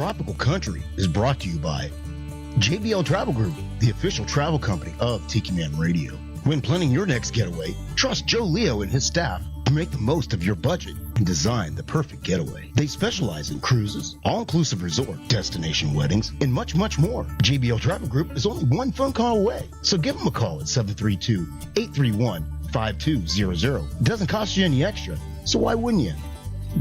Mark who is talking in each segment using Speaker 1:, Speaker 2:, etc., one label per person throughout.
Speaker 1: Tropical Country is brought to you by JBL Travel Group, the official travel company of Tiki Man Radio. When planning your next getaway, trust Joe Leo and his staff to make the most of your budget and design the perfect getaway. They specialize in cruises, all-inclusive resort, destination weddings, and much, much more. JBL Travel Group is only one phone call away, so give them a call at 732-831-5200. It doesn't cost you any extra, so why wouldn't you?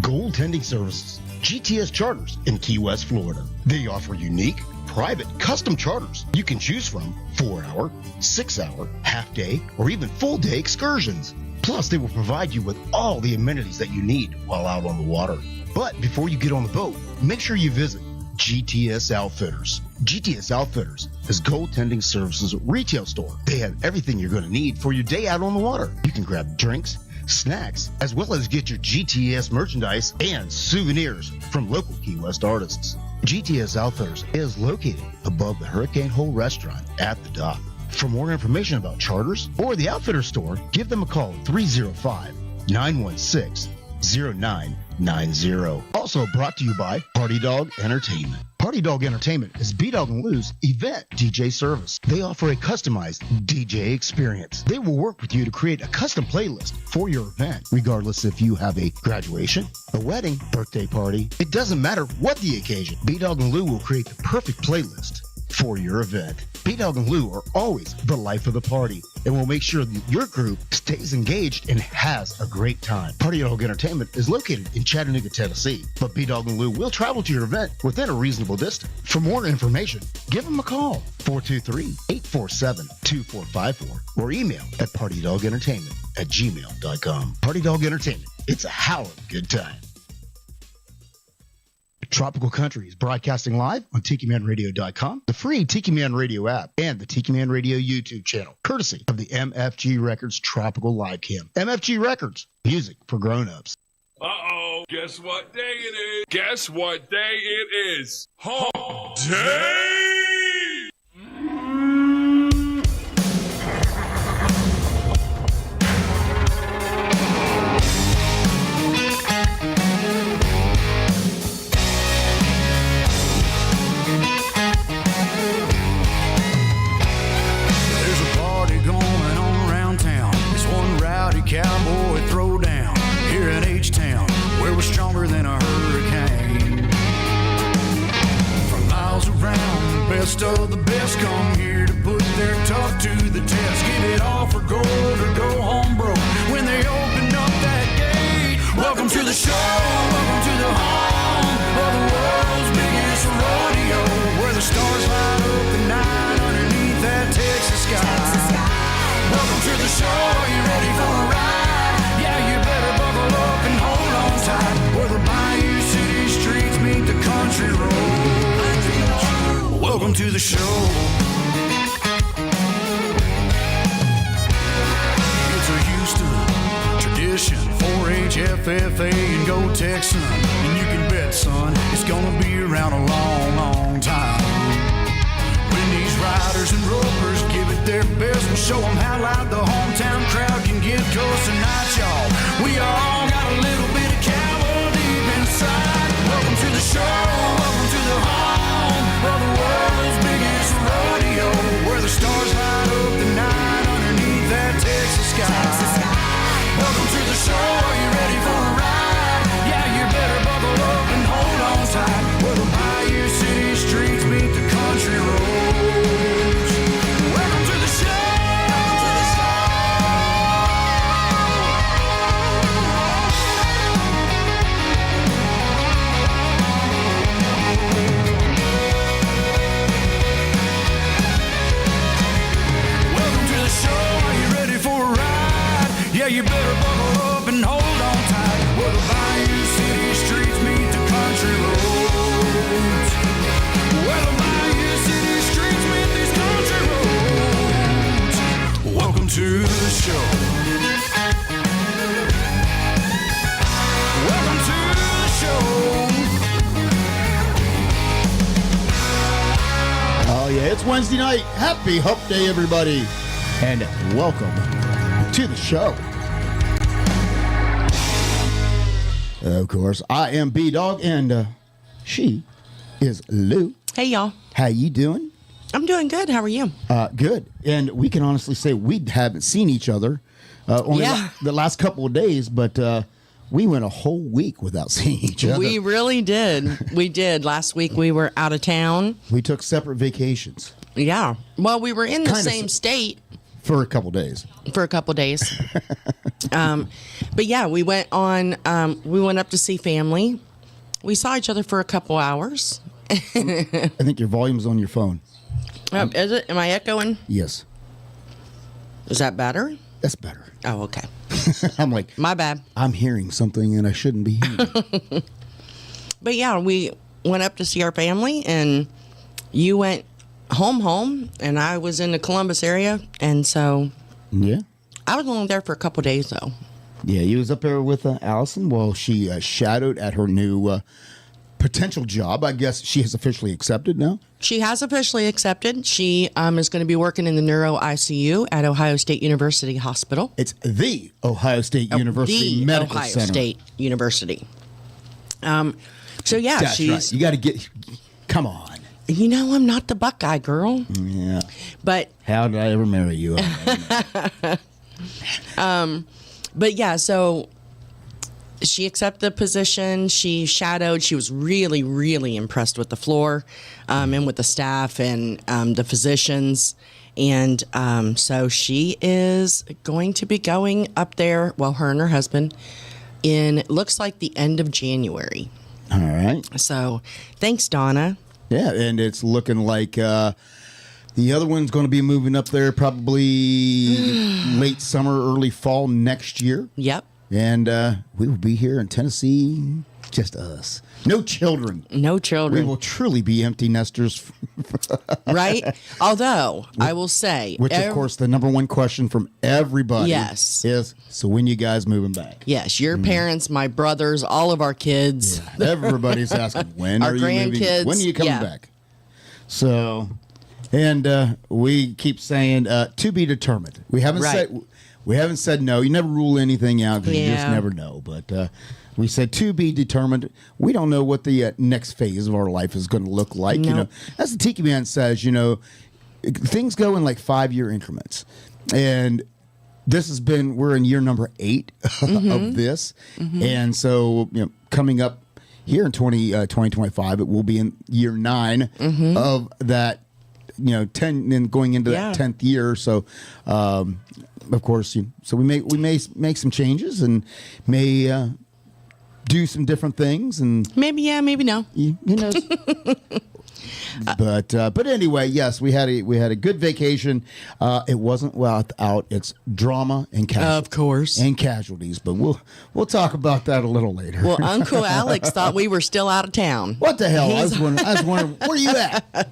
Speaker 1: Gold Tending Services, GTS Charters in Key West, Florida. They offer unique, private, custom charters you can choose from 4-hour, 6-hour, half-day, or even full-day excursions. Plus, they will provide you with all the amenities that you need while out on the water. But before you get on the boat, make sure you visit GTS Outfitters. GTS Outfitters is Gold Tending Services retail store. They have everything you're going to need for your day out on the water. You can grab drinks, snacks, as well as get your GTS merchandise and souvenirs from local Key West artists. GTS Outfitters is located above the Hurricane Hole restaurant at the dock. For more information about charters or the Outfitter store, give them a call at 305-916-0990. Also brought to you by Party Dog Entertainment. Party Dog Entertainment is B-Dawg and Lou's event DJ service. They offer a customized DJ experience. They will work with you to create a custom playlist for your event, regardless if you have a graduation, a wedding, birthday party. It doesn't matter what the occasion. B-Dawg and Lou will create the perfect playlist for your event. B-Dawg and Lou are always the life of the party and will make sure that your group stays engaged and has a great time. Party Dog Entertainment is located in Chattanooga, Tennessee, but B-Dawg and Lou will travel to your event within a reasonable distance. For more information, give them a call, 423-847-2454, or email at partydogentertainment@gmail.com. Party Dog Entertainment, it's a howl of a good time. Tropical Country is broadcasting live on TikiManRadio.com, the free Tiki Man Radio app, and the Tiki Man Radio YouTube channel, courtesy of the MFG Records Tropical Live Cam. MFG Records, music for grown-ups.
Speaker 2: Uh-oh, guess what day it is? Guess what day it is? Hump Day!
Speaker 3: Cowboy throwdown here in H-Town, where we're stronger than a hurricane. From miles around, the best of the best come here to put their tough to the test. Give it all for gold or go home broke when they open up that gate. Welcome to the show, welcome to the home of the world's biggest rodeo, where the stars light up the night underneath that Texas sky. Welcome to the show, you ready for a ride? Yeah, you better buckle up and hold on tight, where the Bayou City streets meet the country roads. Welcome to the show. It's a Houston tradition, 4-H, FFA, and Go Texan. And you can bet, son, it's gonna be around a long, long time. These riders and ropers give it their best. We'll show them how loud the hometown crowd can get. 'Cause tonight, y'all, we all got a little bit of cowboy deep inside. Welcome to the show, welcome to the home of the world's biggest rodeo, where the stars light up the night underneath that Texas sky. Welcome to the show, are you ready for a ride? Yeah, you better buckle up and hold on tight, where the Bayou City streets meet the country roads. Welcome to the show. Welcome to the show. Are you ready for a ride? Yeah, you better buckle up and hold on tight, where the Bayou City streets meet the country roads. Where the Bayou City streets meet these country roads. Welcome to the show. Welcome to the show.
Speaker 4: Oh yeah, it's Wednesday night. Happy Hump Day, everybody. And welcome to the show. Of course, I am B-Dawg, and she is Lou.
Speaker 5: Hey, y'all.
Speaker 4: How you doing?
Speaker 5: I'm doing good. How are you?
Speaker 4: Good. And we can honestly say we haven't seen each other only the last couple of days, but we went a whole week without seeing each other.
Speaker 5: We really did. We did. Last week we were out of town.
Speaker 4: We took separate vacations.
Speaker 5: Yeah. Well, we were in the same state.
Speaker 4: For a couple days.
Speaker 5: But yeah, we went up to see family. We saw each other for a couple hours.
Speaker 4: I think your volume's on your phone.
Speaker 5: Is it? Am I echoing?
Speaker 4: Yes.
Speaker 5: Is that better?
Speaker 4: That's better.
Speaker 5: Oh, okay.
Speaker 4: I'm like,
Speaker 5: my bad.
Speaker 4: I'm hearing something and I shouldn't be hearing.
Speaker 5: But yeah, we went up to see our family, and you went home, and I was in the Columbus area, and so
Speaker 4: yeah,
Speaker 5: I was only there for a couple days though.
Speaker 4: Yeah, you was up there with Allison while she shadowed at her new potential job. I guess she has officially accepted now.
Speaker 5: She has officially accepted. She is going to be working in the neuro ICU at Ohio State University Hospital.
Speaker 4: It's the Ohio State University Medical
Speaker 5: Ohio
Speaker 4: Center.
Speaker 5: State University. So yeah,
Speaker 4: that's
Speaker 5: she's
Speaker 4: right. You got to get. Come on.
Speaker 5: You know, I'm not the Buckeye girl.
Speaker 4: Yeah.
Speaker 5: But
Speaker 4: how did I ever marry you?
Speaker 5: But yeah, so she accepted the position. She shadowed. She was really, really impressed with the floor and with the staff and the physicians. And so she is going to be going up there, well, her and her husband, in looks like the end of January.
Speaker 4: All right.
Speaker 5: So thanks, Donna.
Speaker 4: Yeah, and it's looking like the other one's going to be moving up there probably late summer, early fall next year.
Speaker 5: Yep.
Speaker 4: And we will be here in Tennessee, just us. No children.
Speaker 5: No children.
Speaker 4: We will truly be empty nesters.
Speaker 5: Right? Although, I will say...
Speaker 4: Which, of course, the number one question from everybody is, so when you guys moving back?
Speaker 5: Yes, your parents, my brothers, all of our kids.
Speaker 4: Yeah, everybody's asking, when
Speaker 5: our
Speaker 4: are you moving?
Speaker 5: grandkids.
Speaker 4: When are you coming back? So, and we keep saying, to be determined. We haven't said no. You never rule anything out because you just never know. But we said to be determined. We don't know what the next phase of our life is going to look like.
Speaker 5: No.
Speaker 4: You know, as the Tiki Man says, you know, things go in like 5-year increments, and this has been we're in year number 8 of this, and so you know, coming up here in 2025, it will be in year 9 of that. You know, 10 and going into that 10th year. So, of course, so we may make some changes and may do some different things and
Speaker 5: maybe maybe no.
Speaker 4: You know. But anyway, yes, we had a good vacation. It wasn't without its drama and casualties, but we'll talk about that a little later.
Speaker 5: Well, Uncle Alex thought we were still out of town.
Speaker 4: What the hell? I was wondering, where are you at?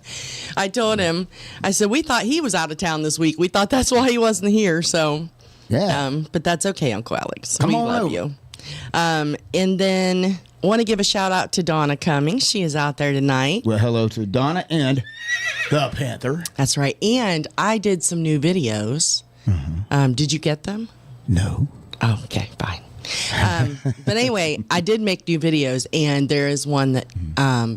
Speaker 5: I told him, I said, we thought he was out of town this week. We thought that's why he wasn't here. So,
Speaker 4: yeah.
Speaker 5: But that's okay, Uncle Alex.
Speaker 4: Come
Speaker 5: we
Speaker 4: on
Speaker 5: love
Speaker 4: over.
Speaker 5: you. And then I want to give a shout out to Donna Cummings. She is out there tonight.
Speaker 4: Well, hello to Donna and the Panther.
Speaker 5: That's right. And I did some new videos. Did you get them?
Speaker 4: No.
Speaker 5: Oh, okay, fine. But anyway, I did make new videos, and there is one that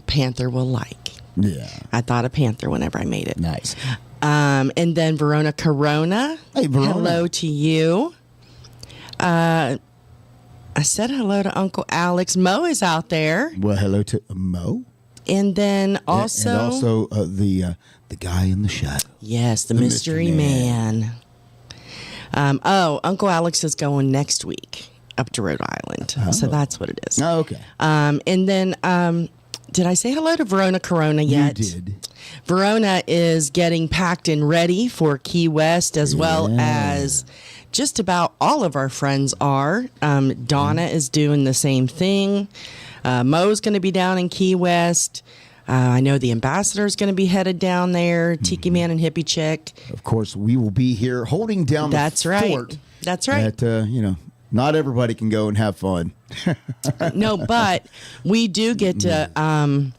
Speaker 5: Panther will like.
Speaker 4: Yeah.
Speaker 5: I thought of Panther whenever I made it.
Speaker 4: Nice.
Speaker 5: And then Verona Corona.
Speaker 4: Hey, Verona.
Speaker 5: Hello to you. I said hello to Uncle Alex. Mo is out there.
Speaker 4: Well, hello to Mo.
Speaker 5: And then also...
Speaker 4: And the guy in the shadow.
Speaker 5: Yes, the mystery man. Uncle Alex is going next week up to Rhode Island.
Speaker 4: Oh.
Speaker 5: So that's what it is.
Speaker 4: Oh, okay.
Speaker 5: And then, did I say hello to Verona Corona yet?
Speaker 4: You did.
Speaker 5: Verona is getting packed and ready for Key West, as well as just about all of our friends are. Donna is doing the same thing. Mo's going to be down in Key West. I know the ambassador is going to be headed down there. Tiki Man and Hippie Chick.
Speaker 4: Of course, we will be here holding down the fort.
Speaker 5: That's right.
Speaker 4: That, not everybody can go and have fun.
Speaker 5: No, but we do get to...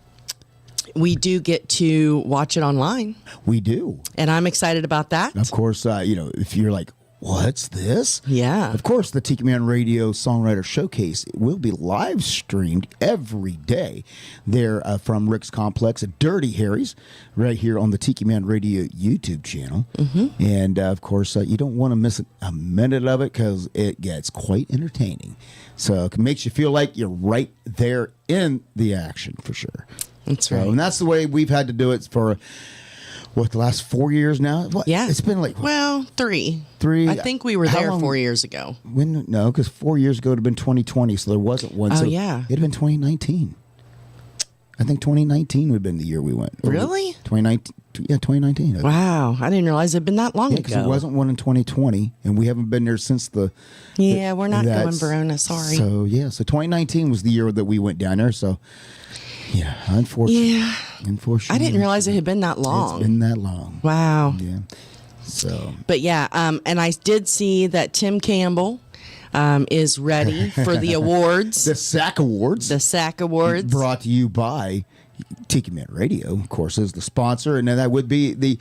Speaker 5: we do get to watch it online.
Speaker 4: We do.
Speaker 5: And I'm excited about that.
Speaker 4: Of course, if you're like, what's this?
Speaker 5: Yeah.
Speaker 4: Of course, the Tiki Man Radio Songwriter Showcase will be live streamed every day there from Rick's Complex at Dirty Harry's right here on the Tiki Man Radio YouTube channel. And, of course, you don't want to miss a minute of it because it gets quite entertaining. So it makes you feel like you're right there in the action for sure.
Speaker 5: That's right.
Speaker 4: And that's the way we've had to do it for... the last 4 years now? What?
Speaker 5: Yeah.
Speaker 4: It's been like...
Speaker 5: Well, 3.
Speaker 4: 3.
Speaker 5: I think we were
Speaker 4: How
Speaker 5: there
Speaker 4: long-
Speaker 5: 4 years ago.
Speaker 4: No, because 4 years ago it would have been 2020, so there wasn't one.
Speaker 5: Oh,
Speaker 4: So
Speaker 5: yeah.
Speaker 4: It'd have been 2019. I think 2019 would have been the year we went.
Speaker 5: Really?
Speaker 4: 2019. Yeah, 2019.
Speaker 5: Wow. I didn't realize it'd been that long
Speaker 4: Yeah, because
Speaker 5: ago.
Speaker 4: it wasn't one in 2020, and we haven't been there since the...
Speaker 5: Yeah, we're not going,
Speaker 4: that's-
Speaker 5: Verona. Sorry.
Speaker 4: So, yeah, so 2019 was the year that we went down there, so... Yeah, unfortunately.
Speaker 5: Yeah.
Speaker 4: Unfortunately.
Speaker 5: I didn't realize it had been that
Speaker 4: It's
Speaker 5: long.
Speaker 4: been that long.
Speaker 5: Wow.
Speaker 4: Yeah. So...
Speaker 5: But yeah, and I did see that Tim Campbell is ready for the awards,
Speaker 4: The SAC Awards.
Speaker 5: the SAC Awards.
Speaker 4: Brought to you by Tiki Man Radio, of course, is the sponsor, and then that would be the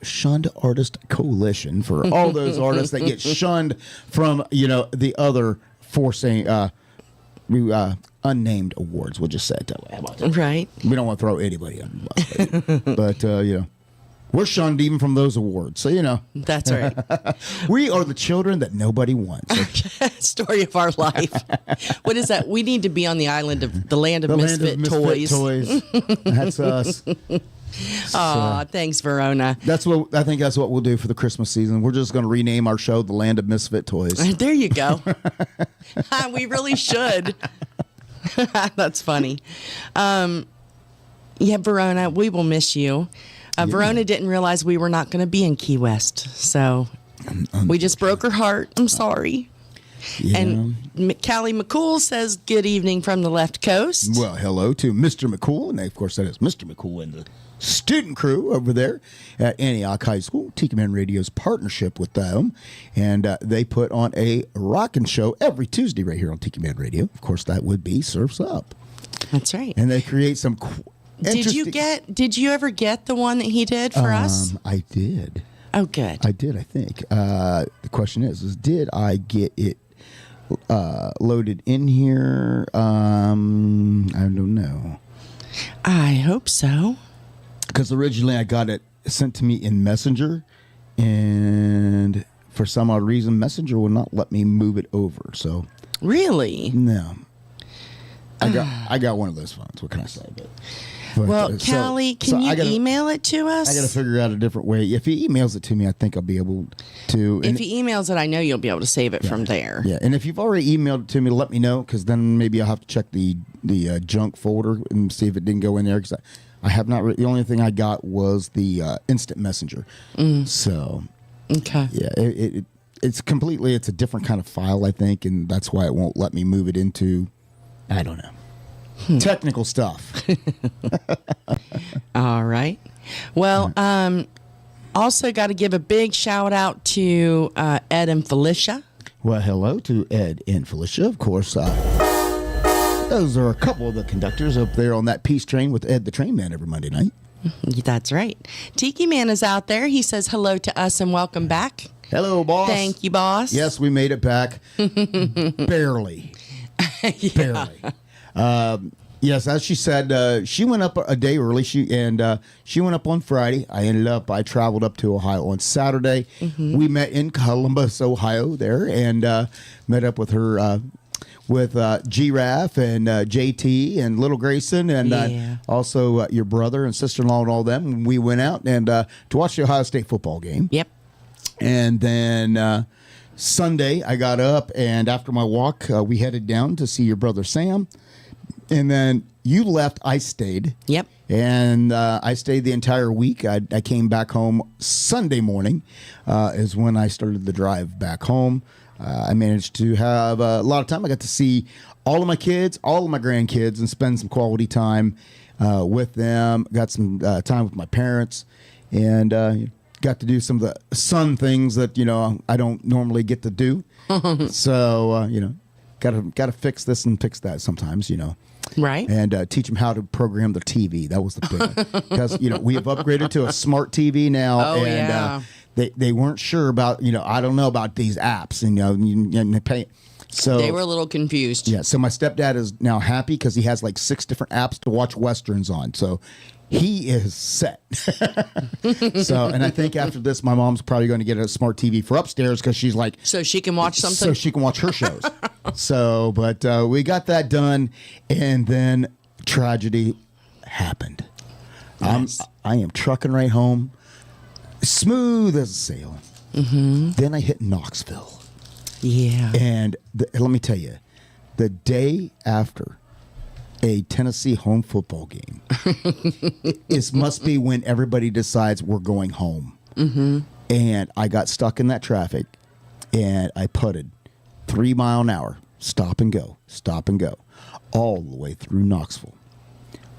Speaker 4: Shunned Artist Coalition for all those artists that get shunned from the other forcing unnamed awards. We'll just say it that way. How about that?
Speaker 5: Right.
Speaker 4: We don't want to throw anybody on the bus, but we're shunned even from those awards. So
Speaker 5: That's right.
Speaker 4: we are the children that nobody wants.
Speaker 5: Story of our life. What is that? We need to be on the island of the land of
Speaker 4: The
Speaker 5: misfit
Speaker 4: land of
Speaker 5: toys.
Speaker 4: That's us.
Speaker 5: Aw, thanks, Verona.
Speaker 4: I think that's what we'll do for the Christmas season. We're just going to rename our show The Land of Misfit Toys.
Speaker 5: There you go. We really should. That's funny. Yeah, Verona, we will miss you. Verona didn't realize we were not going to be in Key West, so we just broke her heart. I'm sorry.
Speaker 4: Yeah.
Speaker 5: And Callie McCool says, good evening from the left coast.
Speaker 4: Well, hello to Mr. McCool, and of course that is Mr. McCool and the student crew over there at Antioch High School. Tiki Man Radio's partnership with them, and they put on a rockin' show every Tuesday right here on Tiki Man Radio. Of course, that would be Surf's Up,
Speaker 5: That's right.
Speaker 4: and they create some.
Speaker 5: Did you ever get the one that he did for us?
Speaker 4: I did.
Speaker 5: Oh, good.
Speaker 4: I did. I think the question is did I get it loaded in here? I don't know.
Speaker 5: I hope so.
Speaker 4: Because originally I got it sent to me in Messenger, and for some odd reason, Messenger would not let me move it over. So
Speaker 5: Really?
Speaker 4: no, I got one of those phones. What can I say? But
Speaker 5: Well, Callie, can you email it to us?
Speaker 4: I got to figure out a different way. If he emails it to me, I think I'll be able to.
Speaker 5: If he emails it, I know you'll be able to save it from there.
Speaker 4: Yeah, and if you've already emailed it to me, let me know, because then maybe I'll have to check the junk folder and see if it didn't go in there. Because I have not. The only thing I got was the instant messenger. So
Speaker 5: Okay.
Speaker 4: yeah, it's completely. It's a different kind of file, I think, and that's why it won't let me move it into. I don't know. Technical stuff.
Speaker 5: All right. Well, also got to give a big shout out to Ed and Felicia.
Speaker 4: Well, hello to Ed and Felicia, of course. Those are a couple of the conductors up there on that peace train with Ed the Train Man every Monday night.
Speaker 5: That's right. Tiki Man is out there. He says hello to us and welcome back.
Speaker 4: Hello, boss.
Speaker 5: Thank you, boss.
Speaker 4: Yes, we made it back. Barely. Barely. Yes, as she said, she went up a day early. She went up on Friday. I traveled up to Ohio on Saturday. We met in Columbus, Ohio there, and met up with her, with Giraffe and JT and Little Grayson, and also your brother and sister-in-law and all them. We went out and to watch the Ohio State football game.
Speaker 5: Yep.
Speaker 4: And then Sunday, I got up, and after my walk, we headed down to see your brother Sam. And then you left, I stayed.
Speaker 5: Yep.
Speaker 4: And I stayed the entire week. I came back home Sunday morning is when I started the drive back home. I managed to have a lot of time. I got to see all of my kids, all of my grandkids, and spend some quality time with them. Got some time with my parents, and got to do some of the son things that I don't normally get to do. So gotta fix this and fix that sometimes.
Speaker 5: Right.
Speaker 4: And teach them how to program the TV. That was the big one. Because, we have upgraded to a smart TV now.
Speaker 5: Oh,
Speaker 4: and
Speaker 5: yeah.
Speaker 4: they weren't sure about, I don't know about these apps, and they pay. So
Speaker 5: They were a little confused.
Speaker 4: yeah. So my stepdad is now happy because he has like 6 different apps to watch Westerns on. So he is set. So, and I think after this, my mom's probably going to get a smart TV for upstairs because she's like,
Speaker 5: So she can watch something?
Speaker 4: so she can watch her shows. So, but we got that done, and then tragedy happened.
Speaker 5: Nice.
Speaker 4: I am trucking right home, smooth as a sail. Then I hit Knoxville.
Speaker 5: Yeah.
Speaker 4: And let me tell you, the day after a Tennessee home football game, it must be when everybody decides we're going home. And I got stuck in that traffic, and I putted 3 mile an hour, stop and go, all the way through Knoxville.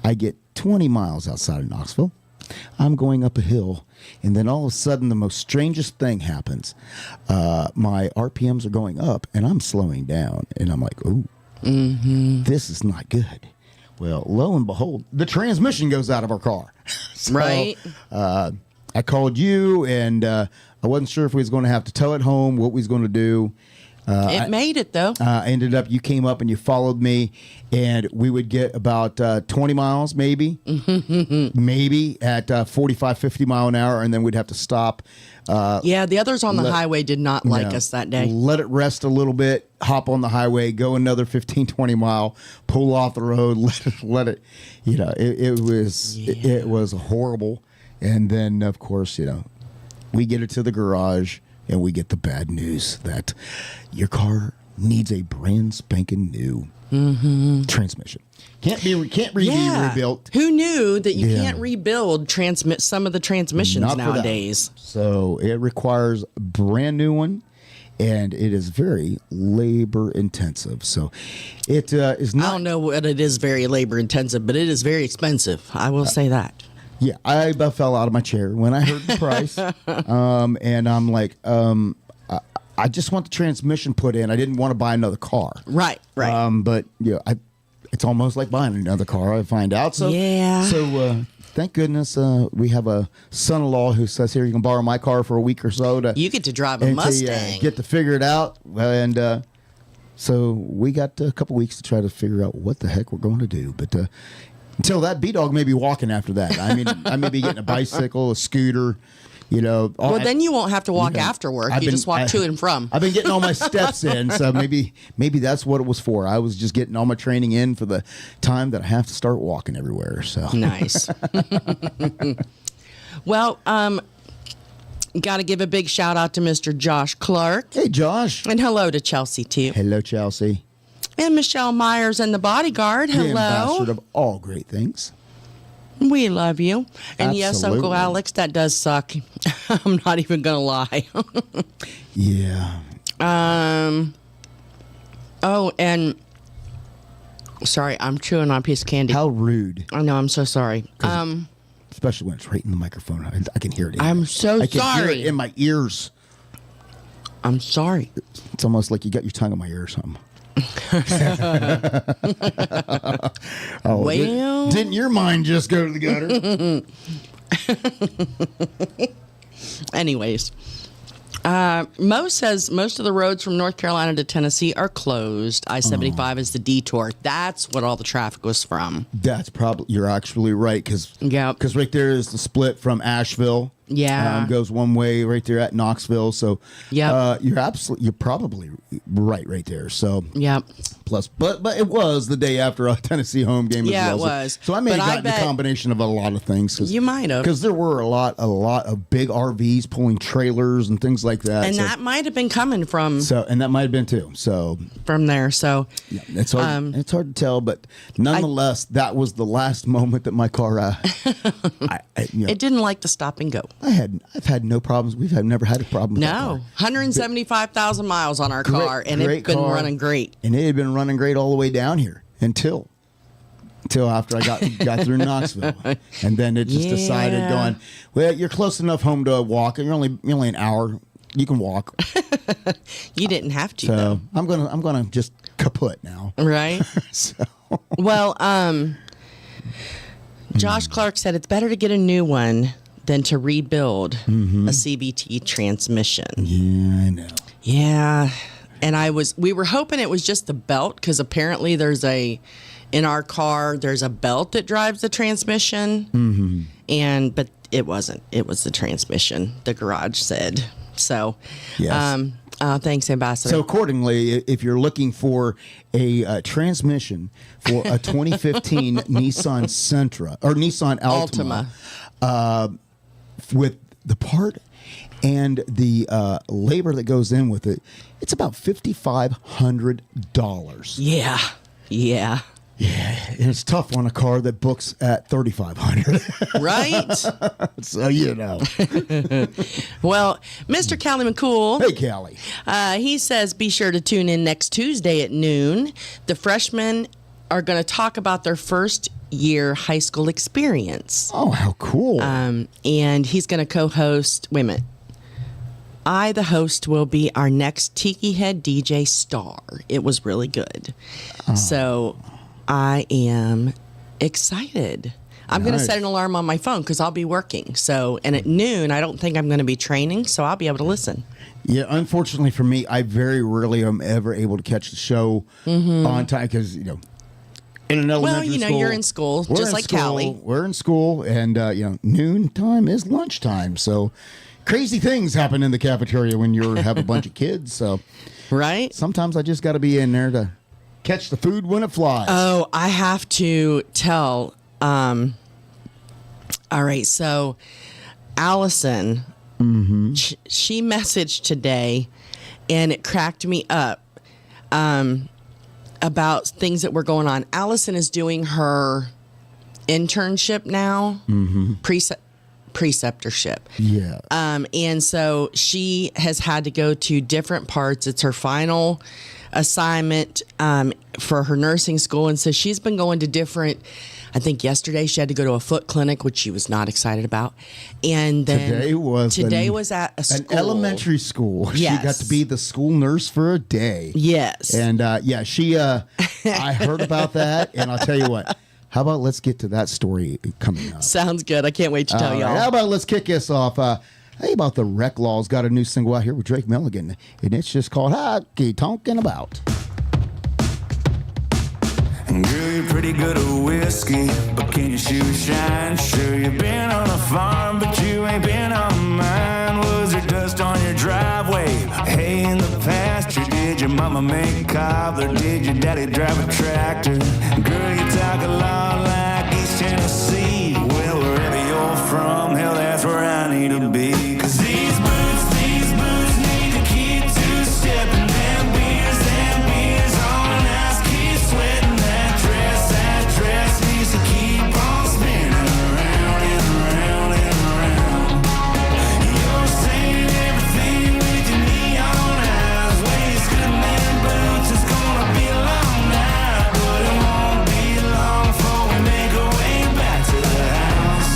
Speaker 4: I get 20 miles outside of Knoxville. I'm going up a hill, and then all of a sudden, the most strangest thing happens. My RPMs are going up, and I'm slowing down, and I'm like, ooh, this is not good. Well, lo and behold, the transmission goes out of our car. So,
Speaker 5: Right.
Speaker 4: I called you, and I wasn't sure if we was going to have to tow it home, what we was going to do.
Speaker 5: It made it, though.
Speaker 4: Ended up, you came up and you followed me, and we would get about 20 miles, maybe at 45, 50 mile an hour, and then we'd have to stop.
Speaker 5: Yeah, the others on the highway did not like us that day.
Speaker 4: Let it rest a little bit, hop on the highway, go another 15, 20 mile, pull off the road, let it, it was horrible. And then, of course, we get it to the garage, and we get the bad news that your car needs a brand spanking new transmission. Can't be rebuilt.
Speaker 5: Who knew that you
Speaker 4: Yeah.
Speaker 5: can't rebuild some of the transmissions
Speaker 4: Not for that.
Speaker 5: nowadays?
Speaker 4: So it requires a brand new one, and it is very labor intensive. So it is
Speaker 5: I
Speaker 4: not.
Speaker 5: don't know what it is very labor intensive, but it is very expensive. I will say that.
Speaker 4: Yeah, I about fell out of my chair when I heard the price, and I'm like, I just want the transmission put in. I didn't want to buy another car.
Speaker 5: Right.
Speaker 4: But it's almost like buying another car. I find out. So
Speaker 5: Yeah.
Speaker 4: So thank goodness we have a son-in-law who says, "Here, you can borrow my car for a week or so to
Speaker 5: You get to drive a
Speaker 4: until you,
Speaker 5: Mustang.
Speaker 4: get to figure it out." And so we got a couple weeks to try to figure out what the heck we're going to do. But until that, B-Dawg may be walking after that. I mean, I may be getting a bicycle, a scooter.
Speaker 5: Well, then you won't have to walk after work. You just walk to and from.
Speaker 4: I've been getting all my steps in, so maybe that's what it was for. I was just getting all my training in for the time that I have to start walking everywhere. So
Speaker 5: Nice. Well, got to give a big shout out to Mr. Josh Clark.
Speaker 4: Hey, Josh.
Speaker 5: And hello to Chelsea, too.
Speaker 4: Hello, Chelsea.
Speaker 5: And Michelle Myers and the bodyguard.
Speaker 4: The ambassador
Speaker 5: Hello.
Speaker 4: of all great things.
Speaker 5: We love you. And yes,
Speaker 4: Absolutely.
Speaker 5: Uncle Alex, that does suck. I'm not even going to lie.
Speaker 4: Yeah.
Speaker 5: Oh, and sorry, I'm chewing on a piece of candy.
Speaker 4: How rude.
Speaker 5: I know, I'm so sorry.
Speaker 4: Especially when it's right in the microphone. I can hear it.
Speaker 5: I'm so
Speaker 4: I can hear
Speaker 5: sorry.
Speaker 4: it in my ears.
Speaker 5: I'm sorry.
Speaker 4: It's almost like you got your tongue in my ear or something.
Speaker 5: Well.
Speaker 4: Didn't your mind just go to the gutter?
Speaker 5: Anyways, Mo says most of the roads from North Carolina to Tennessee are closed. I-75 is the detour. That's what all the traffic was from.
Speaker 4: That's probably, you're actually right, because
Speaker 5: Yep.
Speaker 4: right there is the split from Asheville.
Speaker 5: Yeah.
Speaker 4: Goes one way right there at Knoxville. So
Speaker 5: Yep.
Speaker 4: you're probably right there. So
Speaker 5: Yep.
Speaker 4: plus, but it was the day after a Tennessee home game.
Speaker 5: Yeah,
Speaker 4: as well.
Speaker 5: it was.
Speaker 4: So I may have
Speaker 5: But I
Speaker 4: gotten a
Speaker 5: bet-
Speaker 4: combination of a lot of things.
Speaker 5: You might have.
Speaker 4: Because there were a lot of big RVs pulling trailers and things like that.
Speaker 5: And
Speaker 4: so,
Speaker 5: that might have been coming from
Speaker 4: and that might have been too. So
Speaker 5: there. So
Speaker 4: yeah, it's hard. It's hard to tell, but nonetheless, that was the last moment that my car.
Speaker 5: it didn't like to stop and go.
Speaker 4: I've had no problems. We've never had a problem with that
Speaker 5: No,
Speaker 4: car.
Speaker 5: 175,000 miles on our car, and it's
Speaker 4: Great
Speaker 5: been
Speaker 4: car.
Speaker 5: running great.
Speaker 4: And it had been running great all the way down here until after I got through Knoxville, and then it just decided
Speaker 5: Yeah.
Speaker 4: going, well, you're close enough home to walk, and you're only an hour. You can walk.
Speaker 5: You didn't have to,
Speaker 4: So
Speaker 5: though.
Speaker 4: I'm gonna just kaput now.
Speaker 5: Right?
Speaker 4: So
Speaker 5: Well, Josh Clark said it's better to get a new one than to rebuild a CVT transmission.
Speaker 4: Yeah, I know.
Speaker 5: Yeah. And we were hoping it was just the belt, because apparently in our car, there's a belt that drives the transmission. But it wasn't. It was the transmission, the garage said. So,
Speaker 4: Yes.
Speaker 5: Thanks, Ambassador.
Speaker 4: So accordingly, if you're looking for a transmission for a 2015 Nissan Sentra or Nissan Altima. With the part and the labor that goes in with it, it's about $5,500.
Speaker 5: Yeah.
Speaker 4: Yeah, and it's tough on a car that books at $3,500.
Speaker 5: Right?
Speaker 4: So you know.
Speaker 5: Well, Mr. Callie McCool.
Speaker 4: Hey, Callie.
Speaker 5: He says be sure to tune in next Tuesday at noon. The freshmen are going to talk about their first year high school experience.
Speaker 4: Oh, how cool.
Speaker 5: And he's going to co-host. Wait a minute. The host, will be our next Tiki Head DJ star. It was really good. So I am excited. I'm going to set an alarm on my phone because I'll be working. So, and at noon, I don't think I'm going to be training, so I'll be able to listen.
Speaker 4: Yeah, unfortunately for me, I very rarely am ever able to catch the show on time because, in an elementary school.
Speaker 5: You're in school, just like Callie.
Speaker 4: We're in school, and, noon time is lunchtime. So crazy things happen in the cafeteria when you have a bunch of kids. So
Speaker 5: right?
Speaker 4: Sometimes I just got to be in there to catch the food when it flies.
Speaker 5: Oh, I have to tell. All right, so Allison, she messaged today, and it cracked me up about things that were going on. Allison is doing her internship now, preceptorship.
Speaker 4: Yeah.
Speaker 5: And so she has had to go to different parts. It's her final assignment for her nursing school. And so she's been going to different, I think yesterday she had to go to a foot clinic, which she was not excited about. And then today was at a school.
Speaker 4: An elementary school.
Speaker 5: Yes.
Speaker 4: She got to be the school nurse for a day.
Speaker 5: Yes.
Speaker 4: And she, I heard about that. And I'll tell you what. How about let's get to that story coming up?
Speaker 5: Sounds good. I can't wait to tell y'all.
Speaker 4: How about let's kick this off? Hey, about the Wreck Law's got a new single out here with Drake Milligan, and it's just called Hockey Tonkin' About.
Speaker 3: Girl, you're pretty good at whiskey, but can your shoes shine? Sure, you've been on a farm, but you ain't been on mine. Was there dust on your driveway? Hey, in the pasture, did your mama make cobbler? Did your daddy drive a tractor? Girl, you talk a lot like East Tennessee. Well, wherever you're from, hell, that's where I need to be. 'Cause these boots need to keep two-stepping. Them beers on ice, keep sweating. That dress needs to keep on spinning around and around and around. You're saying everything with your neon eyes. Waist good man boots, it's gonna be a long night, but it won't be long before we make our way back to the house.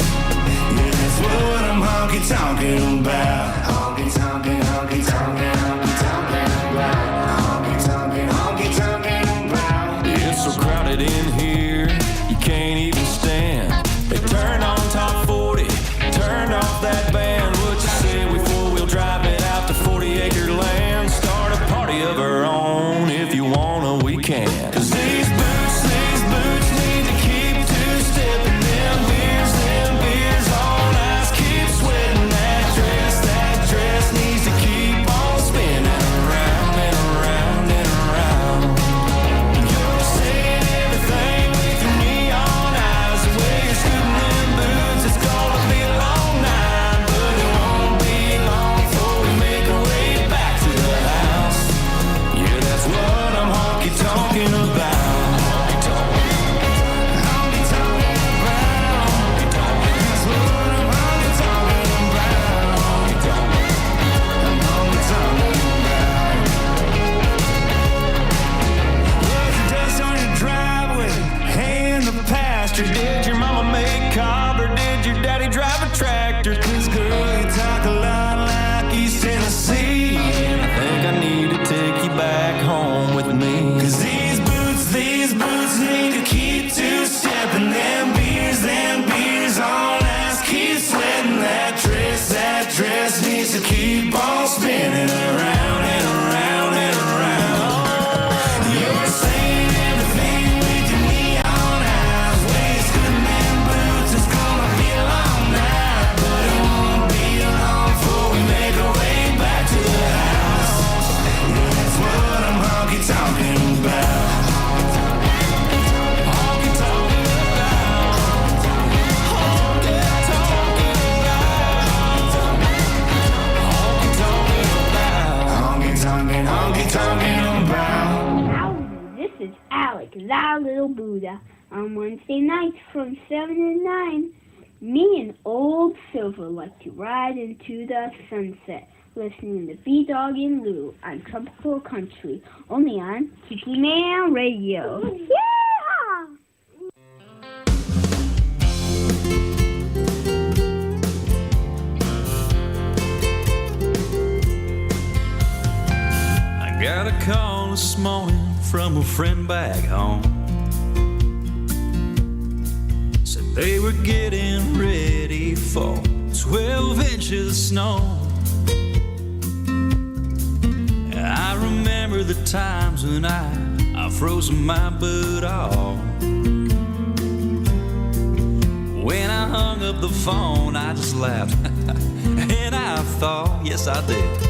Speaker 3: Yeah, that's what I'm honky-tonkin' about. Honky-tonkin', honky-tonkin', honky-tonkin' about. Honky-tonkin', honky-tonkin' about. It's so crowded in here, you can't even stand. They turned on top 40, turned off that band. What you say we four-wheel drive it out to 40-acre land? Start a party of our own, if you wanna, we can. 'Cause these boots need to keep two-stepping. Them beers on ice, keep sweating. That
Speaker 6: like that little Buddha. On Wednesday nights from 7 to 9, me and Old Silver like to ride into the sunset, listening to B-Dawg and Lou on Tropical Country, only on Tiki Man Radio. Yeah!
Speaker 7: I got a call this morning from a friend back home. Said they were getting ready for 12 inches of snow. I remember the times when I froze my butt off. When I hung up the phone, I just laughed. And I thought, yes I did.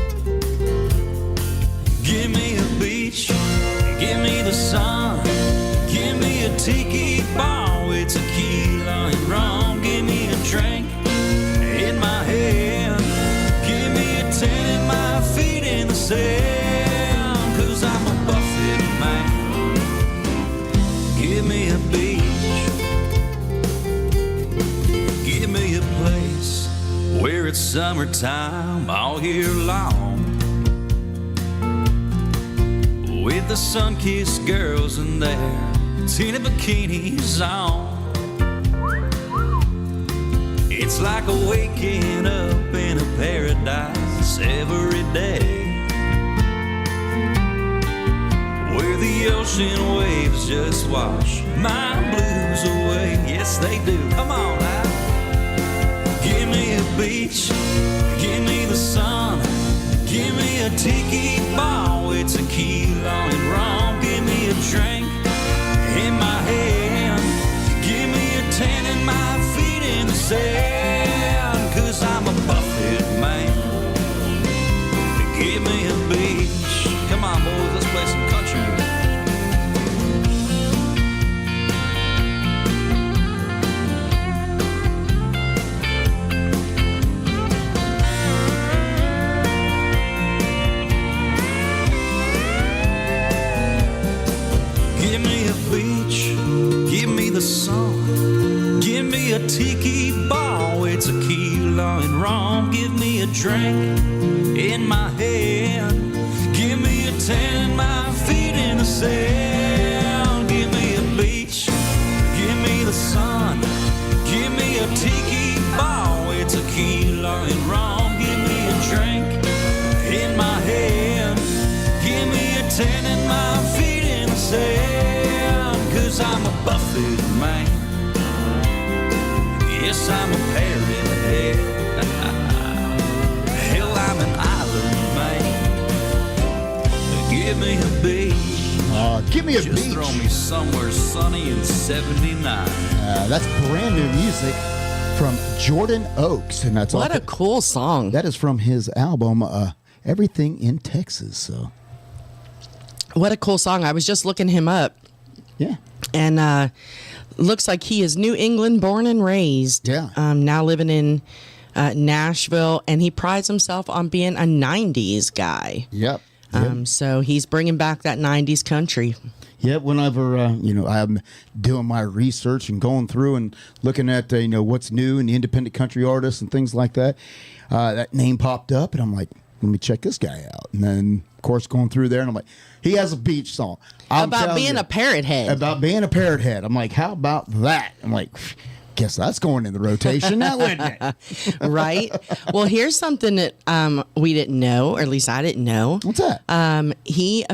Speaker 7: Give me a beach, give me the sun, give me a tiki bar with tequila and rum. Give me a drink in my hand, give me a tent and my feet in the sand, 'cause I'm a Buffett man. Give me a beach, give me a place where it's summertime all year long, with the sun-kissed girls in their teeny bikinis on. It's like waking up in a paradise every day, where the ocean waves just wash my blues away. Yes, they do. Come on now. Give me a beach, give me the sun, give me a tiki bar with tequila and rum. Give me a drink in my hand, give me a tan and my feet in the sand, 'cause I'm a Buffett man. Give me a beach. Come on, boys, let's play some country music. Give me a beach, give me the sun, give me a tiki bar with tequila and rum. Give me a drink in my hand, give me a tan and my feet in the sand. Give me a beach, give me the sun, give me a tiki bar with tequila and rum. Give me a drink in my hand, give me a tan and my feet in the sand, 'cause I'm a Buffett man. Yes, I'm a pear in the head. Hell, I'm an island man. Give me a beach.
Speaker 4: Give me a
Speaker 7: Just
Speaker 4: beach.
Speaker 7: throw me somewhere sunny in 79.
Speaker 4: That's brand new music from Jordan Oakes, and that's
Speaker 5: What
Speaker 4: all.
Speaker 5: a cool song.
Speaker 4: That is from his album Everything in Texas. So
Speaker 5: What a cool song. I was just looking him up,
Speaker 4: yeah,
Speaker 5: and looks like he is New England born and raised.
Speaker 4: Yeah.
Speaker 5: Now living in Nashville, and he prides himself on being a 90s guy.
Speaker 4: yep.
Speaker 5: So he's bringing back that 90s country.
Speaker 4: Yeah, whenever I'm doing my research and going through and looking at what's new and the independent country artists and things like that, that name popped up, and I'm like, let me check this guy out. And then, of course, going through there, and I'm like, he has a beach song
Speaker 5: About being a parrot head.
Speaker 4: About being a parrot head. I'm like, how about that? I'm like, guess that's going in the rotation now, isn't it?
Speaker 5: Right? Well, here's something that we didn't know, or at least I didn't know.
Speaker 4: What's that?
Speaker 5: He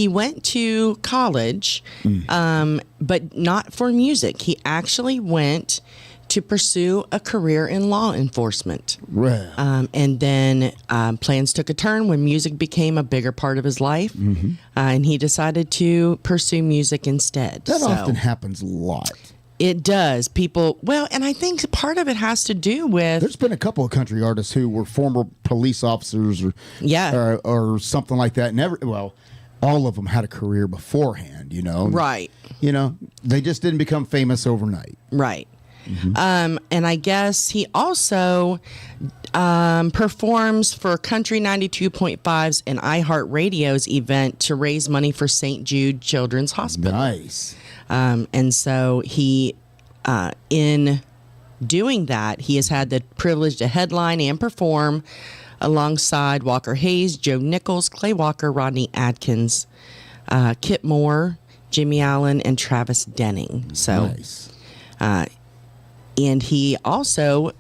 Speaker 5: went to college, but not for music. He actually went to pursue a career in law enforcement.
Speaker 4: Well.
Speaker 5: And then plans took a turn when music became a bigger part of his life, and he decided to pursue music instead.
Speaker 4: That
Speaker 5: So
Speaker 4: often happens a lot.
Speaker 5: it does. People, well, and I think part of it has to do with.
Speaker 4: There's been a couple of country artists who were former police officers or something like that. All of them had a career beforehand,
Speaker 5: Right.
Speaker 4: They just didn't become famous overnight.
Speaker 5: Right. And I guess he also performs for Country 92.5's and iHeartRadio's event to raise money for St. Jude Children's Hospital.
Speaker 4: Nice.
Speaker 5: And so he, in doing that, he has had the privilege to headline and perform alongside Walker Hayes, Joe Nichols, Clay Walker, Rodney Adkins, Kip Moore, Jimmy Allen, and Travis Denning. So,
Speaker 4: Nice.
Speaker 5: And he also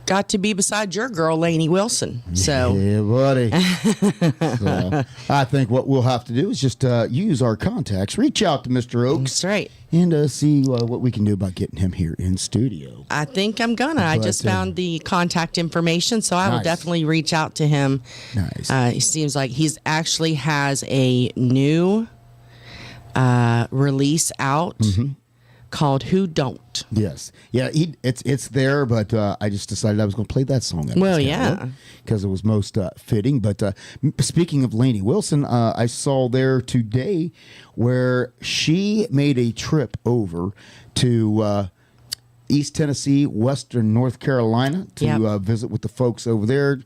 Speaker 5: got to be beside your girl, Lainey Wilson. So,
Speaker 4: Yeah, buddy. So, I think what we'll have to do is just use our contacts, reach out to Mr. Oaks,
Speaker 5: that's right.
Speaker 4: and see what we can do about getting him here in studio.
Speaker 5: I think I'm gonna. I just found the contact information, so I will
Speaker 4: Nice.
Speaker 5: definitely reach out to him.
Speaker 4: Nice.
Speaker 5: He seems like he's actually has a new release out called "Who Don't."
Speaker 4: Yes. Yeah, it's there, but I just decided I was going to play that song.
Speaker 5: Well, yeah.
Speaker 4: Because it was most fitting. But speaking of Lainey Wilson, I saw there today where she made a trip over to East Tennessee, Western North Carolina to visit with the folks over there.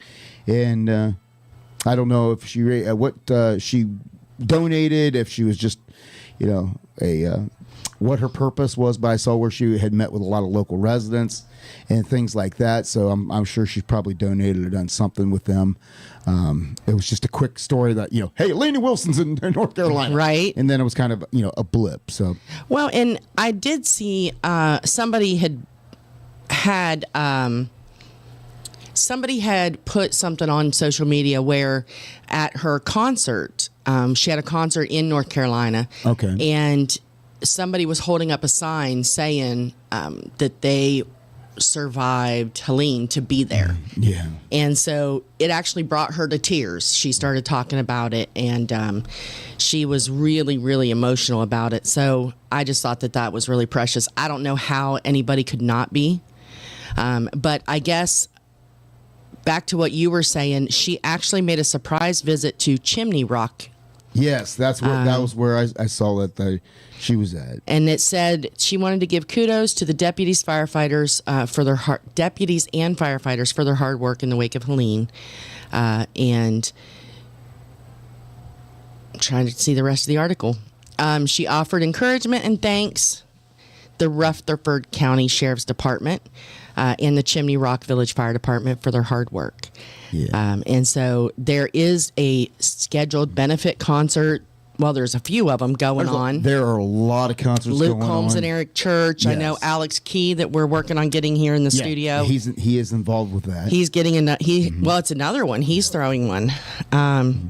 Speaker 4: And I don't know if she what she donated, if she was just, what her purpose was, but I saw where she had met with a lot of local residents and things like that. So I'm sure she's probably donated or done something with them. It was just a quick story that, hey, Lainey Wilson's in North Carolina.
Speaker 5: Right.
Speaker 4: And then it was kind of, a blip. So,
Speaker 5: Well, and I did see somebody had put something on social media where at her concert, she had a concert in North Carolina.
Speaker 4: Okay.
Speaker 5: And somebody was holding up a sign saying that they survived Helene to be there.
Speaker 4: yeah.
Speaker 5: And so it actually brought her to tears. She started talking about it, and she was really, really emotional about it. So I just thought that was really precious. I don't know how anybody could not be. But I guess back to what you were saying, she actually made a surprise visit to Chimney Rock.
Speaker 4: Yes, that was where I saw that she was at.
Speaker 5: And it said she wanted to give kudos to the deputies and firefighters for their hard work in the wake of Helene. And I'm trying to see the rest of the article. She offered encouragement and thanks the Rutherford County Sheriff's Department and the Chimney Rock Village Fire Department for their hard work.
Speaker 4: Yeah.
Speaker 5: And so there is a scheduled benefit concert. Well, there's a few of them going on.
Speaker 4: There are a lot of concerts
Speaker 5: Luke
Speaker 4: going on.
Speaker 5: Holmes and Eric Church. I know
Speaker 4: Yes.
Speaker 5: Alex Key that we're working on getting here in the studio.
Speaker 4: He is involved with that.
Speaker 5: He's getting well, it's another one. He's throwing one.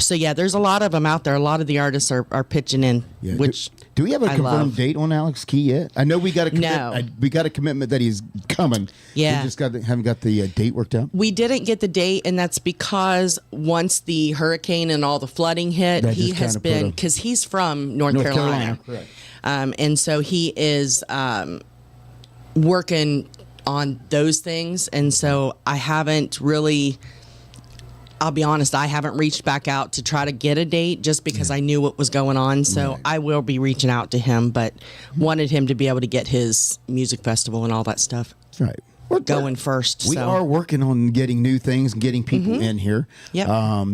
Speaker 5: So yeah, there's a lot of them out there. A lot of the artists are pitching in.
Speaker 4: Yeah.
Speaker 5: Which
Speaker 4: do we have a
Speaker 5: I
Speaker 4: confirmed
Speaker 5: love.
Speaker 4: date on Alex Key yet? I know we got a
Speaker 5: No.
Speaker 4: we got a commitment that he's coming.
Speaker 5: Yeah.
Speaker 4: We just haven't got the date worked out.
Speaker 5: We didn't get the date, and that's because once the hurricane and all the flooding hit,
Speaker 4: That
Speaker 5: he
Speaker 4: just
Speaker 5: has
Speaker 4: kinda put
Speaker 5: been,
Speaker 4: a-
Speaker 5: because he's from North Carolina.
Speaker 4: Correct.
Speaker 5: And so he is working on those things. And so I haven't really, I'll be honest, I haven't reached back out to try to get a date just because I knew what was going on. So
Speaker 4: Right.
Speaker 5: I will be reaching out to him, but wanted him to be able to get his music festival and all that stuff
Speaker 4: Right. We're
Speaker 5: going first.
Speaker 4: We
Speaker 5: so.
Speaker 4: are working on getting new things and getting people in here.
Speaker 5: Yep.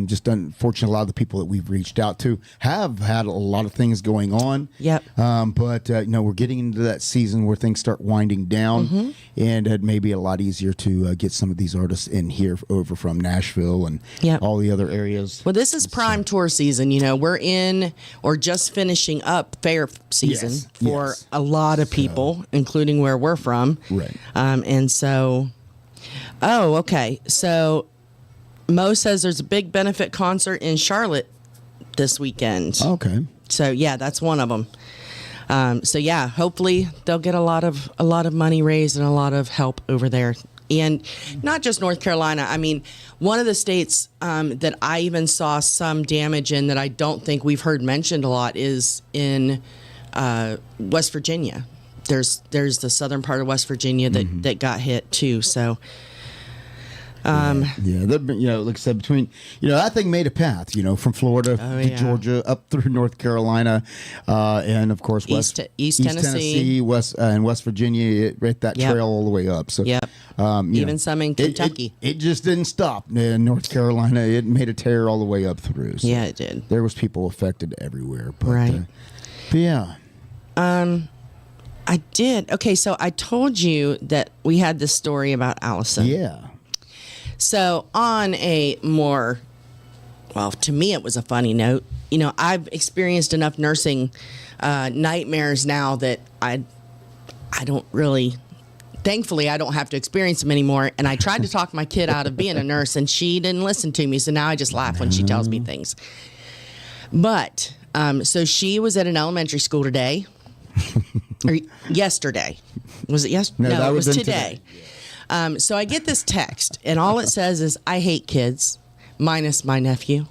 Speaker 4: Just unfortunately, a lot of the people that we've reached out to have had a lot of things going on.
Speaker 5: Yep.
Speaker 4: But we're getting into that season where things start winding down, and it may be a lot easier to get some of these artists in here over from Nashville and
Speaker 5: Yep.
Speaker 4: all the other areas.
Speaker 5: Well, this is prime tour season. We're in or just finishing up fair season
Speaker 4: Yes,
Speaker 5: for
Speaker 4: yes.
Speaker 5: a lot of people, including where we're from.
Speaker 4: Right.
Speaker 5: And so, okay. So Mo says there's a big benefit concert in Charlotte this weekend.
Speaker 4: Okay.
Speaker 5: So yeah, that's one of them. So yeah, hopefully they'll get a lot of money raised and a lot of help over there. And not just North Carolina. I mean, one of the states that I even saw some damage in that I don't think we've heard mentioned a lot is in West Virginia. There's the southern part of West Virginia that got hit too. So
Speaker 4: They've been, like I said, between, that thing made a path, from Florida to Georgia up through North Carolina, and of course
Speaker 5: East Tennessee,
Speaker 4: West Virginia, that trail all the way up. So,
Speaker 5: even some in Kentucky.
Speaker 4: It just didn't stop in North Carolina. It made a tear all the way up through. So
Speaker 5: yeah, it did.
Speaker 4: There was people affected everywhere. But,
Speaker 5: right.
Speaker 4: But yeah.
Speaker 5: I did. Okay, so I told you that we had this story about Allison.
Speaker 4: Yeah.
Speaker 5: So on a more, well, to me it was a funny note. I've experienced enough nursing nightmares now that I don't really, thankfully I don't have to experience them anymore. And I tried to talk my kid out of being a nurse and she didn't listen to me. So now I just laugh when she tells me things. But, so she was at an elementary school today. Or yesterday. Was it yesterday? No, it was today. So I get this text, and all it says is, I hate kids, minus my nephew.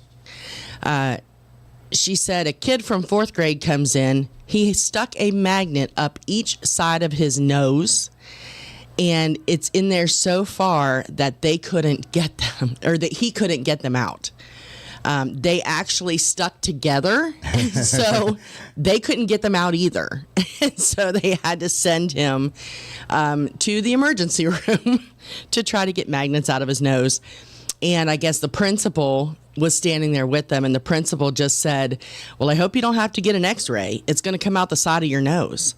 Speaker 5: She said, a kid from 4th grade comes in. He stuck a magnet up each side of his nose, and it's in there so far that they couldn't get them, or that he couldn't get them out. They actually stuck together, so they couldn't get them out either. And so they had to send him to the emergency room to try to get magnets out of his nose. And I guess the principal was standing there with them, and the principal just said, well, I hope you don't have to get an x-ray. It's going to come out the side of your nose.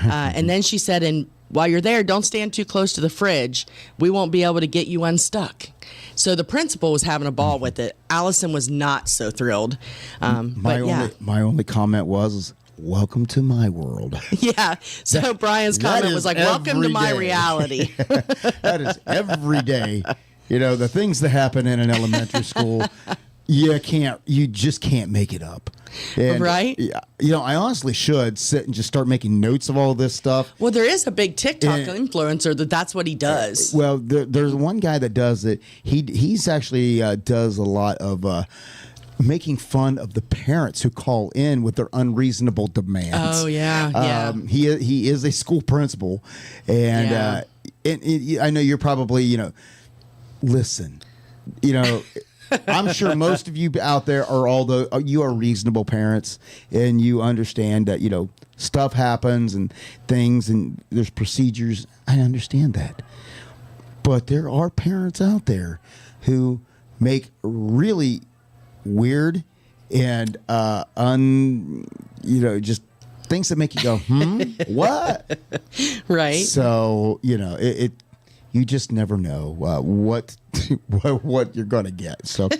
Speaker 5: And then she said, and while you're there, don't stand too close to the fridge. We won't be able to get you unstuck. So the principal was having a ball with it. Allison was not so thrilled. My
Speaker 4: only comment was, welcome to my world.
Speaker 5: Yeah. So Brian's comment was like, welcome to my reality.
Speaker 4: That is every day. The things that happen in an elementary school, you just can't make it up. And,
Speaker 5: right?
Speaker 4: I honestly should sit and just start making notes of all this stuff.
Speaker 5: Well, there is a big TikTok influencer that's what he does.
Speaker 4: Well, there's one guy that does it. He's actually does a lot of making fun of the parents who call in with their unreasonable demands.
Speaker 5: Oh yeah.
Speaker 4: He is a school principal, and I know you're probably listen, I'm sure most of you out there you are reasonable parents, and you understand that stuff happens and things and there's procedures. I understand that, but there are parents out there who make really weird and just things that make you go, what?
Speaker 5: Right.
Speaker 4: So you just never know what you're gonna get. So,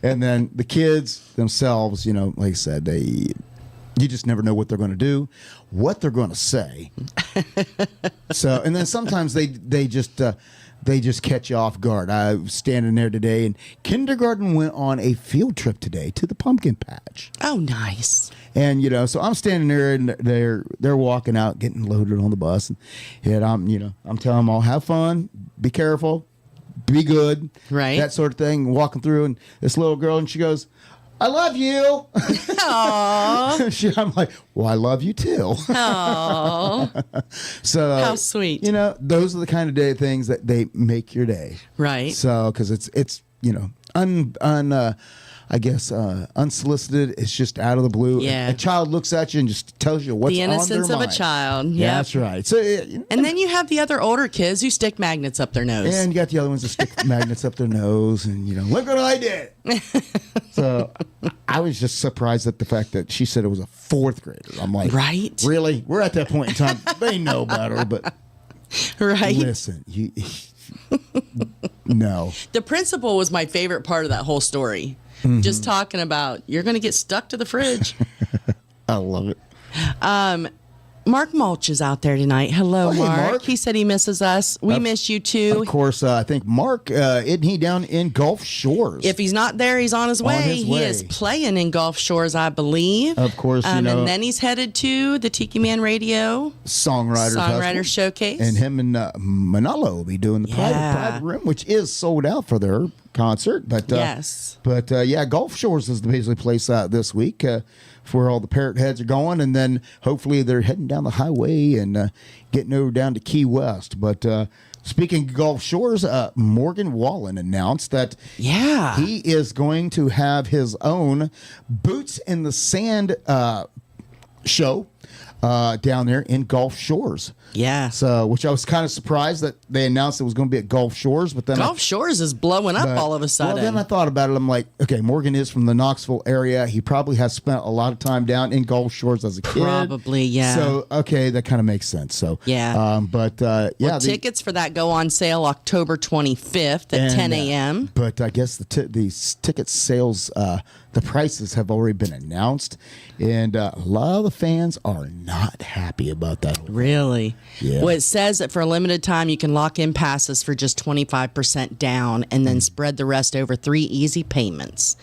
Speaker 4: and then the kids themselves, like I said, you just never know what they're gonna do, what they're gonna say. So, and then sometimes they just catch you off guard. I was standing there today, and kindergarten went on a field trip today to the pumpkin patch.
Speaker 5: Oh, nice.
Speaker 4: And so I'm standing there, and they're walking out, getting loaded on the bus, and I'm telling them all, have fun, be careful, be good,
Speaker 5: right?
Speaker 4: That sort of thing. Walking through, and this little girl, and she goes, I love you.
Speaker 5: Aww.
Speaker 4: I'm like, well, I love you too.
Speaker 5: Aww.
Speaker 4: So
Speaker 5: how sweet.
Speaker 4: Those are the kind of things that they make your day.
Speaker 5: Right.
Speaker 4: So because it's unsolicited. It's just out of the blue.
Speaker 5: Yeah.
Speaker 4: A child looks at you and just tells you what's on their mind.
Speaker 5: The innocence of a child. Yeah,
Speaker 4: that's right. So,
Speaker 5: and then you have the other older kids who stick magnets up their nose.
Speaker 4: And you got the other ones that stick magnets up their nose, and look what I did. So I was just surprised at the fact that she said it was a 4th grader. I'm like,
Speaker 5: right?
Speaker 4: Really? We're at that point in time. They know better, but
Speaker 5: right.
Speaker 4: Listen, no.
Speaker 5: The principal was my favorite part of that whole story. Mm-hmm. Just talking about, you're going to get stuck to the fridge.
Speaker 4: I love it.
Speaker 5: Mark Mulch is out there tonight. Hello,
Speaker 4: hey,
Speaker 5: Mark. He said he misses us. We miss you too.
Speaker 4: Of course, I think Mark, isn't he down in Gulf Shores?
Speaker 5: If he's not there, he's on his way. He is playing in Gulf Shores, I believe.
Speaker 4: Of course,
Speaker 5: and then he's headed to the Tiki Man Radio
Speaker 4: Songwriter
Speaker 5: Showcase.
Speaker 4: And him and Manalo will be doing the private room, which is sold out for their concert. But
Speaker 5: yes.
Speaker 4: But Gulf Shores is the basically place this week. Where all the parrot heads are going, and then hopefully they're heading down the highway and getting over down to Key West. But speaking of Gulf Shores, Morgan Wallen announced that
Speaker 5: Yeah.
Speaker 4: he is going to have his own Boots in the Sand show down there in Gulf Shores.
Speaker 5: Yeah.
Speaker 4: So, which I was kind of surprised that they announced it was going to be at Gulf Shores, but then
Speaker 5: Gulf Shores is blowing up all of a sudden.
Speaker 4: Well, then I thought about it. I'm like, okay, Morgan is from the Knoxville area. He probably has spent a lot of time down in Gulf Shores as a kid.
Speaker 5: Probably, yeah.
Speaker 4: So, okay, that kind of makes sense. So,
Speaker 5: Yeah.
Speaker 4: yeah,
Speaker 5: Tickets for that go on sale October 25th at 10 a.m.
Speaker 4: But I guess the ticket sales, the prices have already been announced, and a lot of the fans are not happy about that.
Speaker 5: Really?
Speaker 4: Yeah.
Speaker 5: Well, it says that for a limited time, you can lock in passes for just 25% down and then spread the rest over 3 easy payments.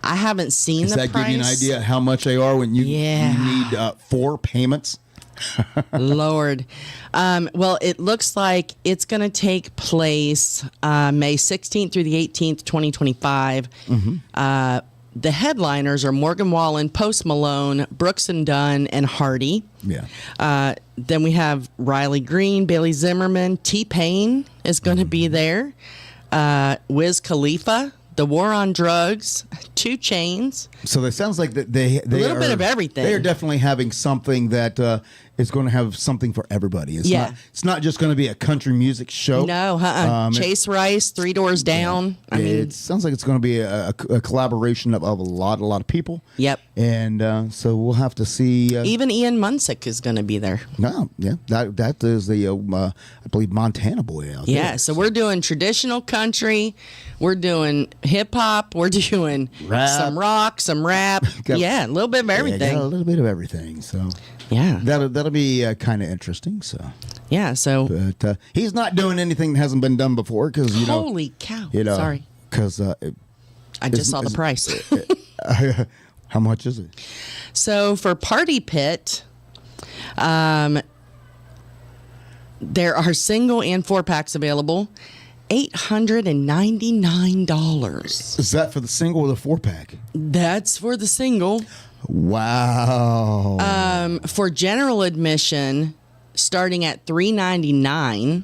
Speaker 5: I haven't seen
Speaker 4: Does
Speaker 5: the
Speaker 4: that
Speaker 5: price.
Speaker 4: give you an idea how much they are when you need 4 payments?
Speaker 5: Lord. Well, it looks like it's going to take place May 16th through the 18th, 2025. The headliners are Morgan Wallen, Post Malone, Brooks and Dunn, and Hardy.
Speaker 4: Yeah.
Speaker 5: Then we have Riley Green, Bailey Zimmerman, T-Pain is going to be there. Wiz Khalifa, The War on Drugs, 2 Chainz.
Speaker 4: So it sounds like that they
Speaker 5: a little bit of everything.
Speaker 4: They are definitely having something that is going to have something for everybody. It's not just going to be a country music show.
Speaker 5: No, Chase Rice, 3 Doors Down. I mean,
Speaker 4: it sounds like it's going to be a collaboration of a lot of people.
Speaker 5: Yep.
Speaker 4: And so we'll have to see.
Speaker 5: Even Ian Munsick is going to be there.
Speaker 4: No, yeah, that is the I believe Montana boy out there.
Speaker 5: Yeah, so we're doing traditional country, we're doing hip hop, we're doing
Speaker 4: Rap.
Speaker 5: some rock, some rap. Yeah, a little bit of everything.
Speaker 4: Yeah, a little bit of everything. So
Speaker 5: Yeah.
Speaker 4: that'll be kind of interesting. So
Speaker 5: Yeah, so
Speaker 4: but he's not doing anything that hasn't been done before because
Speaker 5: holy cow.
Speaker 4: Sorry, because
Speaker 5: I just saw the price.
Speaker 4: how much is it?
Speaker 5: So for Party Pit, there are single and 4-packs available. $899.
Speaker 4: Is that for the single or the 4-pack?
Speaker 5: That's for the single.
Speaker 4: Wow.
Speaker 5: For general admission, starting at $399.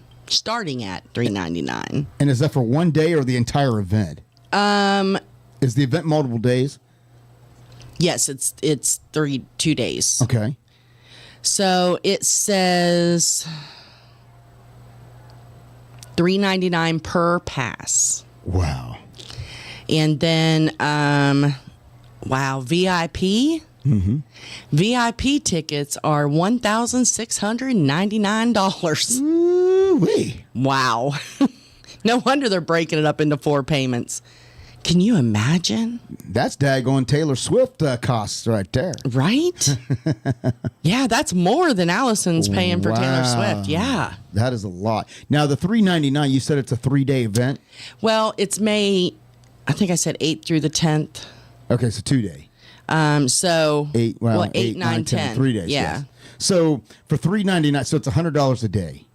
Speaker 4: And is that for one day or the entire event? Is the event multiple days?
Speaker 5: Yes, it's 2 days.
Speaker 4: Okay.
Speaker 5: So it says $399 per pass.
Speaker 4: Wow.
Speaker 5: And then VIP. Mm-hmm. VIP tickets are $1,699.
Speaker 4: Ooh-wee.
Speaker 5: Wow. No wonder they're breaking it up into 4 payments. Can you imagine?
Speaker 4: That's daggone Taylor Swift costs right there.
Speaker 5: Right? Yeah, that's more than Allison's paying for Taylor
Speaker 4: Wow.
Speaker 5: Swift. Yeah.
Speaker 4: That is a lot. Now, the $399, you said it's a 3-day event?
Speaker 5: Well, it's May, I think I said 8th through the 10th.
Speaker 4: Okay, so 2-day.
Speaker 5: So
Speaker 4: 8,
Speaker 5: 9, 10.
Speaker 4: 3 days.
Speaker 5: Yeah.
Speaker 4: Yes. So for $399, so it's $100 a day.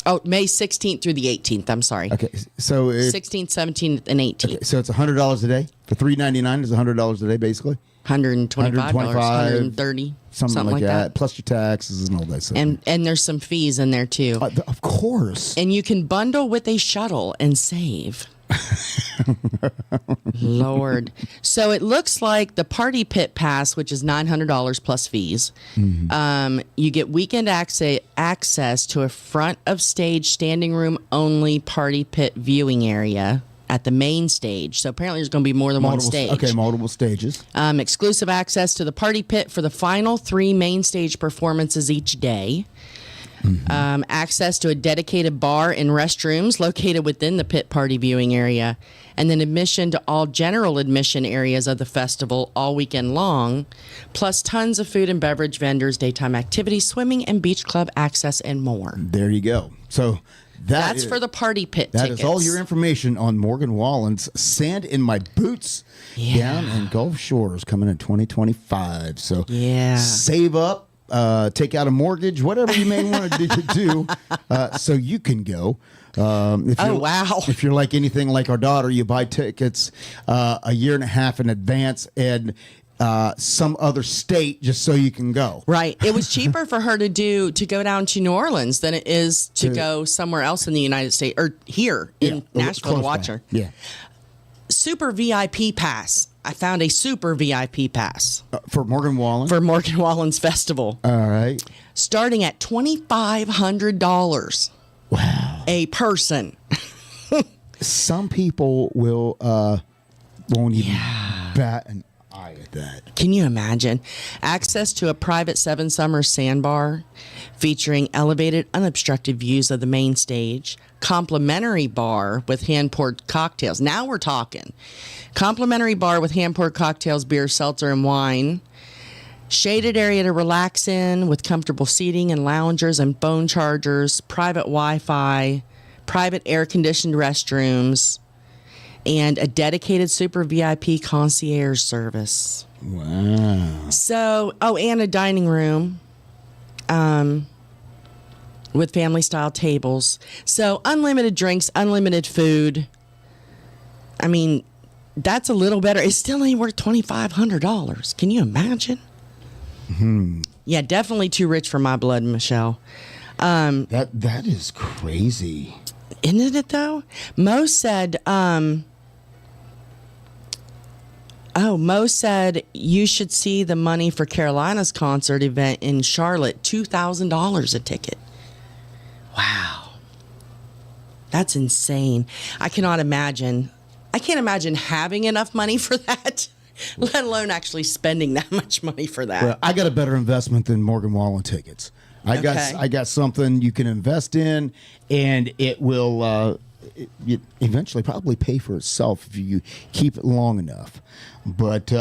Speaker 5: Oh, May 16th through the 18th. I'm sorry.
Speaker 4: Okay, so
Speaker 5: 16th, 17th, and 18th.
Speaker 4: Okay, so it's $100 a day. For $399 is $100 a day, basically.
Speaker 5: $125, $130,
Speaker 4: something like that. Plus your taxes and all that stuff.
Speaker 5: And there's some fees in there too.
Speaker 4: Of course.
Speaker 5: And you can bundle with a shuttle and save. Lord. So it looks like the Party Pit Pass, which is $900 plus fees, you get weekend access to a front of stage standing room only Party Pit viewing area at the main stage. So apparently there's going to be more than one stage.
Speaker 4: Okay, multiple stages.
Speaker 5: Exclusive access to the Party Pit for the final 3 main stage performances each day. Access to a dedicated bar and restrooms located within the pit party viewing area, and then admission to all general admission areas of the festival all weekend long, plus tons of food and beverage vendors, daytime activities, swimming and beach club access, and more.
Speaker 4: There you go. So
Speaker 5: that's for the Party Pit
Speaker 4: That
Speaker 5: tickets.
Speaker 4: is all your information on Morgan Wallen's Sand in My Boots down in Gulf Shores coming in 2025. So save up. Take out a mortgage, whatever you may want to do, so you can go. If you're like anything like our daughter, you buy tickets a year and a half in advance, and some other state just so you can go.
Speaker 5: Right. It was cheaper for her to go down to New Orleans than it is to go somewhere else in the United States or here in Nashville to watch her.
Speaker 4: Yeah.
Speaker 5: Super VIP pass. I found a super VIP pass
Speaker 4: For Morgan Wallen?
Speaker 5: for Morgan Wallen's festival.
Speaker 4: All right.
Speaker 5: Starting at $2,500
Speaker 4: Wow.
Speaker 5: a person.
Speaker 4: Some people will won't even bat an eye at that.
Speaker 5: Can you imagine? Access to a private Seven Summers sandbar featuring elevated, unobstructed views of the main stage. Complimentary bar with hand-poured cocktails. Now we're talking. Complimentary bar with hand-poured cocktails, beer, seltzer, and wine. Shaded area to relax in with comfortable seating and loungers and phone chargers. Private Wi-Fi. Private air-conditioned restrooms. And a dedicated super VIP concierge service.
Speaker 4: Wow.
Speaker 5: So, and a dining room with family-style tables. So, unlimited drinks, unlimited food. I mean, that's a little better. It's still ain't worth $2,500. Can you imagine?
Speaker 4: Hmm.
Speaker 5: Yeah, definitely too rich for my blood, Michelle.
Speaker 4: That is crazy.
Speaker 5: Isn't it, though? Mo said... Mo said you should see the money for Carolina's concert event in Charlotte, $2,000 a ticket. Wow. That's insane. I cannot imagine. I can't imagine having enough money for that, let alone actually spending that much money for that.
Speaker 4: Well, I got a better investment than Morgan Wallen tickets. I got something you can invest in, and it will eventually probably pay for itself if you keep it long enough. But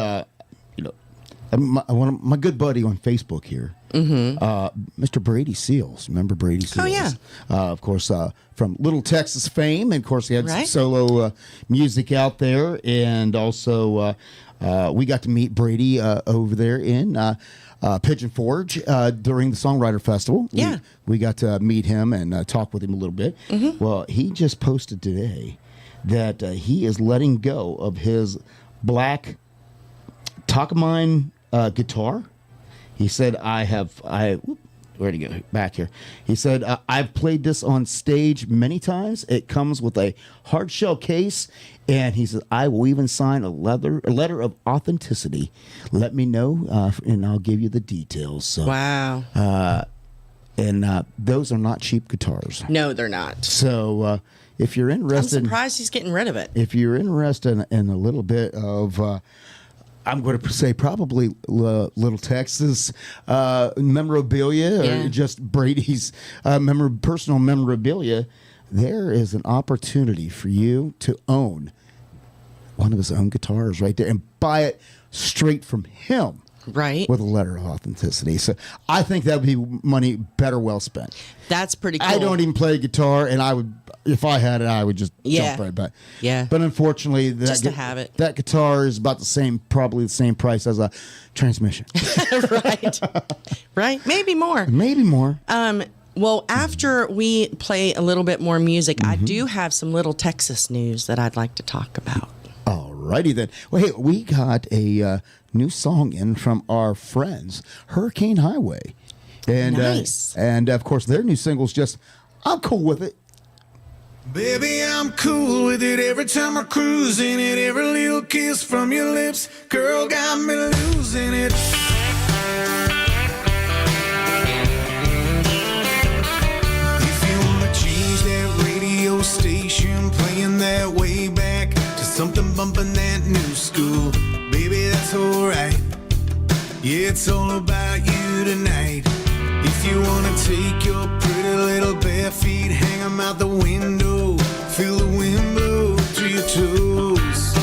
Speaker 4: my good buddy on Facebook here, Mr. Brady Seals. Remember Brady Seals?
Speaker 5: Oh yeah.
Speaker 4: Of course, from Little Texas fame, and of course he had some solo music out there, and also we got to meet Brady over there in Pigeon Forge during the Songwriter Festival.
Speaker 5: Yeah.
Speaker 4: We got to meet him and talk with him a little bit. Well, he just posted today that he is letting go of his black Takamine guitar. He said, where'd he go? Back here. He said, I've played this on stage many times. It comes with a hard shell case. And he says, I will even sign a letter of authenticity. Let me know, and I'll give you the details. So,
Speaker 5: wow.
Speaker 4: And those are not cheap guitars.
Speaker 5: No, they're not.
Speaker 4: So if you're interested...
Speaker 5: I'm surprised he's getting rid of it.
Speaker 4: If you're interested in a little bit of... I'm going to say probably Little Texas memorabilia or just Brady's personal memorabilia, there is an opportunity for you to own one of his own guitars right there and buy it straight from him.
Speaker 5: Right.
Speaker 4: With a letter of authenticity. So I think that would be money better well spent.
Speaker 5: That's pretty cool.
Speaker 4: I don't even play guitar, and I would, if I had it, I would just jump right back.
Speaker 5: Yeah.
Speaker 4: But unfortunately,
Speaker 5: just to have it.
Speaker 4: That guitar is about probably the same price as a transmission.
Speaker 5: Right. Right. Maybe more.
Speaker 4: Maybe more.
Speaker 5: Well, after we play a little bit more music, I do have some Little Texas news that I'd like to talk about.
Speaker 4: Alrighty then. Well, hey, we got a new song in from our friends, Hurricane Highway. And,
Speaker 5: nice.
Speaker 4: And of course, their new single's just, I'm cool with it.
Speaker 3: Baby, I'm cool with it every time I cruise in it. Every little kiss from your lips, girl, got me losing it. If you wanna change that radio station, playing that way back to something bumping that new school, baby, that's alright. Yeah, it's all about you tonight. If you wanna take your pretty little bare feet, hang 'em out the window, feel the wind blow through your toes.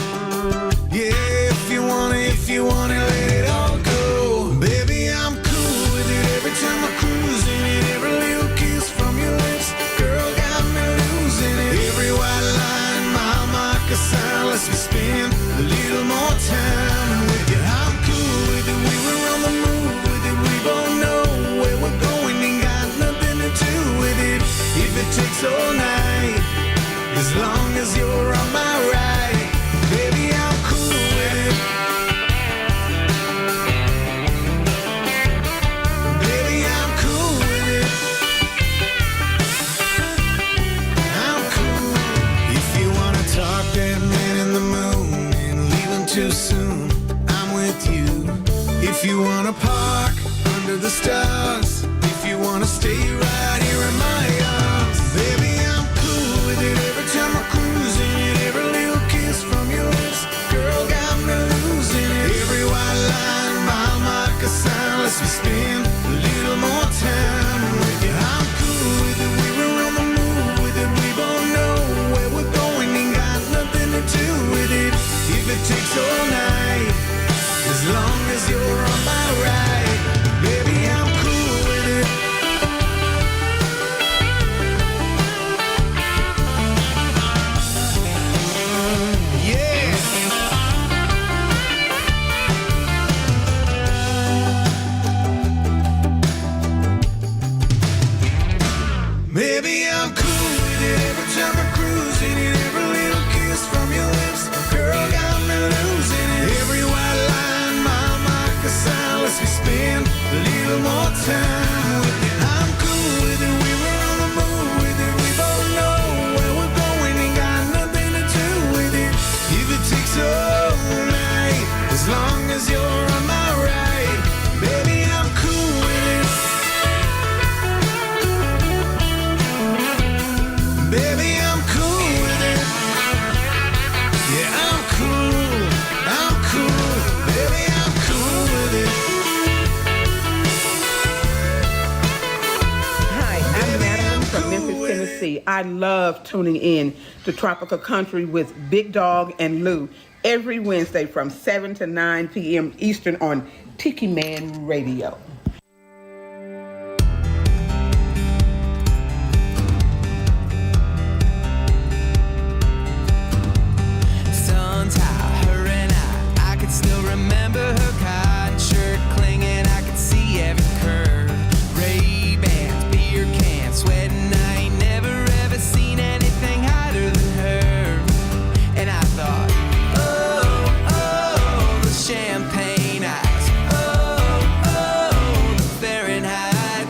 Speaker 3: Yeah, if you wanna let it all go. Baby, I'm cool with it every time I cruise in it. Every little kiss from your lips, girl, got me losing it. Every white line, mile marker sign, lets me spend a little more time with you. I'm cool with it, we were on the move with it. We both know where we're going, ain't got nothing to do with it. If it takes all night, as long as you're on my right, baby, I'm cool with it. If you wanna park under the stars, if you wanna stay right here in my arms, baby, I'm cool with it. Every time I cruise in, every little kiss from your lips, girl, got me losing it. Every white line, mile marker sign, lets me spend a little more time with you. I'm cool with it. We were on the move with it. We both know where we're going, ain't got nothing to do with it. If it takes all night, as long as you're on my ride, baby, I'm cool with it. Yeah. Maybe I'm cool with it. Every time I cruise in it, every little kiss from your lips, girl, got me losing it. Every white line, mile marker sign, lets me spend a little more time with you. I'm cool with it. We were on the move with it. We both know where we're going, ain't got nothing to do with it. If it takes all night, as long as you're on my ride, baby, I'm cool with it. Baby, I'm cool with it. Yeah, I'm cool. I'm cool. Baby, I'm cool with it.
Speaker 8: Hi, I'm Madeline from Memphis, Tennessee. I love tuning in to Tropical Country with B-Dawg and Lou every Wednesday from 7 to 9 p.m. Eastern on Tiki Man Radio.
Speaker 9: Sun's high, her and I could still remember her cotton shirt clinging, I could see every curve. Ray-Bans, beer cans, sweating, I ain't never ever seen anything hotter than her. And I thought, oh, oh, the champagne eyes, oh, oh, the Fahrenheit,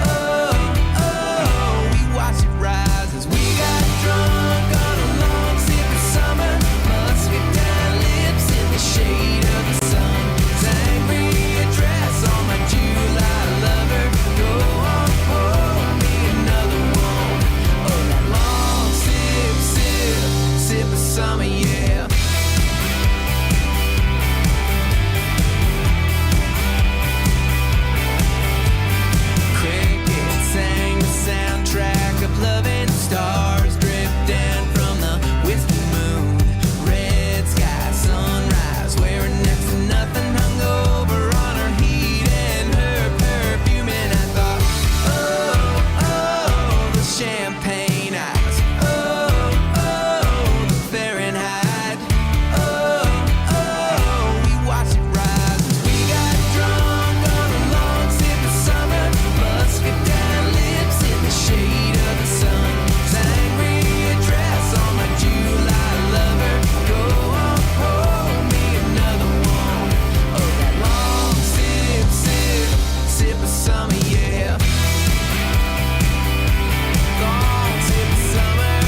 Speaker 9: oh, oh, we watched it rise as we got drunk on a long sip of summer, musket down lips in the shade of the sun, sangria dress on my July lover, go on, pour me another one, oh, that long sip, sip, sip of summer, yeah. Cricket sang the soundtrack of loving stars drifting from the whiskey moon. Red sky, sunrise, wearing next to nothing, hung over on her heat and her perfume. And I thought, oh, oh, the champagne eyes, oh, oh, the Fahrenheit, oh, oh, we watched it rise as we got drunk on a long sip of summer, musket down lips in the shade of the sun, sangria dress on my July lover, go on, pour me another one, oh, that long sip, sip, sip of summer, yeah. Long sip of summer.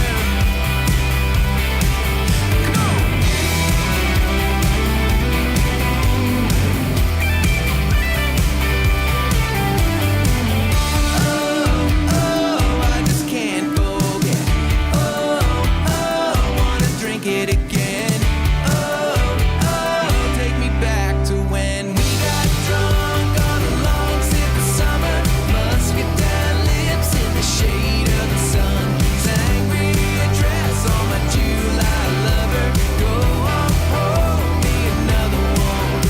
Speaker 9: Come on. Oh, I just can't forget. Oh, wanna drink it again. Oh, take me back to when we got drunk on a long sip of summer, musket down lips in the shade of the sun, sangria dress on my July lover, go on, pour me another one.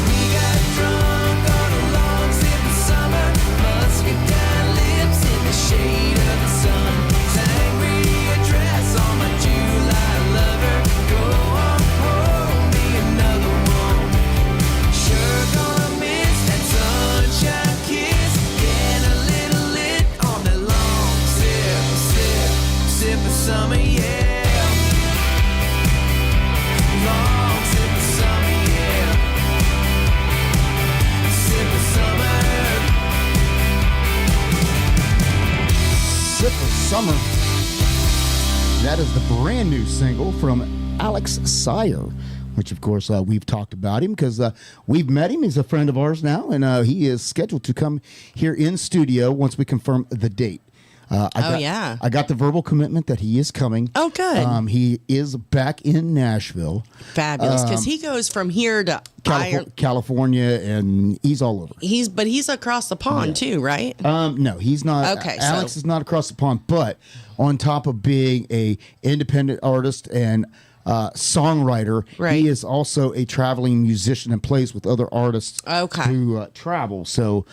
Speaker 9: We got drunk on a long sip of summer, musket down lips in the shade of the sun, sangria dress on my July lover, go on, pour me another one. Sure gonna miss that sunshine kiss, getting a little lit on that long sip, sip, sip of summer, yeah. Long sip of summer, yeah. Sip of summer.
Speaker 4: Sip of Summer. That is the brand new single from Alex Sire which of course we've talked about him because we've met him. He's a friend of ours now, and he is scheduled to come here in studio once we confirm the date. I got the verbal commitment that he is coming.
Speaker 5: Oh, good.
Speaker 4: He is back in Nashville.
Speaker 5: Fabulous, because he goes from here to
Speaker 4: California, and he's all over.
Speaker 5: He's across the pond too, right?
Speaker 4: No, he's not.
Speaker 5: Okay,
Speaker 4: Alex is not across the pond, but on top of being a independent artist and songwriter, he is also a traveling musician and plays with other artists who travel. So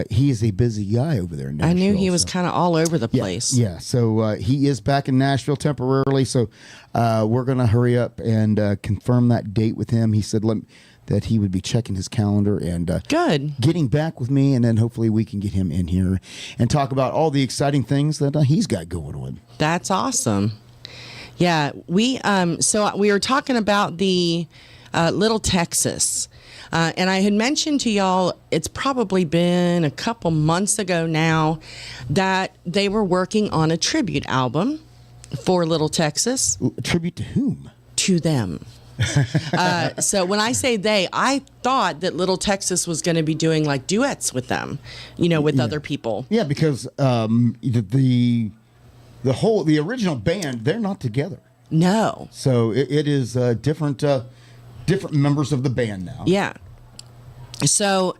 Speaker 4: he is a busy guy over there in Nashville.
Speaker 5: I knew he was kind of all over the place.
Speaker 4: Yeah. So he is back in Nashville temporarily. So we're going to hurry up and confirm that date with him. He said that he would be checking his calendar and getting back with me, and then hopefully we can get him in here and talk about all the exciting things that he's got going on.
Speaker 5: That's awesome. Yeah, we were talking about the Little Texas, and I had mentioned to y'all, it's probably been a couple months ago now, that they were working on a tribute album for Little Texas.
Speaker 4: A tribute to whom?
Speaker 5: To them. So when I say they, I thought that Little Texas was going to be doing like duets with them, with other people.
Speaker 4: Yeah, because the original band, they're not together.
Speaker 5: No.
Speaker 4: So it is different members of the band now.
Speaker 5: Yeah. So,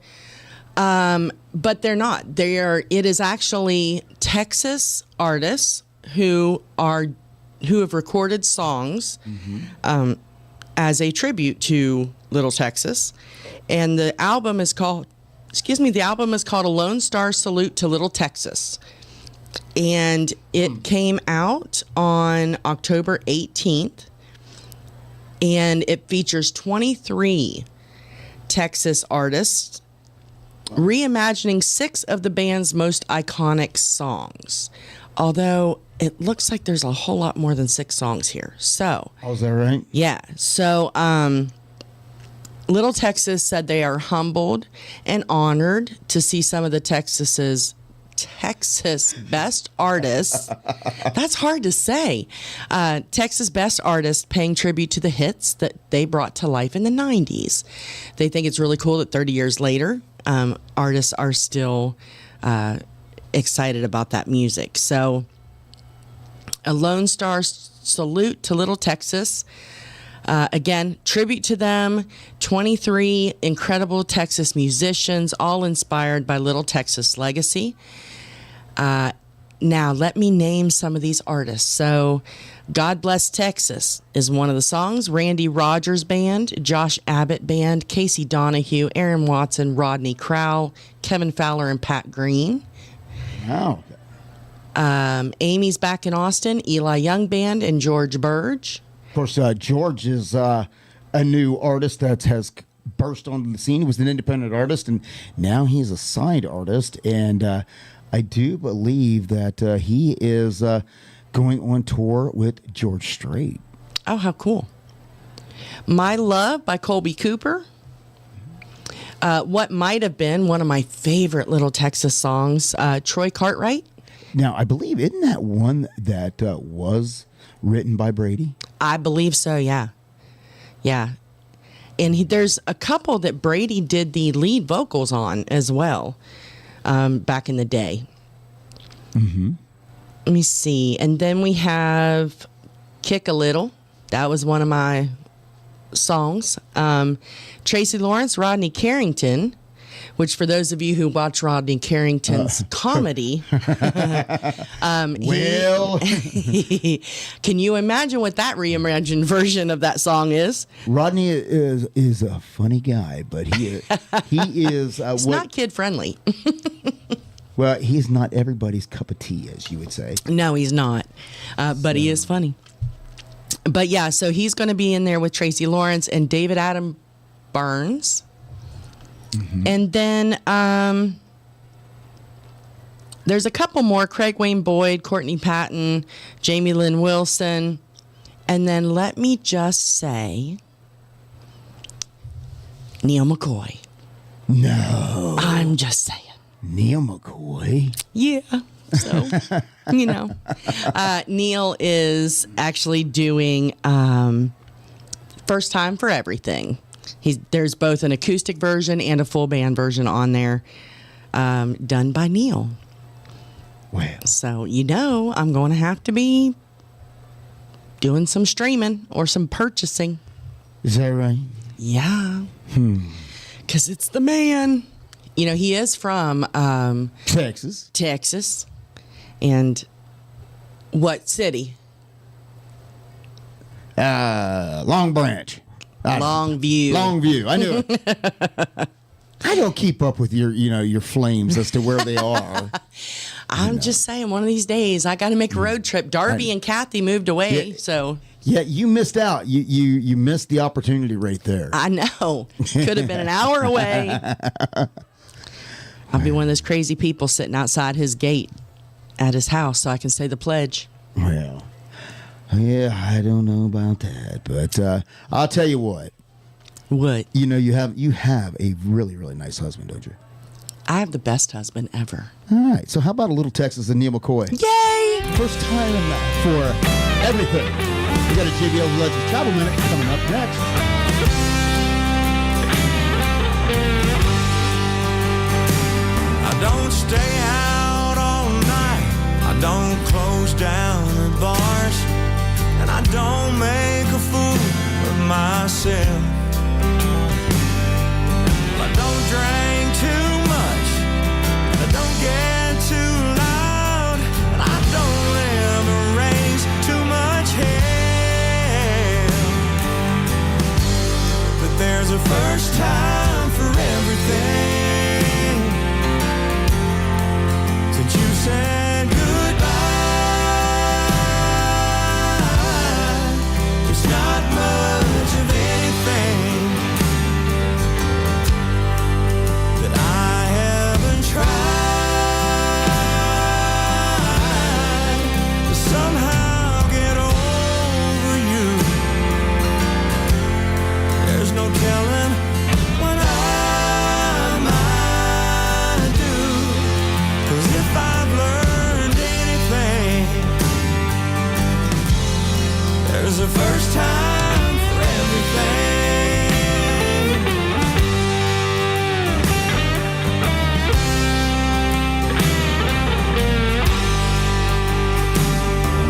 Speaker 5: but they're not. It is actually Texas artists who have recorded songs as a tribute to Little Texas, and the album is called A Lone Star Salute to Little Texas. And it came out on October 18th, and it features 23 Texas artists reimagining 6 of the band's most iconic songs. Although it looks like there's a whole lot more than 6 songs here. So,
Speaker 4: oh, is that right?
Speaker 5: Yeah. So, Little Texas said they are humbled and honored to see some of the Texas best artists. That's hard to say. Texas best artists paying tribute to the hits that they brought to life in the 90s. They think it's really cool that 30 years later, artists are still excited about that music. So, A Lone Star Salute to Little Texas. Again, tribute to them. 23 incredible Texas musicians, all inspired by Little Texas legacy. Now, let me name some of these artists. So, God Bless Texas is one of the songs. Randy Rogers Band, Josh Abbott Band, Casey Donahue, Aaron Watson, Rodney Crowell, Kevin Fowler, and Pat Green.
Speaker 4: Wow.
Speaker 5: Amy's Back in Austin, Eli Young Band, and George Burge.
Speaker 4: Of course, George is a new artist that has burst onto the scene. He was an independent artist, and now he's a signed artist. And I do believe that he is going on tour with George Strait.
Speaker 5: Oh, how cool. My Love by Colby Cooper. What Might Have Been, one of my favorite Little Texas songs, Troy Cartwright.
Speaker 4: Now, I believe, isn't that one that was written by Brady?
Speaker 5: I believe so, yeah. Yeah. And there's a couple that Brady did the lead vocals on as well back in the day.
Speaker 4: Mm-hmm.
Speaker 5: Let me see. And then we have Kick a Little. That was one of my songs. Tracy Lawrence, Rodney Carrington, which for those of you who watch Rodney Carrington's comedy, can you imagine what that reimagined version of that song is?
Speaker 4: Rodney is a funny guy, but he is
Speaker 5: it's not kid friendly.
Speaker 4: Well, he's not everybody's cup of tea, as you would say.
Speaker 5: No, he's not, but he is funny. But yeah, so he's going to be in there with Tracy Lawrence and David Adam Burns. Mm-hmm. And then there's a couple more: Craig Wayne Boyd, Courtney Patton, Jamie Lynn Wilson. And then let me just say, Neil McCoy.
Speaker 4: No.
Speaker 5: I'm just saying.
Speaker 4: Neil McCoy?
Speaker 5: Yeah. So, Neil is actually doing first time for everything. There's both an acoustic version and a full band version on there, done by Neil.
Speaker 4: Well,
Speaker 5: so I'm going to have to be doing some streaming or some purchasing.
Speaker 4: Is that right?
Speaker 5: Yeah. Because it's the man. He is from
Speaker 4: Texas.
Speaker 5: And what city?
Speaker 4: Long Branch.
Speaker 5: Longview.
Speaker 4: I knew it. I don't keep up with your flames as to where they are.
Speaker 5: I'm just saying, one of these days I got to make a road trip. Darby and Kathy moved away, so.
Speaker 4: Yeah, you missed out. You missed the opportunity right there.
Speaker 5: I know. Could have been an hour away. I'll be one of those crazy people sitting outside his gate at his house so I can say the pledge.
Speaker 4: Well, yeah, I don't know about that, but I'll tell you what.
Speaker 5: What?
Speaker 4: You have a really, really nice husband, don't you?
Speaker 5: I have the best husband ever.
Speaker 4: All right, so how about a little Texas and Neil McCoy?
Speaker 5: Yay!
Speaker 4: First time for everything. We got a JBL Legends Travel Minute coming up next.
Speaker 7: I don't stay out all night. I don't close down the bars. And I don't make a fool of myself. I don't drink too much. I don't get too loud. And I don't ever raise too much hell. But there's a first time for everything. Since you said goodbye, it's not much of anything that I haven't tried to somehow get over you. There's no telling what I might do. 'Cause if I've learned anything, there's a first time for everything.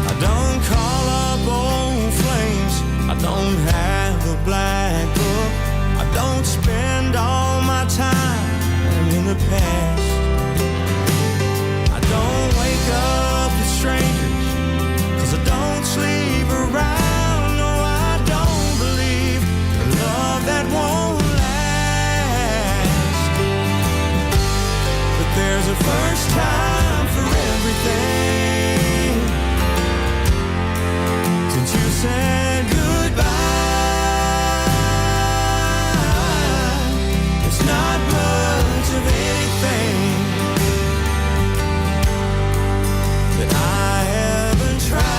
Speaker 7: I don't call up old flames. I don't have a black book. I don't spend all my time in the past. I don't wake up with strangers, 'cause I don't sleep around. No, I don't believe in love that won't last. But there's a first time for everything. Since you said goodbye, it's not much of anything that I haven't tried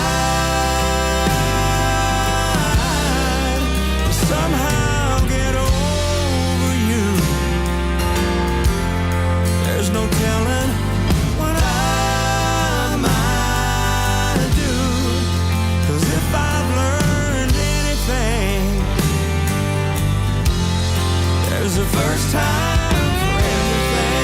Speaker 7: to somehow get over you. There's no telling what I might do. 'Cause if I've learned anything, there's a first time for everything.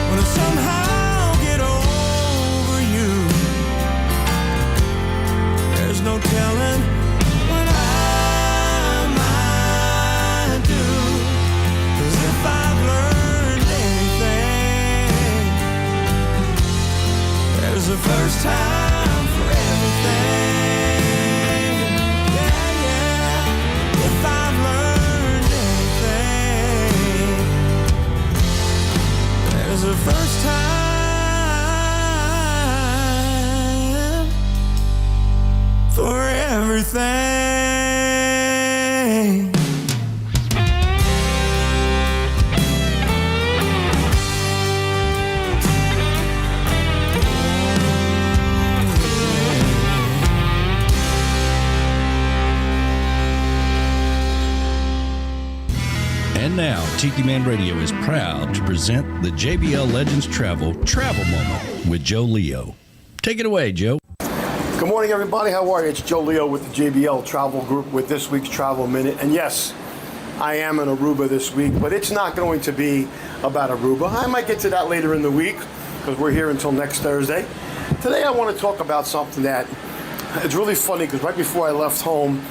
Speaker 7: When I somehow get over you, there's no telling what I might do. 'Cause if I've learned anything, there's a first time for everything. Yeah, yeah. If I've learned anything, there's a first time for everything.
Speaker 10: Tiki Man Radio is proud to present the JBL Legends Travel Moment with Joe Leo. Take it away, Joe.
Speaker 11: Good morning, everybody. How are you? It's Joe Leo with the JBL Travel Group with this week's Travel Minute. And yes, I am in Aruba this week, but it's not going to be about Aruba. I might get to that later in the week because we're here until next Thursday. Today I want to talk about something that it's really funny because right before I left home,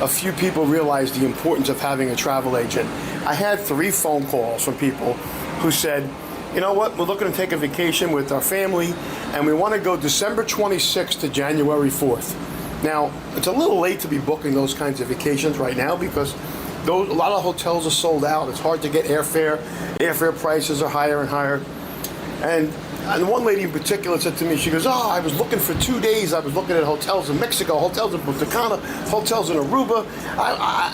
Speaker 11: a few people realized the importance of having a travel agent. I had 3 phone calls from people who said, you know what, we're looking to take a vacation with our family and we want to go December 26th to January 4th. Now, it's a little late to be booking those kinds of vacations right now because a lot of hotels are sold out. It's hard to get airfare. Airfare prices are higher and higher. And one lady in particular said to me, she goes, I was looking for 2 days. I was looking at hotels in Mexico, hotels in Punta Cana, hotels in Aruba.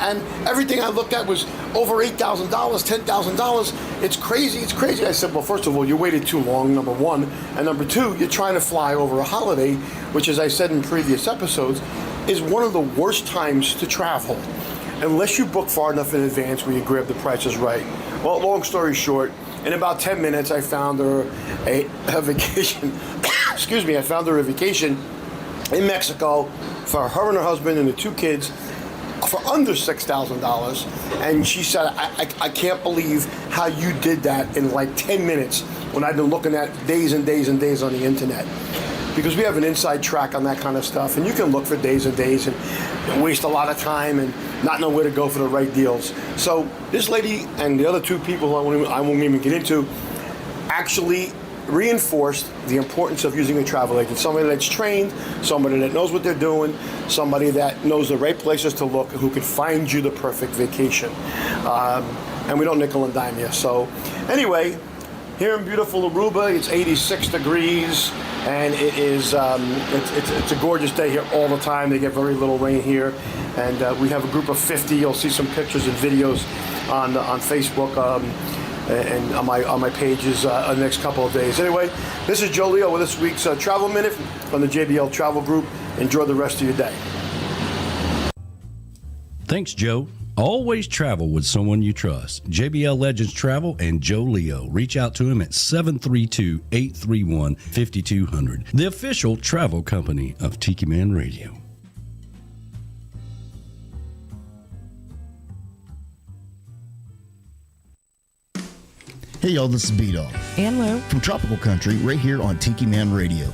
Speaker 11: And everything I looked at was over $8,000, $10,000. It's crazy, it's crazy. I said, well, first of all, you waited too long, number one. And number two, you're trying to fly over a holiday, which, as I said in previous episodes, is one of the worst times to travel. Unless you book far enough in advance where you grab the prices right. Well, long story short, in about 10 minutes, I found her a vacation. Excuse me, I found her a vacation in Mexico for her and her husband and the 2 kids for under $6,000. And she said, I can't believe how you did that in like 10 minutes when I've been looking at days and days and days on the internet. Because we have an inside track on that kind of stuff, and you can look for days and days and waste a lot of time and not know where to go for the right deals. So this lady and the other 2 people I won't even get into actually reinforced the importance of using a travel agent. Somebody that's trained, somebody that knows what they're doing, somebody that knows the right places to look, who can find you the perfect vacation. And we don't nickel and dime you. So anyway, here in beautiful Aruba, it's 86 degrees. And it is, it's a gorgeous day here all the time. They get very little rain here. And we have a group of 50. You'll see some pictures and videos on Facebook and on my pages the next couple of days. Anyway, this is Joe Leo with this week's Travel Minute from the JBL Travel Group. Enjoy the rest of your day.
Speaker 10: Thanks, Joe. Always travel with someone you trust. JBL Legends Travel and Joe Leo. Reach out to him at 732-831-5200. The official travel company of Tiki Man Radio.
Speaker 4: Hey y'all, this is B-Dawg
Speaker 5: And Lou.
Speaker 4: from Tropical Country right here on Tiki Man Radio.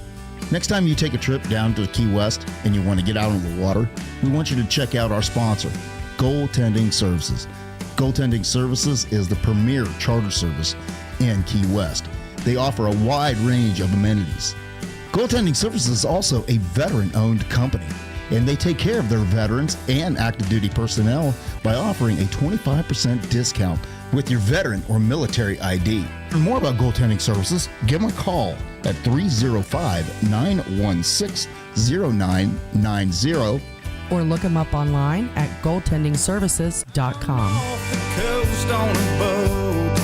Speaker 4: Next time you take a trip down to Key West and you want to get out on the water, we want you to check out our sponsor, Goaltending Services. Goaltending Services is the premier charter service in Key West. They offer a wide range of amenities. Goaltending Services is also a veteran-owned company, and they take care of their veterans and active duty personnel by offering a 25% discount with your veteran or military ID. For more about Goaltending Services, give them a call at 305-916-0990
Speaker 12: or look them up online at goaltendingservices.com.
Speaker 3: Off the coast on a boat,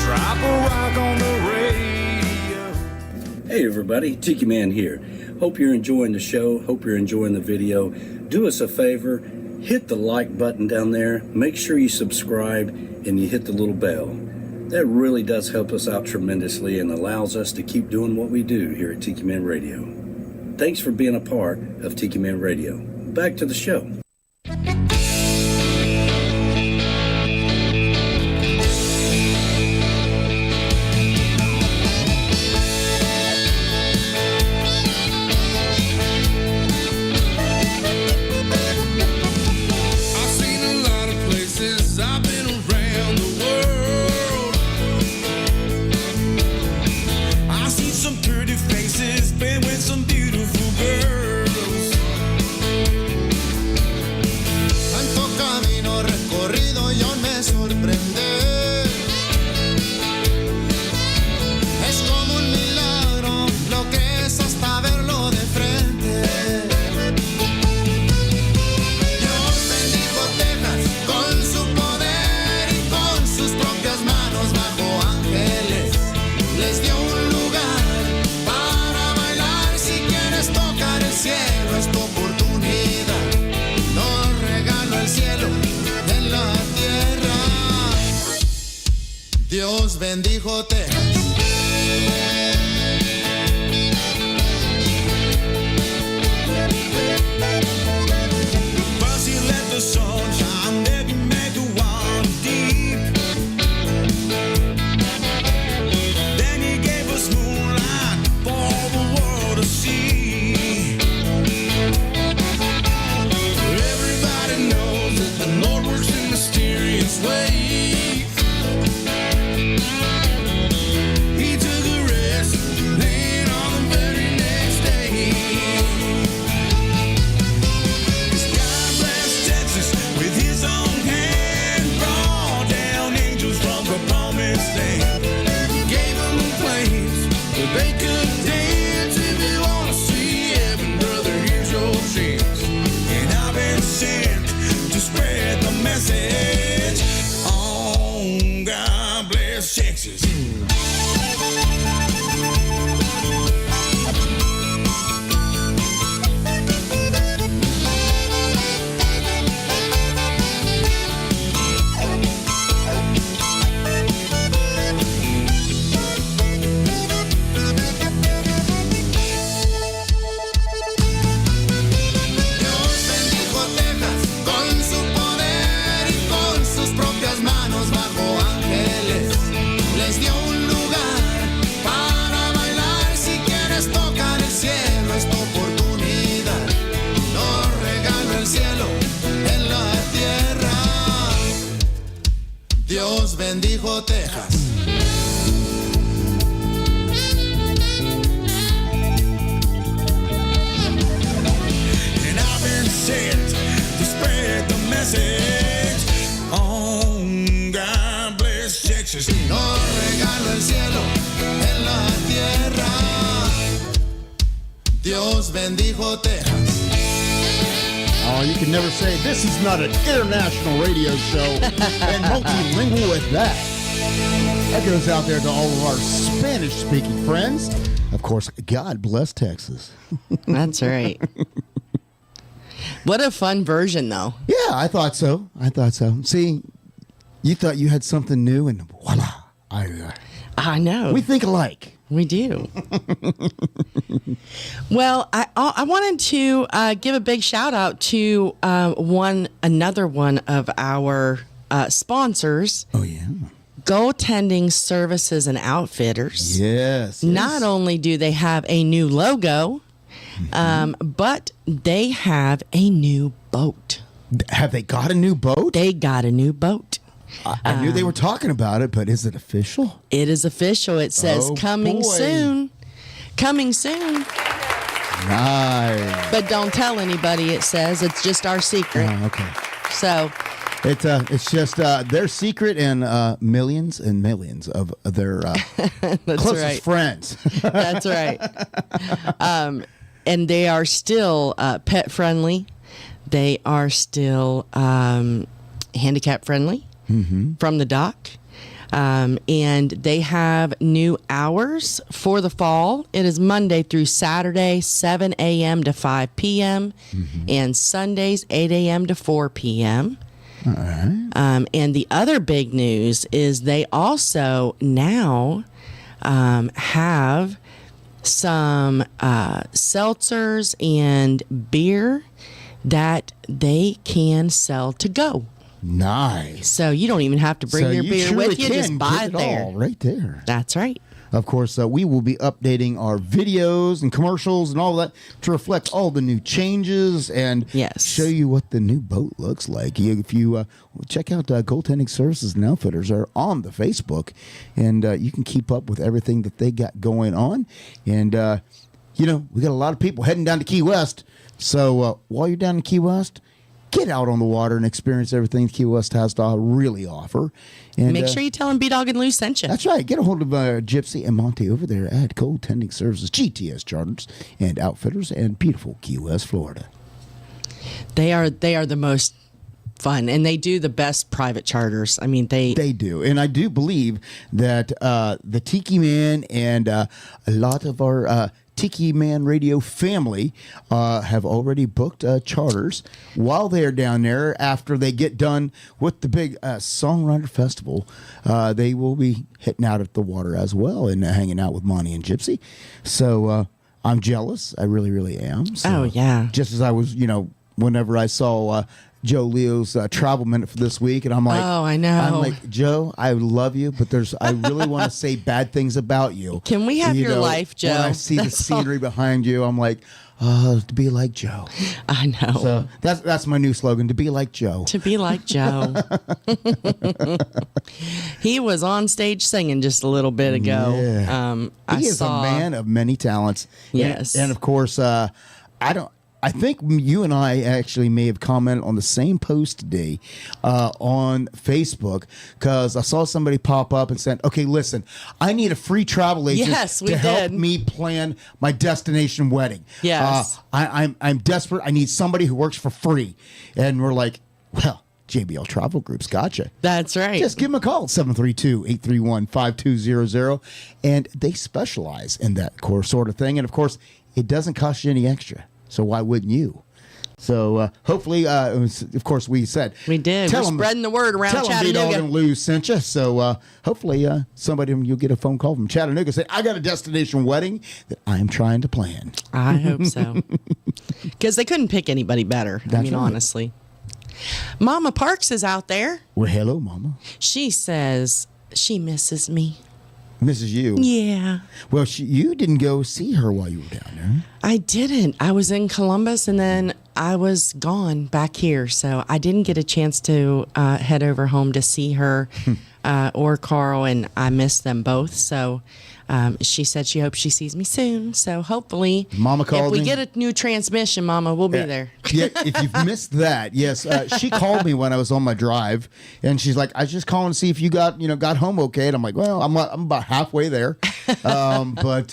Speaker 3: drop a rock on the radio.
Speaker 10: Hey everybody, Tiki Man here. Hope you're enjoying the show. Hope you're enjoying the video. Do us a favor, hit the like button down there. Make sure you subscribe and you hit the little bell. That really does help us out tremendously and allows us to keep doing what we do here at Tiki Man Radio. Thanks for being a part of Tiki Man Radio. Back to the show.
Speaker 3: Dios bendijo Texas. First he let the sun shine, then he made the water deep. Then he gave us moonlight for the world to see. Everybody knows that the Lord works in mysterious ways. He took a rest, then on the very next day. God blessed Texas with his own hand, brought down angels from the promised land. Gave them a place where they could dance. If you want to see heaven, brother, here's your chance. And I've been sent to spread the message. Oh, God bless Texas. Dios bendijo Texas con su poder y con sus propias manos bajo ángeles. Les dio un lugar para bailar. Si quieres tocar el cielo, es tu oportunidad. Nos regaló el cielo en la tierra. Dios bendijo Texas. And I've been sent to spread the message. Oh, God bless Texas. Nos regaló el cielo en la tierra. Dios bendijo Texas.
Speaker 4: Oh, you can never say this is not an international radio show and multilingual with that. That goes out there to all of our Spanish-speaking friends. Of course, God bless Texas.
Speaker 5: That's right. What a fun version, though.
Speaker 4: Yeah, I thought so. See, you thought you had something new, and voila.
Speaker 5: I know.
Speaker 4: We think alike.
Speaker 5: We do. Well, I wanted to give a big shout out to another one of our sponsors.
Speaker 4: Oh, yeah.
Speaker 5: Goaltending Services and Outfitters.
Speaker 4: Yes.
Speaker 5: Not only do they have a new logo, but they have a new boat.
Speaker 4: Have they got a new boat?
Speaker 5: They got a new boat.
Speaker 4: I knew they were talking about it, but is it official?
Speaker 5: It is official. It says coming
Speaker 4: boy.
Speaker 5: soon. Coming soon.
Speaker 4: Nice.
Speaker 5: But don't tell anybody, it says. It's just our secret.
Speaker 4: Oh, okay.
Speaker 5: So
Speaker 4: it's just their secret and millions and millions of their closest
Speaker 5: right.
Speaker 4: friends.
Speaker 5: That's right. And they are still pet friendly. They are still handicap friendly from the dock. And they have new hours for the fall. It is Monday through Saturday, 7 a.m. to 5 p.m. And Sundays, 8 a.m. to 4 p.m.
Speaker 4: All right.
Speaker 5: And the other big news is they also now have some seltzers and beer that they can sell to go.
Speaker 4: Nice.
Speaker 5: So you don't even have to bring your beer with you. Just buy it there.
Speaker 4: All right there.
Speaker 5: That's right.
Speaker 4: Of course, we will be updating our videos and commercials and all that to reflect all the new changes and show you what the new boat looks like. If you check out Goaltending Services and Outfitters are on the Facebook, and you can keep up with everything that they got going on. And, we got a lot of people heading down to Key West. So while you're down in Key West, get out on the water and experience everything Key West has to really offer. And
Speaker 5: make sure you tell them B-Dawg and Lou sent you.
Speaker 4: That's right. Get a hold of Gypsy and Monty over there at Goaltending Services, GTS Charters and Outfitters, and beautiful Key West, Florida.
Speaker 5: They are the most fun, and they do the best private charters. I mean, they
Speaker 4: do, and I do believe that the Tiki Man and a lot of our Tiki Man Radio family have already booked charters while they're down there. After they get done with the big Songwriter Festival, they will be hitting out at the water as well and hanging out with Monty and Gypsy. So I'm jealous. I really, really am. So,
Speaker 5: Oh, yeah.
Speaker 4: Just as I was, whenever I saw Joe Leo's travel minute for this week, and I'm like,
Speaker 5: Oh, I know.
Speaker 4: I'm like, Joe, I love you, but I really want to say bad things about you.
Speaker 5: Can we have your life, Joe?
Speaker 4: When I see the scenery behind you, I'm like, to be like Joe.
Speaker 5: I know.
Speaker 4: So that's my new slogan: to be like Joe.
Speaker 5: To be like Joe. He was on stage singing just a little bit ago.
Speaker 4: Yeah. He is a man of many talents.
Speaker 5: Yes.
Speaker 4: And of course, I think you and I actually may have commented on the same post today on Facebook, because I saw somebody pop up and said, okay, listen, I need a free travel agent to help me plan my destination wedding.
Speaker 5: Yes.
Speaker 4: I'm desperate. I need somebody who works for free. And we're like, well, JBL Travel Group's gotcha.
Speaker 5: That's right.
Speaker 4: Just give them a call, 732-831-5200. And they specialize in that sort of thing. And, of course, it doesn't cost you any extra. So why wouldn't you? So hopefully, of course, we said.
Speaker 5: We did. We're spreading the word around Chattanooga.
Speaker 4: Tell them B-Dawg and Lou sent you. So hopefully you'll get a phone call from Chattanooga saying, I got a destination wedding that I'm trying to plan.
Speaker 5: I hope so. Because they couldn't pick anybody better.
Speaker 4: That's right.
Speaker 5: Honestly. Mama Parks is out there.
Speaker 4: Well, hello, Mama.
Speaker 5: She says she misses me.
Speaker 4: Misses you?
Speaker 5: Yeah.
Speaker 4: Well, you didn't go see her while you were down there.
Speaker 5: I didn't. I was in Columbus, and then I was gone back here. So I didn't get a chance to head over home to see her or Carl, and I missed them both. So she said she hopes she sees me soon. So hopefully,
Speaker 4: Mama called
Speaker 5: if we
Speaker 4: me.
Speaker 5: Get a new transmission, Mama, we'll be there.
Speaker 4: Yeah, if you've missed that, yes. She called me when I was on my drive, and she's like, I was just calling to see if you got home okay. And I'm like, well, I'm about halfway there. But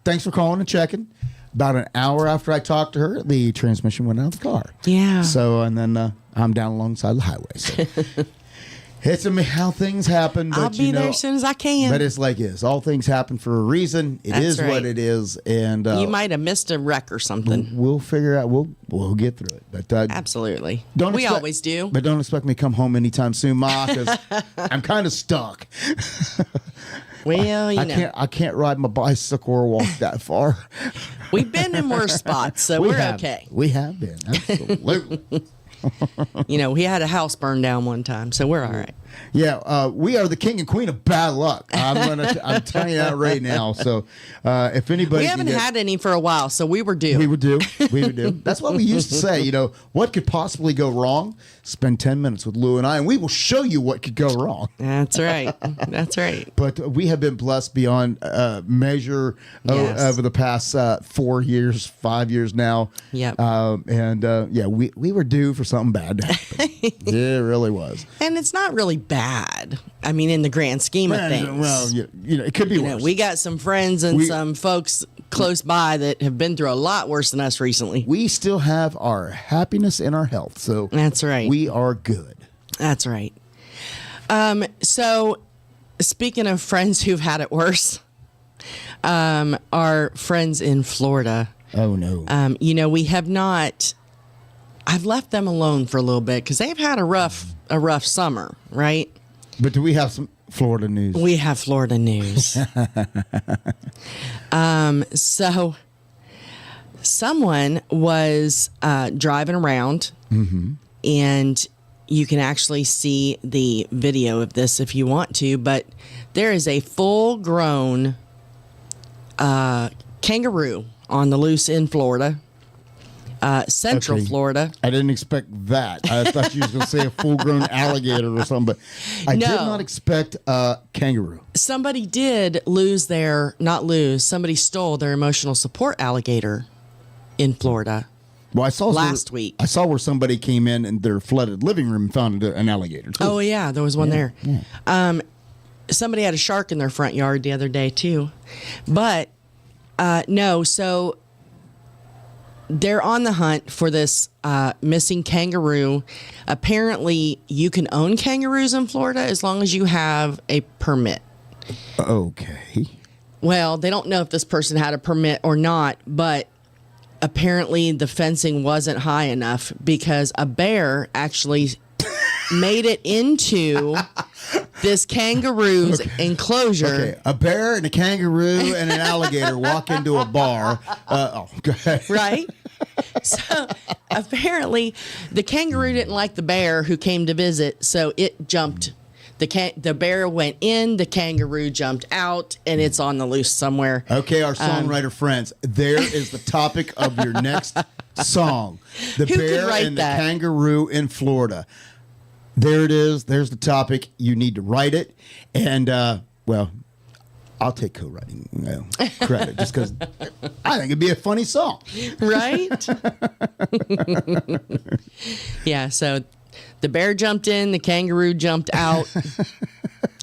Speaker 4: thanks for calling and checking. About an hour after I talked to her, the transmission went out of the car.
Speaker 5: Yeah.
Speaker 4: So, and then I'm down alongside the highway. So. It's how things happen. But,
Speaker 5: I'll be there as soon as I can.
Speaker 4: But it's like this. All things happen for a reason. It is what it is. And
Speaker 5: you might have missed a wreck or something.
Speaker 4: We'll figure out. We'll get through it. But
Speaker 5: absolutely.
Speaker 4: We
Speaker 5: always do.
Speaker 4: But don't expect me to come home anytime soon, Ma, because I'm kind of stuck.
Speaker 5: Well,
Speaker 4: I can't ride my bicycle or walk that far.
Speaker 5: We've been in worse spots, so we're okay.
Speaker 4: We have been. Absolutely.
Speaker 5: We had a house burned down one time, so we're all right.
Speaker 4: Yeah, we are the king and queen of bad luck. I'm telling you that right now. So, if anybody,
Speaker 5: we haven't had any for a while, so we were due.
Speaker 4: We would do. That's what we used to say. What could possibly go wrong? Spend 10 minutes with Lou and I, and we will show you what could go wrong.
Speaker 5: That's right. That's right.
Speaker 4: But we have been blessed beyond measure over the past 4 years, 5 years now.
Speaker 5: Yep.
Speaker 4: We were due for something bad to happen. It really was.
Speaker 5: And it's not really bad. I mean, in the grand scheme of things.
Speaker 4: Well, it could be worse.
Speaker 5: We got some friends and some folks close by that have been through a lot worse than us recently.
Speaker 4: We still have our happiness and our health. So
Speaker 5: that's right.
Speaker 4: We are good.
Speaker 5: That's right. So speaking of friends who've had it worse, our friends in Florida.
Speaker 4: Oh, no.
Speaker 5: We have not. I've left them alone for a little bit because they've had a rough summer, right?
Speaker 4: But do we have some Florida news?
Speaker 5: We have Florida news. So someone was driving around, and you can actually see the video of this if you want to, but there is a full-grown kangaroo on the loose in Florida. Central Florida.
Speaker 4: I didn't expect that. I thought you were going to say a full-grown alligator or something, but I did not expect a kangaroo.
Speaker 5: Somebody did somebody stole their emotional support alligator in Florida.
Speaker 4: Well, I saw
Speaker 5: last week.
Speaker 4: I saw where somebody came in their flooded living room and found an alligator too.
Speaker 5: Oh yeah, there was one there.
Speaker 4: Yeah.
Speaker 5: Somebody had a shark in their front yard the other day too, but so they're on the hunt for this missing kangaroo. Apparently, you can own kangaroos in Florida as long as you have a permit.
Speaker 4: Okay.
Speaker 5: Well, they don't know if this person had a permit or not, but apparently the fencing wasn't high enough because a bear actually made it into this kangaroo's enclosure.
Speaker 4: Okay, a bear and a kangaroo and an alligator walk into a bar. Go ahead.
Speaker 5: Right? So apparently the kangaroo didn't like the bear who came to visit, so it jumped. The bear went in, the kangaroo jumped out, and it's on the loose somewhere.
Speaker 4: Okay, our songwriter friends, there is the topic of your next song. The
Speaker 5: Who could
Speaker 4: bear
Speaker 5: write
Speaker 4: and
Speaker 5: that?
Speaker 4: the kangaroo in Florida. There it is. There's the topic. You need to write it. And, well, I'll take co-writing credit just because I think it'd be a funny song.
Speaker 5: Right? Yeah, so the bear jumped in, the kangaroo jumped out.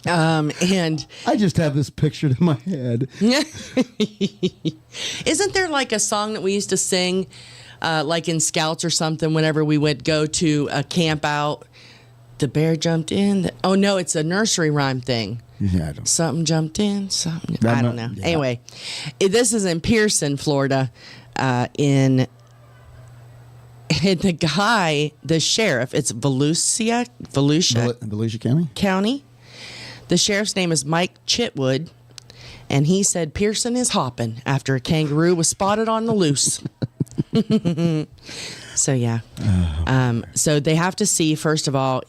Speaker 5: And
Speaker 4: I just have this pictured in my head.
Speaker 5: Isn't there like a song that we used to sing like in Scouts or something whenever we would go to a camp out? The bear jumped in. Oh, no, it's a nursery rhyme thing.
Speaker 4: Yeah, I don't.
Speaker 5: Something jumped in. Something.
Speaker 4: That
Speaker 5: I don't
Speaker 4: might-
Speaker 5: know.
Speaker 4: yeah.
Speaker 5: Anyway, this is in Pearson, Florida. And the guy, the sheriff, it's Volusia County. The sheriff's name is Mike Chitwood. And he said Pearson is hopping after a kangaroo was spotted on the loose. So, yeah. So they have to see, first of all,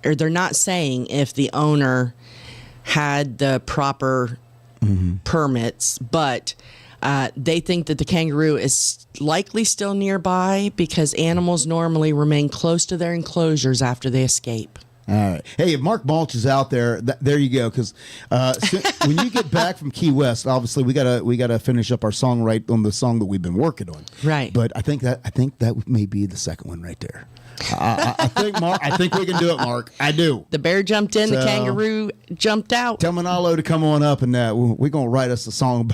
Speaker 5: or they're not saying if the owner had the proper permits, but they think that the kangaroo is likely still nearby because animals normally remain close to their enclosures after they escape.
Speaker 4: All right. Hey, if Mark Balch is out there, there you go. Because when you get back from Key West, obviously we gotta finish up our song right on the song that we've been working on.
Speaker 5: Right.
Speaker 4: But I think that may be the second one right there. I think Mark. I think we can do it, Mark. I do.
Speaker 5: The bear jumped in, the
Speaker 4: So-
Speaker 5: kangaroo jumped out.
Speaker 4: Tell Manalo to come on up, and we're gonna write us a song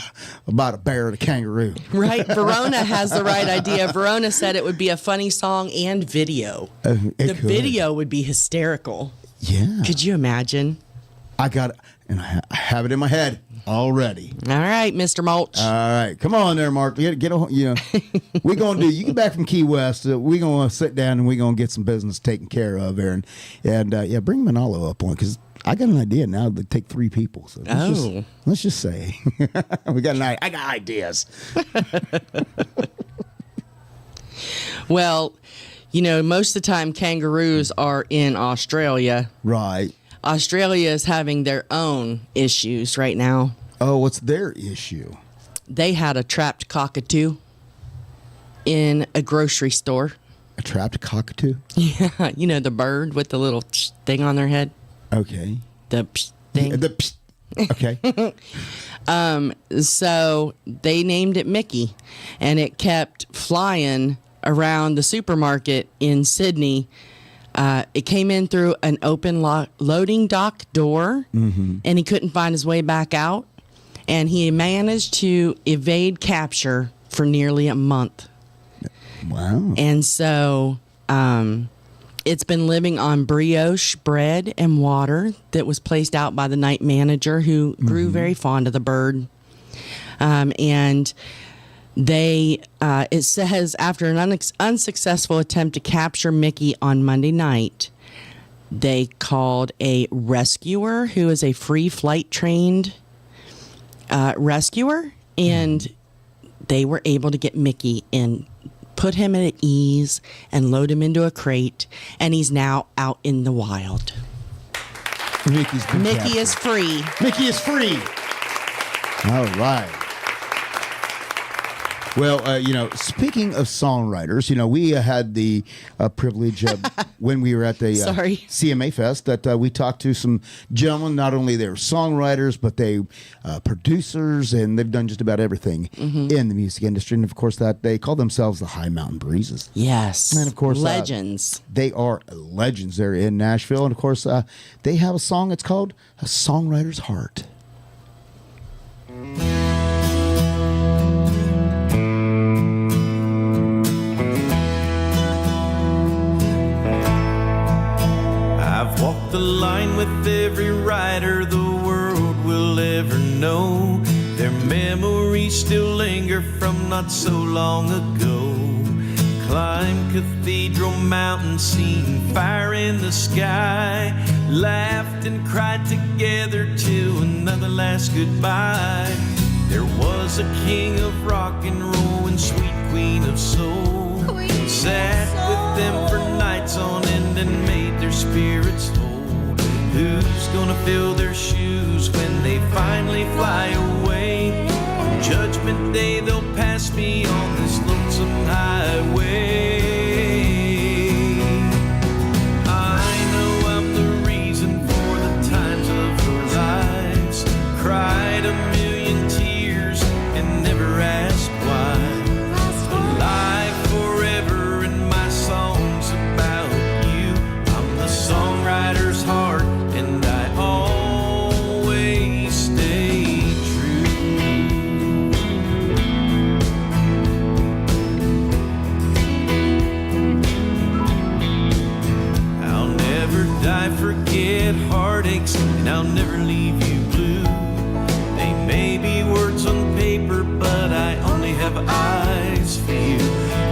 Speaker 4: about a bear and a kangaroo.
Speaker 5: Right. Verona has the right idea. Verona said it would be a funny song and video.
Speaker 4: It
Speaker 5: The
Speaker 4: could.
Speaker 5: video would be hysterical.
Speaker 4: Yeah.
Speaker 5: Could you imagine?
Speaker 4: I got it, and I have it in my head already.
Speaker 5: All right, Mr. Mulch.
Speaker 4: All right, come on there, Mark. Get a, we're gonna do. You get back from Key West. We're gonna sit down and we're gonna get some business taken care of there, and yeah, bring Manalo up on because I got an idea now to take 3 people. So let's just say we got I got ideas.
Speaker 5: Well, most of the time kangaroos are in Australia.
Speaker 4: Right.
Speaker 5: Australia is having their own issues right now.
Speaker 4: Oh, what's their issue?
Speaker 5: They had a trapped cockatoo in a grocery store.
Speaker 4: A trapped cockatoo?
Speaker 5: Yeah, the bird with the little thing on their head.
Speaker 4: Okay.
Speaker 5: The thing.
Speaker 4: Okay.
Speaker 5: So they named it Mickey, and it kept flying around the supermarket in Sydney. It came in through an open loading dock door, and he couldn't find his way back out. And he managed to evade capture for nearly a month.
Speaker 4: Wow.
Speaker 5: And so it's been living on brioche bread and water that was placed out by the night manager who grew very fond of the bird. And it says after an unsuccessful attempt to capture Mickey on Monday night, they called a rescuer who is a free flight trained rescuer, and they were able to get Mickey and put him at ease and load him into a crate, and he's now out in the wild. Mickey is free.
Speaker 4: Mickey is free. All right. Well, speaking of songwriters, we had the privilege of when we were at the CMA Fest that we talked to some gentlemen. Not only they were songwriters, but they producers, and they've done just about everything in the music industry. And of course, that they call themselves the High Mountain Breezes.
Speaker 5: Yes,
Speaker 4: and of course,
Speaker 5: legends.
Speaker 4: They are legends. They're in Nashville, and of course, they have a song. It's called "A Songwriter's Heart."
Speaker 7: I've walked the line with every writer the world will ever know. Memories still linger from not so long ago. Climbed Cathedral Mountain, seen fire in the sky. Laughed and cried together till another last goodbye. There was a king of rock and roll and sweet queen of soul. Sat with them for nights on end and made their spirits whole. Who's gonna fill their shoes when they finally fly away? On Judgment Day they'll pass me on this lonesome highway. I know I'm the reason for the times of your lives. Cried a million tears and never asked why. Alive forever in my songs about you. I'm the songwriter's heart and I always stay true. I'll never die, forget heartaches, and I'll never leave you blue. They may be words on paper, but I only have eyes for you.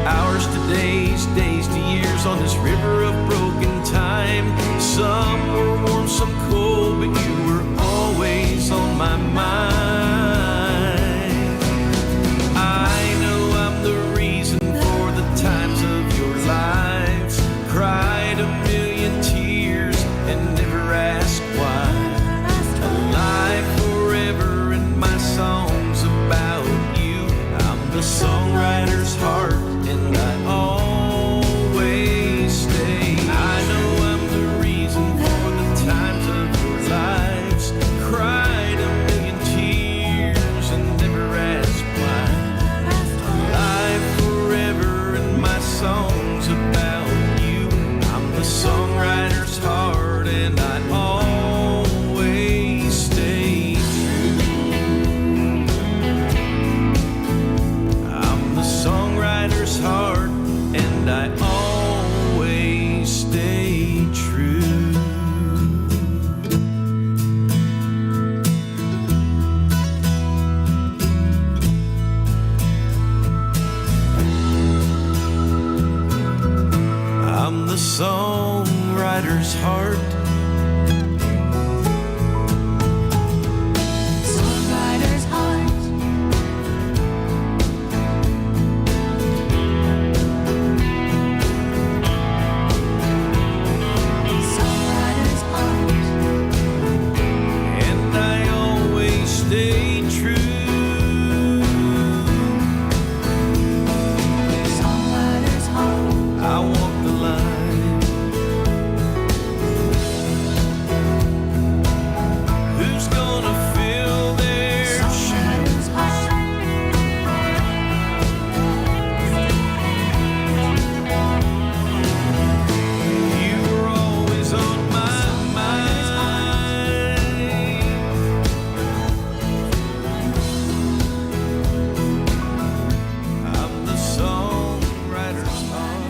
Speaker 7: Hours to days, days to years on this river of broken time. Some were warm, some cold, but you were always on my mind. I know I'm the reason for the times of your lives. Cried a million tears and never asked why. Alive forever in my songs about you. I'm the songwriter's heart and I always stay. I know I'm the reason for the times of your lives. Cried a million tears and never asked why. Alive forever in my songs about you. I'm the songwriter's heart and I always stay true. I'm the songwriter's heart and I always stay true. I'm the songwriter's heart.
Speaker 9: Songwriter's heart. Songwriter's heart.
Speaker 7: And I always stay true.
Speaker 9: Songwriter's heart.
Speaker 7: I walk the line. Who's gonna fill their shoes? You were always on my mind. I'm the songwriter's heart.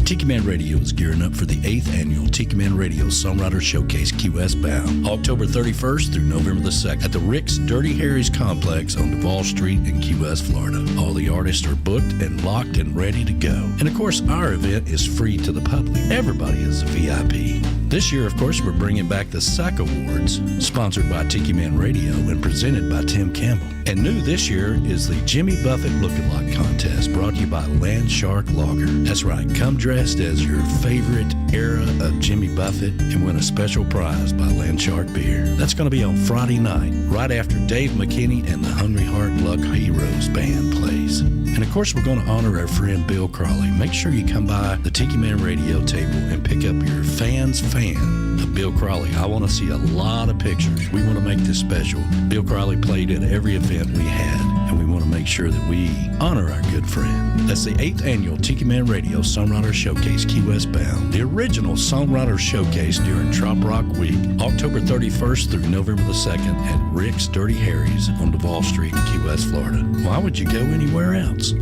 Speaker 13: Tiki Man Radio is gearing up for the 8th annual Tiki Man Radio Songwriter Showcase Key West bound, October 31st through November the 2nd at the Rick's Dirty Harry's Complex on Duval Street in Key West, Florida. All the artists are booked and locked and ready to go. And of course, our event is free to the public. Everybody is a VIP. This year, of course, we're bringing back the SAC Awards, sponsored by Tiki Man Radio and presented by Tim Campbell. And new this year is the Jimmy Buffett Lookalike Contest, brought to you by Land Shark Lager. That's right, come dressed as your favorite era of Jimmy Buffett and win a special prize by Land Shark Beer. That's going to be on Friday night, right after Dave McKinney and the Hungry Heart Luck Heroes band plays. And of course, we're going to honor our friend Bill Crawley. Make sure you come by the Tiki Man Radio table and pick up your fan's fan of Bill Crawley. I want to see a lot of pictures. We want to make this special. Bill Crawley played at every event we had, and we want to make sure that we honor our good friend. That's the 8th annual Tiki Man Radio Songwriter Showcase Key West bound, the original Songwriter Showcase during Trop Rock Week, October 31st through November the 2nd at Rick's Dirty Harry's on Duval Street in Key West, Florida. Why would you go anywhere else?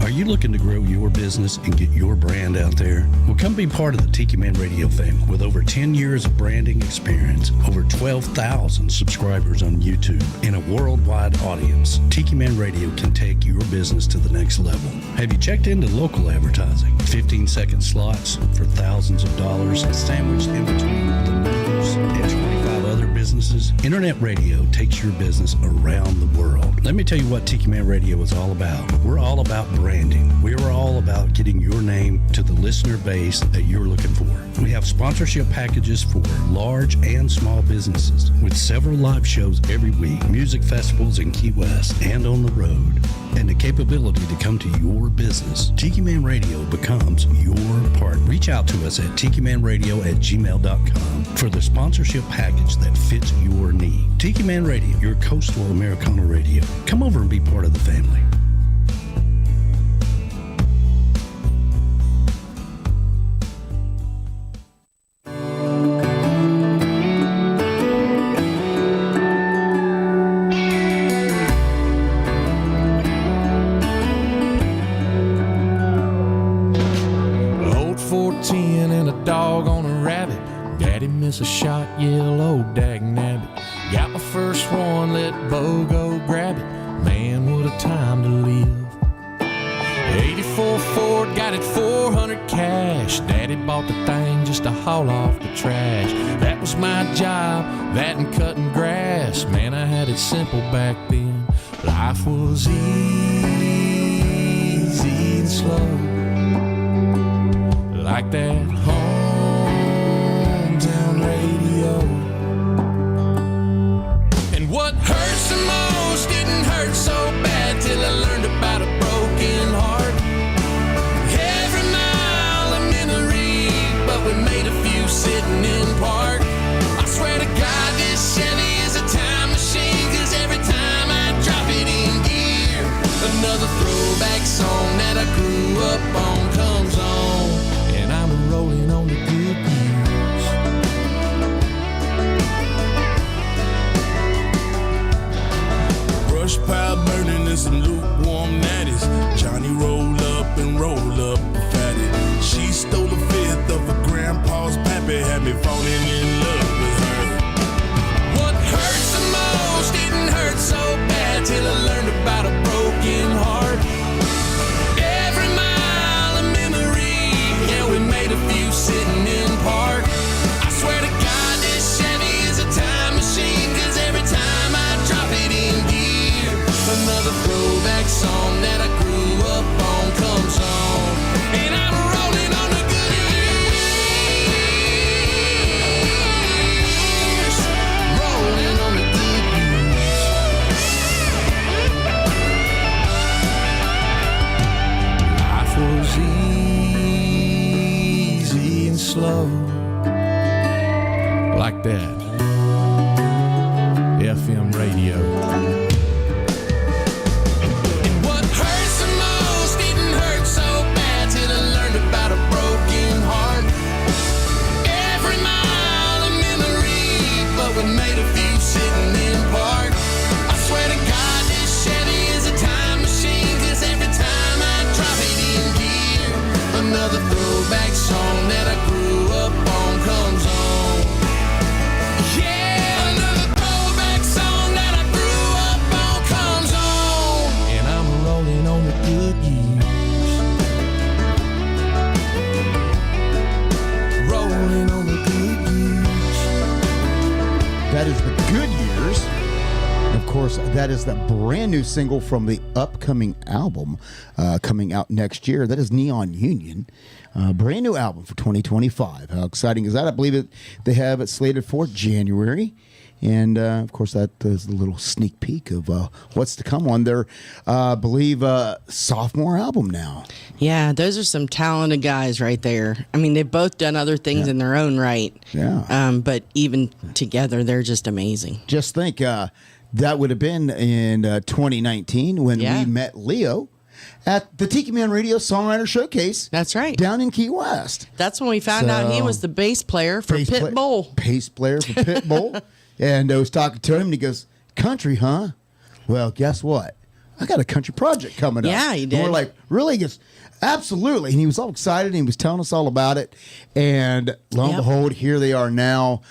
Speaker 13: Are you looking to grow your business and get your brand out there? Well, come be part of the Tiki Man Radio family. With over 10 years of branding experience, over 12,000 subscribers on YouTube, and a worldwide audience, Tiki Man Radio can take your business to the next level. Have you checked into local advertising? 15-second slots for thousands of dollars sandwiched in between the news and 25 other businesses? Internet radio takes your business around the world. Let me tell you what Tiki Man Radio is all about. We're all about branding. We are all about getting your name to the listener base that you're looking for. We have sponsorship packages for large and small businesses with several live shows every week, music festivals in Key West and on the road, and the capability to come to your business. Tiki Man Radio becomes your part. Reach out to us at tikimanradio@gmail.com for the sponsorship package that fits your need. Tiki Man Radio, your coastal Americana radio. Come over and be part of the family.
Speaker 14: Old 410 and a dog on a rabbit. Daddy miss a shot, yellow dag nabbit. Got my first one, let Bo go grab it. Man, what a time to live. 84 Ford, got it 400 cash. Daddy bought the thing just to haul off the trash. That was my job, that and cutting grass. Man, I had it simple back then. Life was easy and slow, like that hometown radio. And what hurts the most didn't hurt so bad till I learned about a broken heart. Every mile a memory, but we made a few sitting in park. I swear to God this Chevy is a time machine, 'cause every time I drop it in gear, another throwback song that I grew up on comes on, and I'm rolling on the good years.
Speaker 15: Brush pile burning and some lukewarm natties. Johnny rolled up and rolled up a fatty. She stole a fifth of her grandpa's pappy, had me falling in love with her.
Speaker 14: What hurts the most didn't hurt so bad till I learned about a broken heart. Every mile a memory, yeah, we made a few sitting in park. I swear to God this Chevy is a time machine, 'cause every time I drop it in gear, another throwback song that I grew up on comes on, and I'm rolling on the good years, rolling on the good years. Life was easy and slow, like that FM radio. And what hurts the most didn't hurt so bad till I learned about a broken heart. Every mile a memory, but we made a few sitting in park. I swear to God this Chevy is a time machine, 'cause every time I drop it in gear, another throwback song that I grew up on comes on. Yeah, another throwback song that I grew up on comes on, and I'm rolling on the good years, rolling on the good years.
Speaker 4: That is the good years. Of course, that is the brand new single from the upcoming album coming out next year. That is Neon Union. Brand new album for 2025. How exciting is that? I believe they have it slated for January. And, of course, that is a little sneak peek of what's to come on their, I believe, sophomore album now.
Speaker 5: Yeah, those are some talented guys right there. I mean, they've both done other things in their own right.
Speaker 4: Yeah.
Speaker 5: But even together, they're just amazing.
Speaker 4: Just think, that would have been in 2019 when we met Leo at the Tiki Man Radio Songwriter Showcase.
Speaker 5: That's right.
Speaker 4: Down in Key West.
Speaker 5: That's when we found out he was the bass player for Pitbull.
Speaker 4: Bass player for Pitbull. And I was talking to him, and he goes, "Country, huh? Well, guess what? I got a country project coming up.
Speaker 5: Yeah, he did.
Speaker 4: And we're like, really? He goes, absolutely. And he was all excited, and he was telling us all about it. And lo and behold, here they are now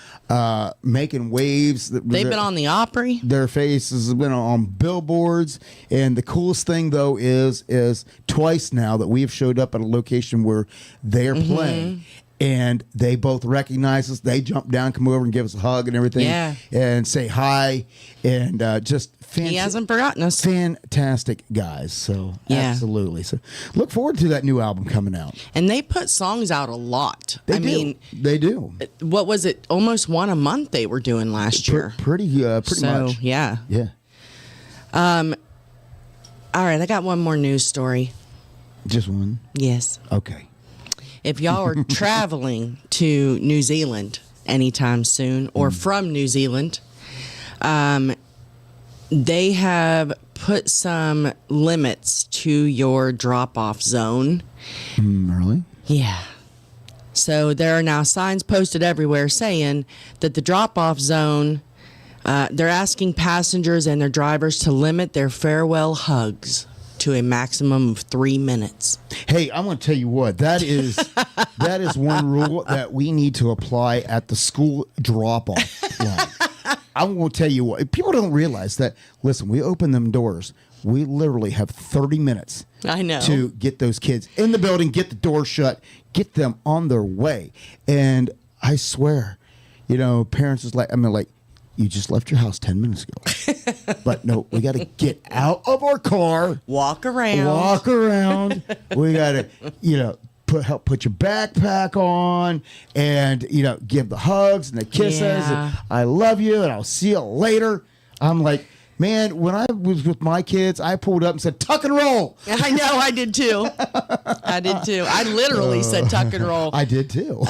Speaker 4: making waves.
Speaker 5: They've been on the Opry.
Speaker 4: Their faces have been on billboards. And the coolest thing, though, is twice now that we have showed up at a location where they're playing. And they both recognize us. They jump down, come over, and give us a hug and everything.
Speaker 5: Yeah.
Speaker 4: And say hi. And just
Speaker 5: he hasn't forgotten us.
Speaker 4: Fantastic guys. So, absolutely. So, look forward to that new album coming out.
Speaker 5: And they put songs out a lot.
Speaker 4: They do.
Speaker 5: What was it? Almost one a month they were doing last year.
Speaker 4: Pretty much.
Speaker 5: Yeah.
Speaker 4: Yeah.
Speaker 5: All right, I got one more news story.
Speaker 4: Just one?
Speaker 5: Yes.
Speaker 4: Okay.
Speaker 5: If y'all are traveling to New Zealand anytime soon or from New Zealand, they have put some limits to your drop-off zone.
Speaker 4: Really?
Speaker 5: Yeah. So there are now signs posted everywhere saying that the drop-off zone, they're asking passengers and their drivers to limit their farewell hugs to a maximum of 3 minutes.
Speaker 4: Hey, I'm going to tell you what, that is one rule that we need to apply at the school drop-off line. I'm going to tell you what, people don't realize that, listen, we open them doors. We literally have 30 minutes
Speaker 5: I know.
Speaker 4: to get those kids in the building, get the door shut, get them on their way. And I swear, parents is like, you just left your house 10 minutes ago. But no, we got to get out of our car.
Speaker 5: Walk around.
Speaker 4: We got to, help put your backpack on and, give the hugs and the kisses.
Speaker 5: Yeah.
Speaker 4: And I love you and I'll see you later. I'm like, man, when I was with my kids, I pulled up and said, tuck and roll.
Speaker 5: I know, I did too. I literally said tuck and roll.
Speaker 4: I did too.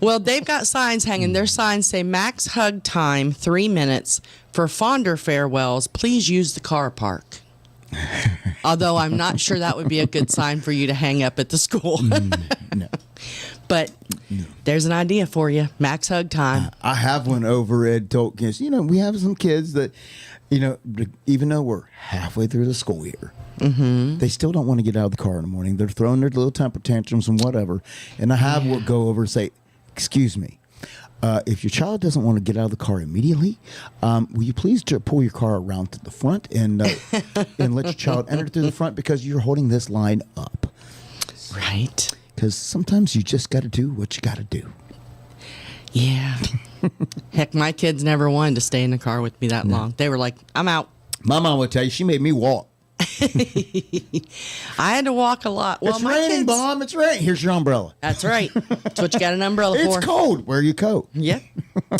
Speaker 5: Well, they've got signs hanging. Their signs say max hug time 3 minutes. For fonder farewells, please use the car park. Although I'm not sure that would be a good sign for you to hang up at the school.
Speaker 4: No.
Speaker 5: But there's an idea for you. Max hug time.
Speaker 4: I have one over at Tolkien's. We have some kids that, even though we're halfway through the school year, they still don't want to get out of the car in the morning. They're throwing their little temper tantrums and whatever. And I have go over and say, excuse me, if your child doesn't want to get out of the car immediately, will you please pull your car around to the front and let your child enter through the front because you're holding this line up.
Speaker 5: Right.
Speaker 4: Because sometimes you just got to do what you got to do.
Speaker 5: Yeah. Heck, my kids never wanted to stay in the car with me that long. They were like, I'm out.
Speaker 4: My mom would tell you, she made me walk.
Speaker 5: I had to walk a lot. Well,
Speaker 4: it's raining, Mom. It's raining. Here's your umbrella.
Speaker 5: That's right. That's what you got an umbrella for.
Speaker 4: It's cold. Wear your coat.
Speaker 5: Yeah.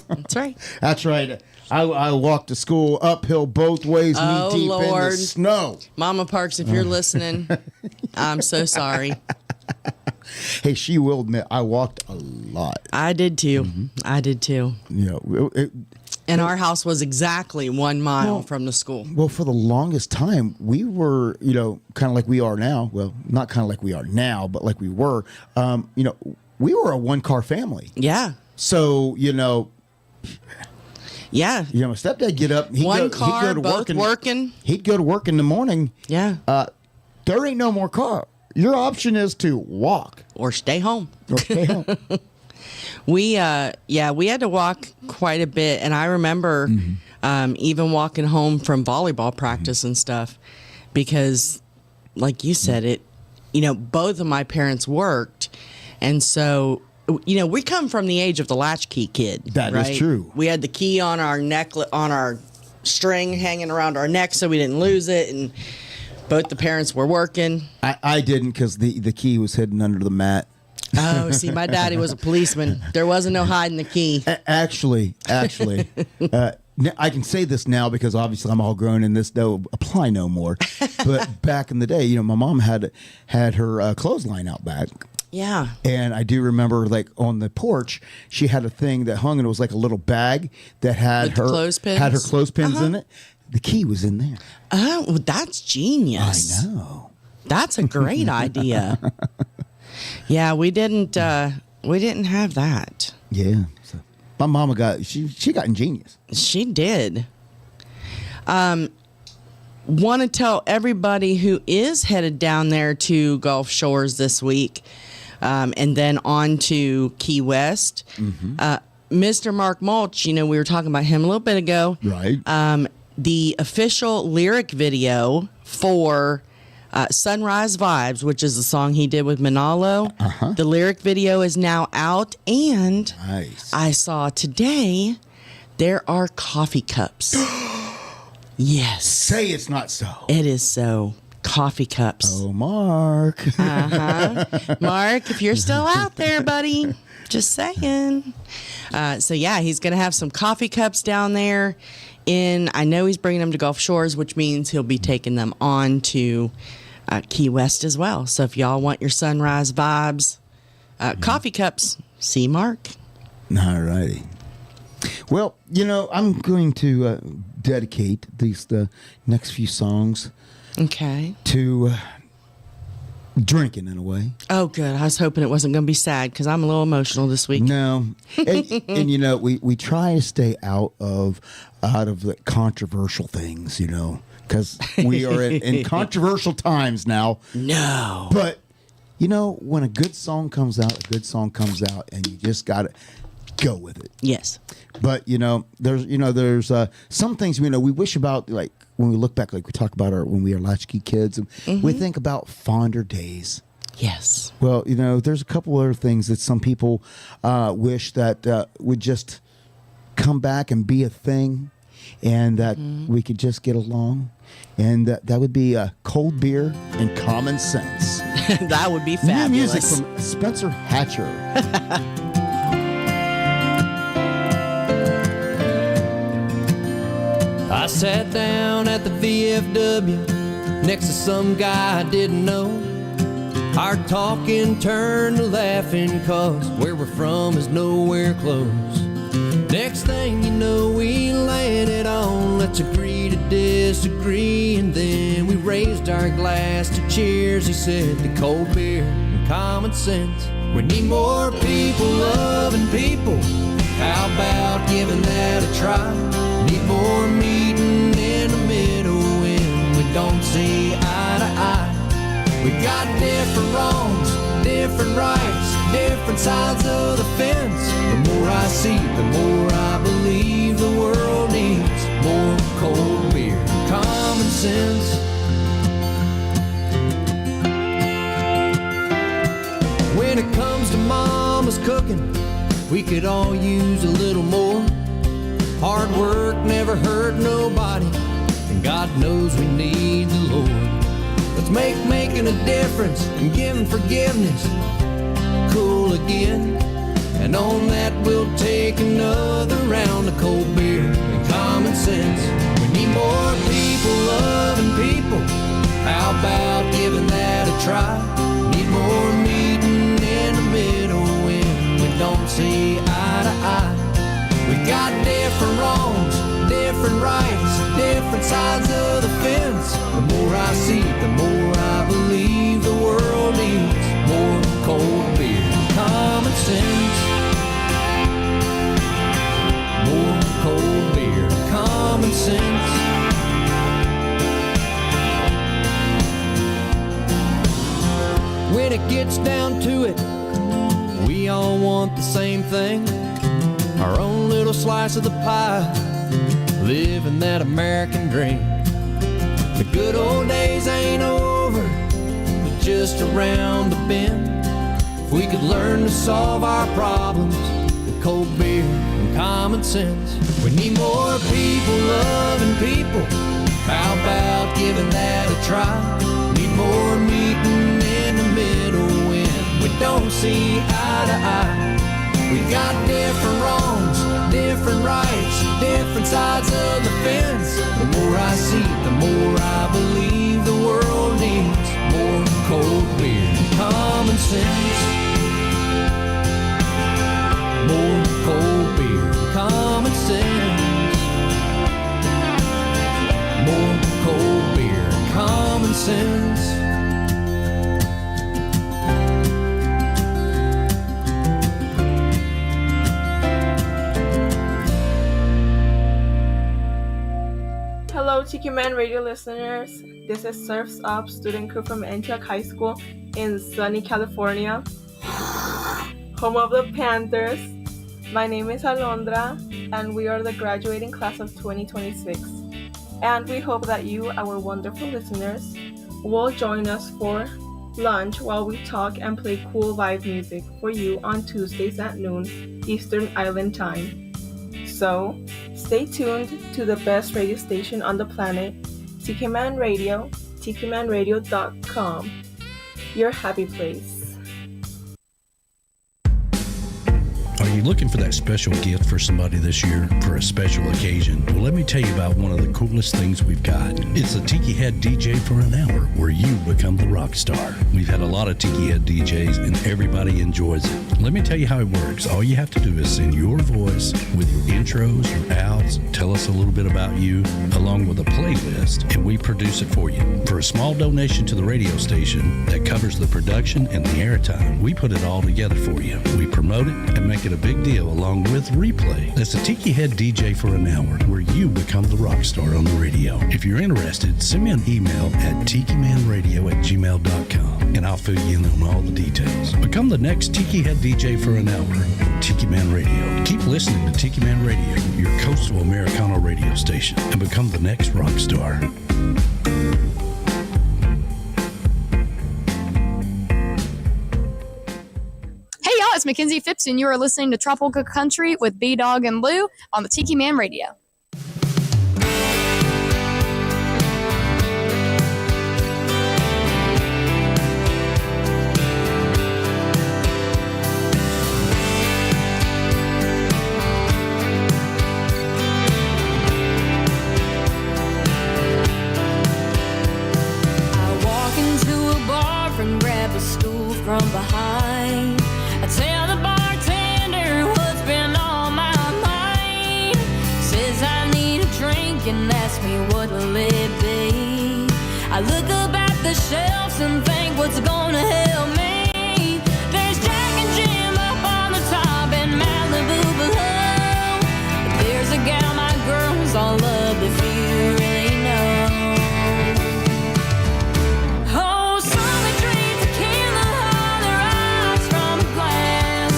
Speaker 5: That's right.
Speaker 4: That's right. I walked to school uphill both ways, knee deep in the snow.
Speaker 5: Mama Parks, if you're listening, I'm so sorry.
Speaker 4: Hey, she will admit I walked a lot.
Speaker 5: I did too. I did too. And our house was exactly 1 mile from the school.
Speaker 4: Well, for the longest time, we were, kind of like we are now. Well, not kind of like we are now, but like we were. We were a one-car family.
Speaker 5: Yeah.
Speaker 4: So,
Speaker 5: yeah.
Speaker 4: My stepdad get up. He'd
Speaker 5: One
Speaker 4: go
Speaker 5: car,
Speaker 4: to
Speaker 5: both working.
Speaker 4: He'd go to work in the morning.
Speaker 5: Yeah.
Speaker 4: There ain't no more car. Your option is to walk.
Speaker 5: Or stay home. We had to walk quite a bit. And I remember even walking home from volleyball practice and stuff because, like you said, both of my parents worked. And so, we come from the age of the latchkey kid.
Speaker 4: That is true.
Speaker 5: We had the key on our necklet, on our string hanging around our neck so we didn't lose it. And both the parents were working. I
Speaker 4: didn't because the key was hidden under the mat.
Speaker 5: Oh, see, my daddy was a policeman. There wasn't no hiding the key.
Speaker 4: Actually, I can say this now because obviously I'm all grown and this don't apply no more. But back in the day, my mom had her clothesline out back.
Speaker 5: Yeah.
Speaker 4: And I do remember, like, on the porch, she had a thing that hung and it was like a little bag that had her clothespins in it. The key was in there.
Speaker 5: Oh, well, that's genius.
Speaker 4: I know.
Speaker 5: That's a great idea. Yeah, we didn't have that.
Speaker 4: Yeah. So my mama she got ingenious.
Speaker 5: She did. want to tell everybody who is headed down there to Gulf Shores this week, and then on to Key West. Mr. Mark Mulch, we were talking about him a little bit ago.
Speaker 4: Right.
Speaker 5: The official lyric video for Sunrise Vibes, which is the song he did with Manalo. The lyric video is now out, and
Speaker 4: nice.
Speaker 5: I saw today there are coffee cups. Yes.
Speaker 4: Say it's not so.
Speaker 5: It is so. Coffee cups.
Speaker 4: Oh, Mark.
Speaker 5: Mark, if you're still out there, buddy, just saying. So, yeah, he's going to have some coffee cups down there. I know he's bringing them to Gulf Shores, which means he'll be taking them on to Key West as well. So if y'all want your Sunrise Vibes coffee cups, see Mark.
Speaker 4: All righty. Well, I'm going to dedicate the next few songs to drinking in a way.
Speaker 5: Oh, good. I was hoping it wasn't going to be sad because I'm a little emotional this week.
Speaker 4: No. And we try to stay out of the controversial things, because we are in controversial times now.
Speaker 5: No.
Speaker 4: But, when a good song comes out, and you just got to go with it.
Speaker 5: Yes.
Speaker 4: But, there's some things, we wish about, like, when we look back, like we talk about when we are latchkey kids, and we think about fonder days.
Speaker 5: Yes.
Speaker 4: Well, there's a couple other things that some people wish that would just come back and be a thing, and that we could just get along. And that would be cold beer and common sense.
Speaker 5: That would be fabulous.
Speaker 4: New music from Spencer Hatcher.
Speaker 16: I sat down at the VFW next to some guy I didn't know. Our talking turned to laughing, cause where we're from is nowhere close. Next thing you know, we landed on let's agree to disagree, and then we raised our glass to cheers. He said to cold beer and common sense. We need more people loving people. How about giving that a try? Need more meeting in the middle when we don't see eye to eye. We got different wrongs, different rights, different sides of the fence. The more I see, the more I believe the world needs more cold beer and common sense. When it comes to mama's cooking, we could all use a little more. Hard work never hurt nobody, and God knows we need the Lord. Let's make making a difference and giving forgiveness cool again. And on that we'll take another round of cold beer and common sense. We need more people loving people. How about giving that a try? Need more meeting in the middle when we don't see eye to eye. We got different wrongs, different rights, different sides of the fence. The more I see, the more I believe the world needs more cold beer and common sense. More cold beer and common sense. When it gets down to it, we all want the same thing. Our own little slice of the pie, living that American dream. The good old days ain't over, but just around the bend. If we could learn to solve our problems with cold beer and common sense. We need more people loving people. How about giving that a try? Need more meeting in the middle when we don't see eye to eye. We got different wrongs, different rights, different sides of the fence. The more I see, the more I believe the world needs more cold beer and common sense. More cold beer and common sense. More cold beer and common sense.
Speaker 17: Hello, Tiki Man Radio listeners, this is Surf's Up student crew from Antioch High School in sunny California, home of the Panthers. My name is Alondra, and we are the graduating class of 2026. And we hope that you, our wonderful listeners, will join us for lunch while we talk and play cool vibe music for you on Tuesdays at noon Eastern Island Time. So, stay tuned to the best radio station on the planet, Tiki Man Radio, tikimanradio.com, your happy place.
Speaker 13: Are you looking for that special gift for somebody this year for a special occasion? Well, let me tell you about one of the coolest things we've got. It's a Tiki Head DJ for an hour where you become the rock star. We've had a lot of Tiki Head DJs and everybody enjoys it. Let me tell you how it works. All you have to do is send your voice with your intros, your outs, tell us a little bit about you, along with a playlist, and we produce it for you. For a small donation to the radio station that covers the production and the airtime, we put it all together for you. We promote it and make it a big deal along with replay. That's a Tiki Head DJ for an hour where you become the rock star on the radio. If you're interested, send me an email at tikimanradio@gmail.com and I'll fill you in on all the details. Become the next Tiki Head DJ for an hour. Tiki Man Radio. Keep listening to Tiki Man Radio, your coastal Americana radio station, and become the next rock star.
Speaker 18: It's Mackenzie Phipps, and you are listening to Tropical Country with B-Dawg and Lou on the Tiki Man Radio.
Speaker 19: I walk into a bar and grab a stool from behind. I tell the bartender what's been on my mind. Says I need a drink and asks me what will it be. I look up at the shelves and think what's gonna help me. There's Jack and Jim up on the top and Malibu below. But there's a gal my girls all love if you really know. Oh, some would drink tequila, other eyes from a glass.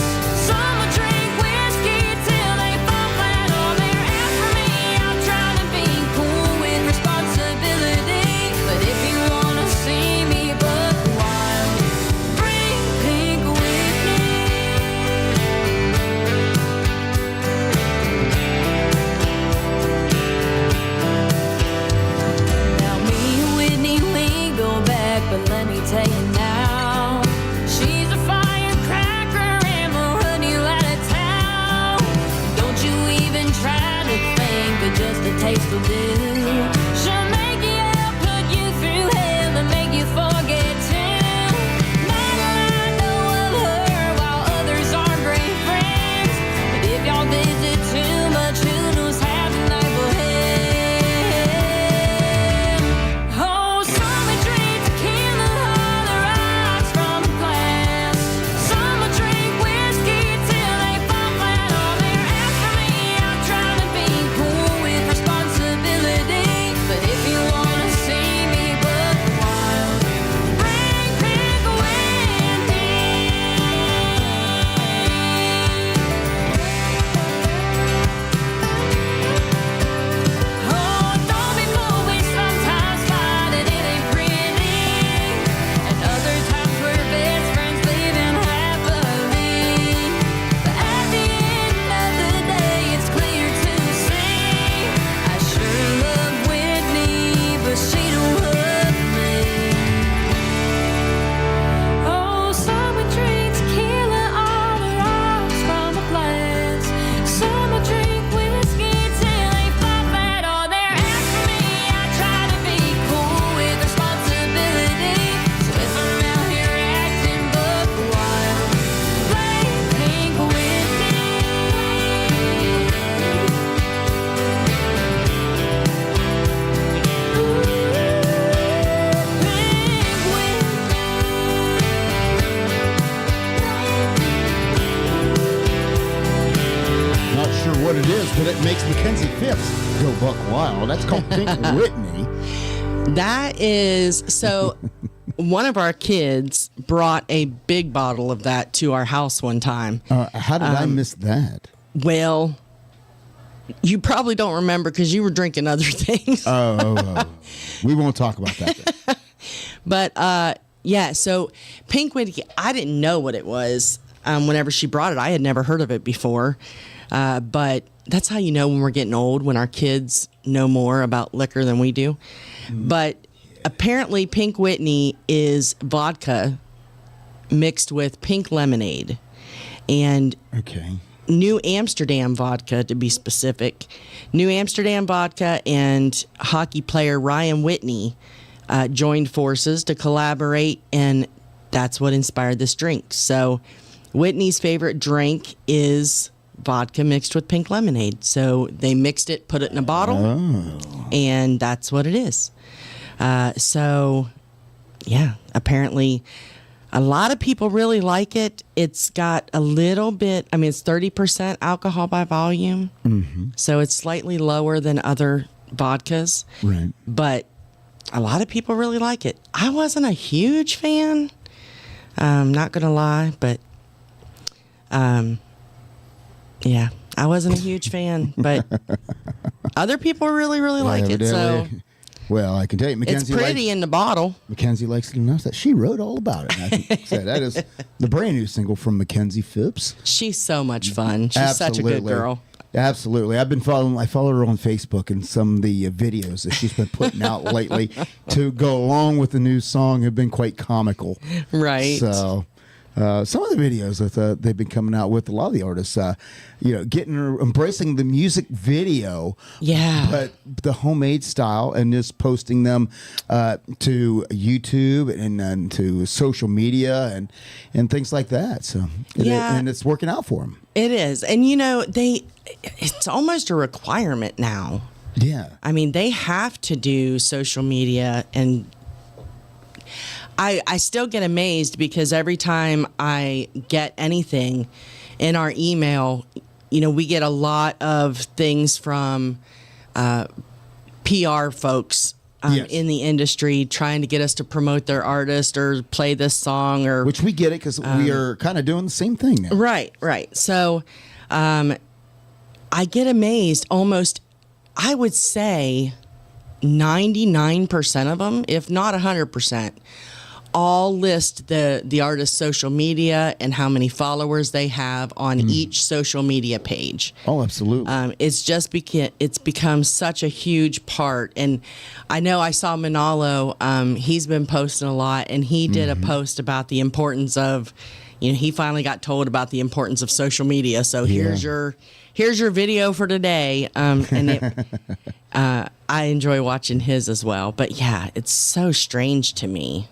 Speaker 19: Some would drink whiskey till they fall flat on their ass. For me, I'm trying to be cool with responsibility. But if you wanna see me buck wild,
Speaker 4: it is, but it makes Mackenzie Phipps go buck wild. That's called Pink Whitney.
Speaker 5: That is, so one of our kids brought a big bottle of that to our house one time.
Speaker 4: How did I miss that?
Speaker 5: Well, you probably don't remember because you were drinking other things.
Speaker 4: Oh. We won't talk about that.
Speaker 5: But yeah, so Pink Whitney, I didn't know what it was whenever she brought it. I had never heard of it before. But that's how you know when we're getting old, when our kids know more about liquor than we do. But apparently Pink Whitney is vodka mixed with pink lemonade. And New Amsterdam vodka, to be specific. New Amsterdam vodka and hockey player Ryan Whitney joined forces to collaborate, and that's what inspired this drink. So Whitney's favorite drink is vodka mixed with pink lemonade. So they mixed it, put it in a bottle, and that's what it is. So, yeah, apparently a lot of people really like it. It's got a little bit, I mean, it's 30% alcohol by volume. So it's slightly lower than other vodkas.
Speaker 4: Right.
Speaker 5: But a lot of people really like it. I wasn't a huge fan, not going to lie, but yeah, I wasn't a huge fan, but other people really, really like it. So.
Speaker 4: Well, I can tell you, Mackenzie.
Speaker 5: It's pretty in the bottle.
Speaker 4: Mackenzie likes it enough that she wrote all about it. And I think that is the brand new single from Mackenzie Phipps.
Speaker 5: She's so much fun. She's such a good girl.
Speaker 4: Absolutely. I follow her on Facebook, and some of the videos that she's been putting out lately to go along with the new song have been quite comical.
Speaker 5: Right.
Speaker 4: So some of the videos that they've been coming out with, a lot of the artists, embracing the music video, but the homemade style, and just posting them to YouTube and to social media and things like that. So and it's working out for them.
Speaker 5: It is, and it's almost a requirement now.
Speaker 4: Yeah,
Speaker 5: I mean, they have to do social media, and I still get amazed because every time I get anything in our email, we get a lot of things from PR folks in the industry trying to get us to promote their artist or play this song, or
Speaker 4: which we get it because we are kind of doing the same thing now.
Speaker 5: Right. So I get amazed. Almost, I would say 99% of them, if not 100%. All list the artist's social media and how many followers they have on each social media page.
Speaker 4: Oh, absolutely.
Speaker 5: It's become such a huge part. And I know I saw Manalo, he's been posting a lot, and he did a post about the importance of, he finally got told about the importance of social media. So here's your video for today. And I enjoy watching his as well. But yeah, it's so strange to me.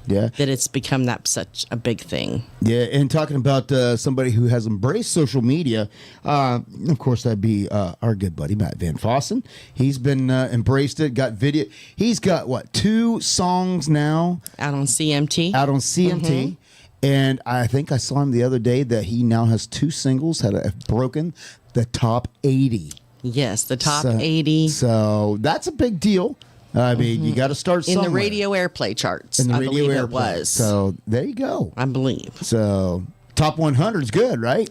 Speaker 4: Yeah,
Speaker 5: that it's become such a big thing.
Speaker 4: Yeah, and talking about somebody who has embraced social media, of course, that'd be our good buddy Matt Van Fossen. He's been embraced it, got video. He's got, 2 songs now?
Speaker 5: Out on CMT.
Speaker 4: And I think I saw him the other day that he now has 2 singles that have broken the top 80.
Speaker 5: Yes, the top 80.
Speaker 4: So that's a big deal. I mean, you got to start somewhere.
Speaker 5: In the radio airplay charts.
Speaker 4: In the radio
Speaker 5: believe
Speaker 4: airplay.
Speaker 5: It was.
Speaker 4: So there you go.
Speaker 5: I believe.
Speaker 4: So top 100 is good, right?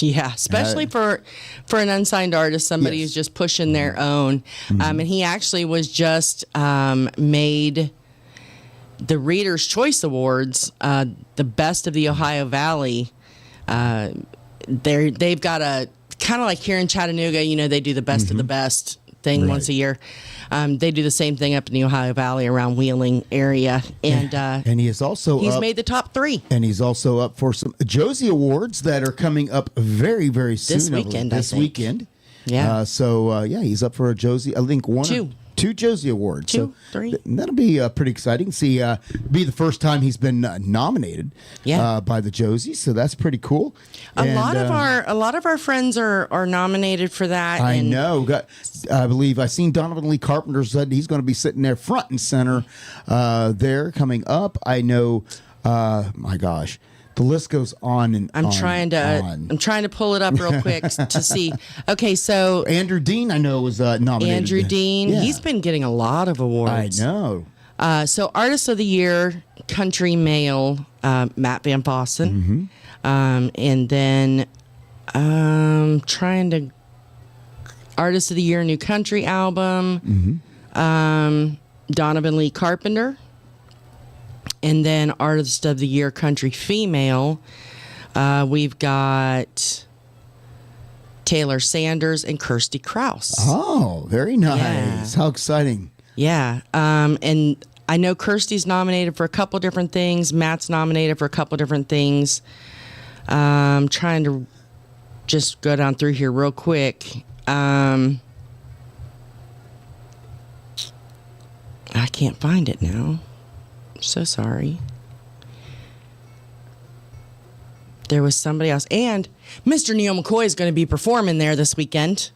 Speaker 5: Yeah, especially for an unsigned artist, somebody who's just pushing their own. And he actually was just made the Reader's Choice Awards, the best of the Ohio Valley. They've got a kind of like here in Chattanooga, they do the best of the best thing once a year. They do the same thing up in the Ohio Valley around Wheeling area, and
Speaker 4: he is also
Speaker 5: he's made the top 3,
Speaker 4: and he's also up for some Josie Awards that are coming up very, very soon.
Speaker 5: This weekend.
Speaker 4: Yeah. He's up for a Josie. I think 2 Josie Awards.
Speaker 5: 2, 3.
Speaker 4: That'll be pretty exciting. See, be the first time he's been nominated by the Josies, so that's pretty cool.
Speaker 5: A lot of our friends are nominated for that.
Speaker 4: I know. I believe I seen Donovan Lee Carpenter said he's going to be sitting there front and center there coming up. I know. My gosh. The list goes on and
Speaker 5: I'm
Speaker 4: on.
Speaker 5: trying to pull it up real quick to see. Okay, so
Speaker 4: Andrew Dean, I know, was nominated.
Speaker 5: Andrew Dean,
Speaker 4: Yeah.
Speaker 5: he's been getting a lot of awards.
Speaker 4: I know.
Speaker 5: So Artist of the Year, Country Male, Matt Van Vossen. And then Artist of the Year, New Country Album, Donovan Lee Carpenter. And then Artist of the Year, Country Female, we've got Taylor Sanders and Kirsty Krause.
Speaker 4: Oh, very nice.
Speaker 5: Yeah.
Speaker 4: How exciting.
Speaker 5: Yeah. And I know Kirsty's nominated for a couple different things. Matt's nominated for a couple different things. I'm trying to just go down through here real quick. I can't find it now. I'm so sorry. There was somebody else. And Mr. Neil McCoy is going to be performing there this weekend.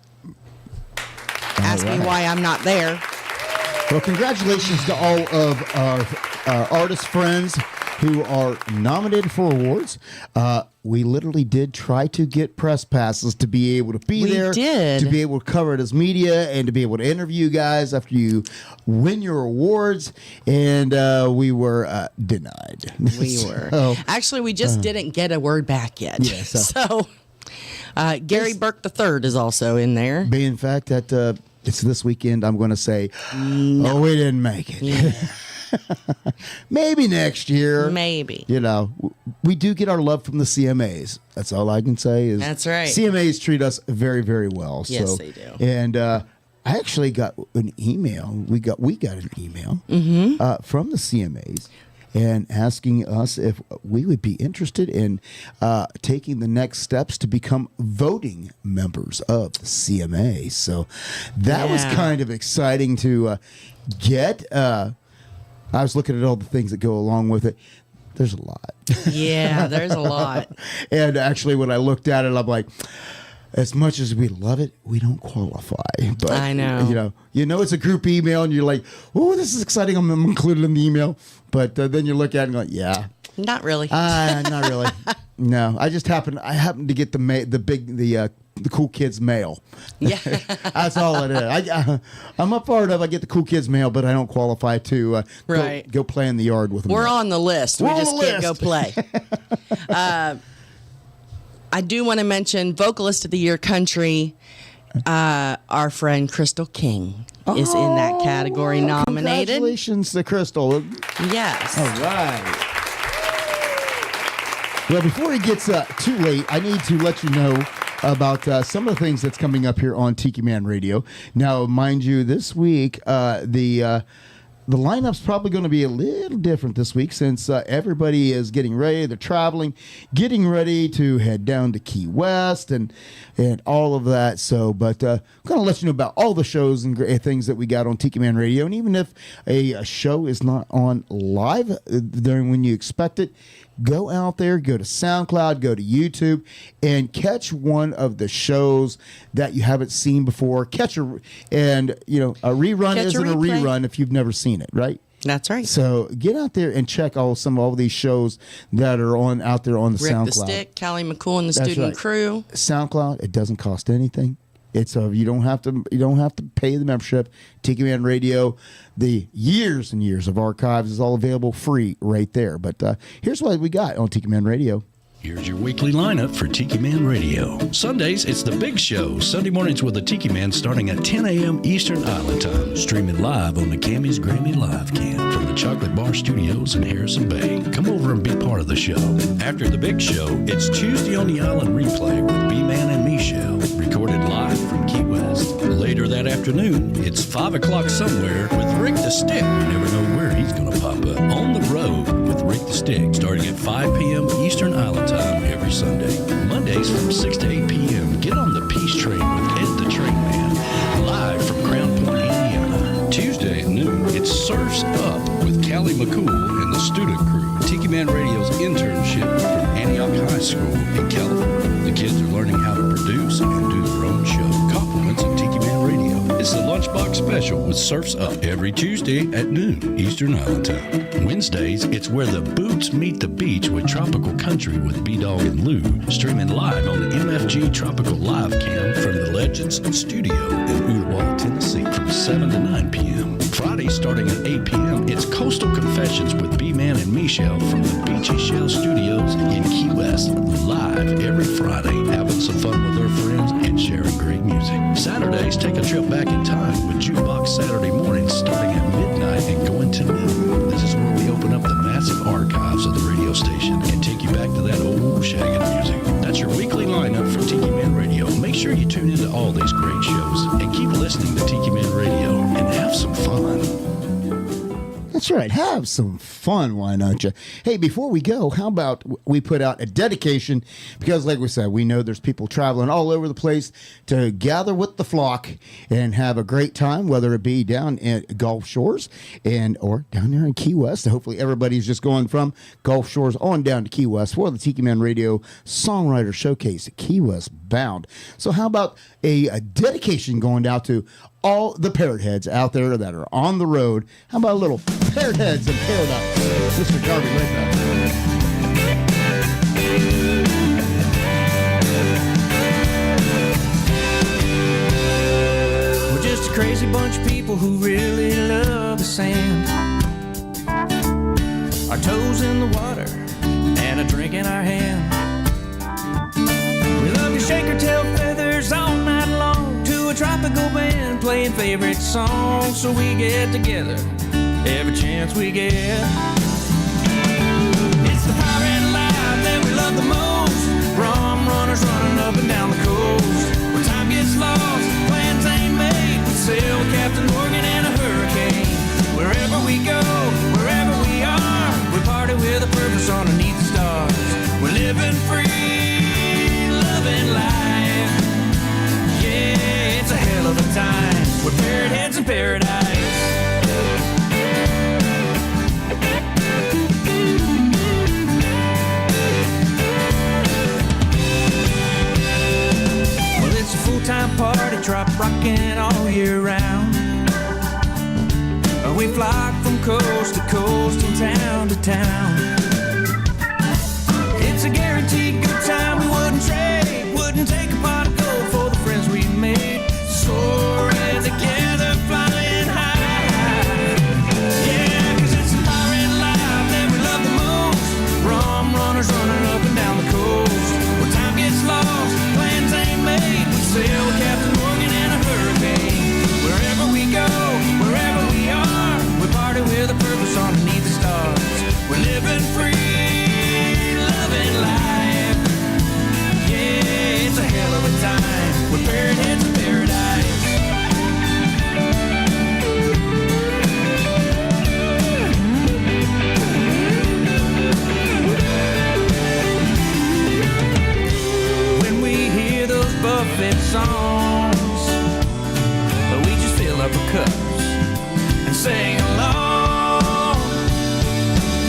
Speaker 5: Ask me why I'm not there.
Speaker 4: Well, congratulations to all of our artist friends who are nominated for awards. We literally did try to get press passes to be able to be there.
Speaker 5: did.
Speaker 4: To be able to cover it as media and to be able to interview you guys after you win your awards. And we were denied.
Speaker 5: We were. Actually, we just didn't get a word back yet.
Speaker 4: Yeah,
Speaker 5: so Gary Burke III is also in there.
Speaker 4: Being fact that it's this weekend, I'm going to say, oh, we didn't make it.
Speaker 5: Yeah.
Speaker 4: Maybe next year.
Speaker 5: Maybe.
Speaker 4: You know, we do get our love from the CMAs. That's all I can say is
Speaker 5: That's right.
Speaker 4: CMAs treat us very, very well.
Speaker 5: Yes, they do.
Speaker 4: And I actually got an email. We got an email from the CMAs and asking us if we would be interested in taking the next steps to become voting members of the CMA. So that was kind of exciting to get. I was looking at all the things that go along with it. There's a lot.
Speaker 5: Yeah, there's a lot.
Speaker 4: And actually, when I looked at it, I'm like, as much as we love it, we don't qualify. But
Speaker 5: I know.
Speaker 4: You know, it's a group email, and you're like, oh, this is exciting. I'm included in the email. But then you look at it and go, yeah.
Speaker 5: Not really.
Speaker 4: Not really. No, I happened to get the cool kids mail.
Speaker 5: Yeah.
Speaker 4: That's all it is. I'm a part of. I get the cool kids mail, but I don't qualify to go play in the yard with them.
Speaker 5: We're on the list. We just can't go play. I do want to mention Vocalist of the Year Country. Our friend Crystal King is in that category nominated.
Speaker 4: Congratulations to Crystal.
Speaker 5: Yes.
Speaker 4: All right. Well, before it gets too late, I need to let you know about some of the things that's coming up here on Tiki Man Radio. Now, mind you, this week, the lineup's probably going to be a little different this week since everybody is getting ready. They're traveling, getting ready to head down to Key West and all of that. So, but I'm going to let you know about all the shows and things that we got on Tiki Man Radio. And even if a show is not on live during when you expect it, go out there, go to SoundCloud, go to YouTube, and catch one of the shows that you haven't seen before. A rerun isn't a rerun if you've never seen it, right?
Speaker 5: That's right.
Speaker 4: So get out there and check all these shows that are out there on the
Speaker 5: Rick
Speaker 4: SoundCloud.
Speaker 5: the Stick, Callie McCool, and the
Speaker 4: That's
Speaker 5: Student
Speaker 4: right.
Speaker 5: Crew.
Speaker 4: SoundCloud, it doesn't cost anything. It's you don't have to pay the membership. Tiki Man Radio, the years and years of archives is all available free right there. But here's what we got on Tiki Man Radio.
Speaker 13: Here's your weekly lineup for Tiki Man Radio. Sundays, it's The Big Show. Sunday mornings with the Tiki Man starting at 10 a.m. Eastern Island Time. Streaming live on the Cammy's Grammy Live Cam from the Chocolate Bar Studios in Harrison Bay. Come over and be part of the show. After The Big Show, it's Tuesday on the Island Replay with B-Man and Michelle. Recorded live from Key West. Later that afternoon, it's 5 o'clock somewhere with Rick the Stick. You never know where he's going to pop up. On the road with Rick the Stick, starting at 5 p.m. Eastern Island Time every Sunday. Mondays from 6 to 8 p.m. Get on the Peace Train with Ed the Train Man, live from Crown Point, Indiana. Tuesday at noon, it's Surfs Up with Callie McCool and the Student Crew. Tiki Man Radio's internship from Antioch High School in California. The kids are learning how to produce and do their own show. Compliments of Tiki Man Radio. It's the Lunchbox Special with Surfs Up every Tuesday at noon Eastern Island Time. Wednesdays, it's where the boots meet the beach with Tropical Country with B-Dawg and Lou, streaming live on the MFG Tropical Live Cam from the Legends Studio in Ooltewah, Tennessee from 7 to 9 p.m. Friday, starting at 8 p.m., it's Coastal Confessions with B-Man and Michelle from the Beachy Shell Studios in Key West, live every Friday, having some fun with their friends and sharing great music. Saturdays, take a trip back in time with Jukebox Saturday mornings starting at midnight and going to noon. This is where we open up the massive archives of the radio station and take you back to that old shagging music. That's your weekly lineup for Tiki Man Radio. Make sure you tune into all these great shows and keep listening to Tiki Man Radio and have some fun.
Speaker 4: That's right. Have some fun, why not you? Hey, before we go, how about we put out a dedication? Because like we said, we know there's people traveling all over the place to gather with the flock and have a great time, whether it be down at Gulf Shores or down there in Key West. Hopefully everybody's just going from Gulf Shores on down to Key West for the Tiki Man Radio Songwriter Showcase at Key West bound. So how about a dedication going out to all the parrot heads out there that are on the road? How about a little parrot heads in paradise? Mr. Darby Ledbetter.
Speaker 16: We're just a crazy bunch of people who really love the sand. Our toes in the water and a drink in our hand. We love to shake our tail feathers all night long to a tropical band playing favorite songs. So we get together every chance we get. It's the pirate life that we love the most. Rum runners running up and down the coast. When time gets lost, plans ain't made. We sail with Captain Morgan and a hurricane. Wherever we go, wherever we are, we party with a purpose underneath the stars. We're living free, loving life. Yeah, it's a hell of a time. We're parrot heads in paradise. Well, it's a full-time party, trop rockin' all year round. We flock from coast to coast and town to town. It's a guaranteed good time, we wouldn't trade, wouldn't take a pot of gold for the friends we made. Soaring together, flying high. Yeah, 'cause it's a pirate life that we love the most. Rum runners running up and down the coast. When time gets lost, plans ain't made. We sail with Captain Morgan and a hurricane. Wherever we go, wherever we are, we party with a purpose underneath the stars. We're living free, loving life. Yeah, it's a hell of a time. We're parrot heads in paradise. When we hear those buffet songs, we just fill up our cups and sing along.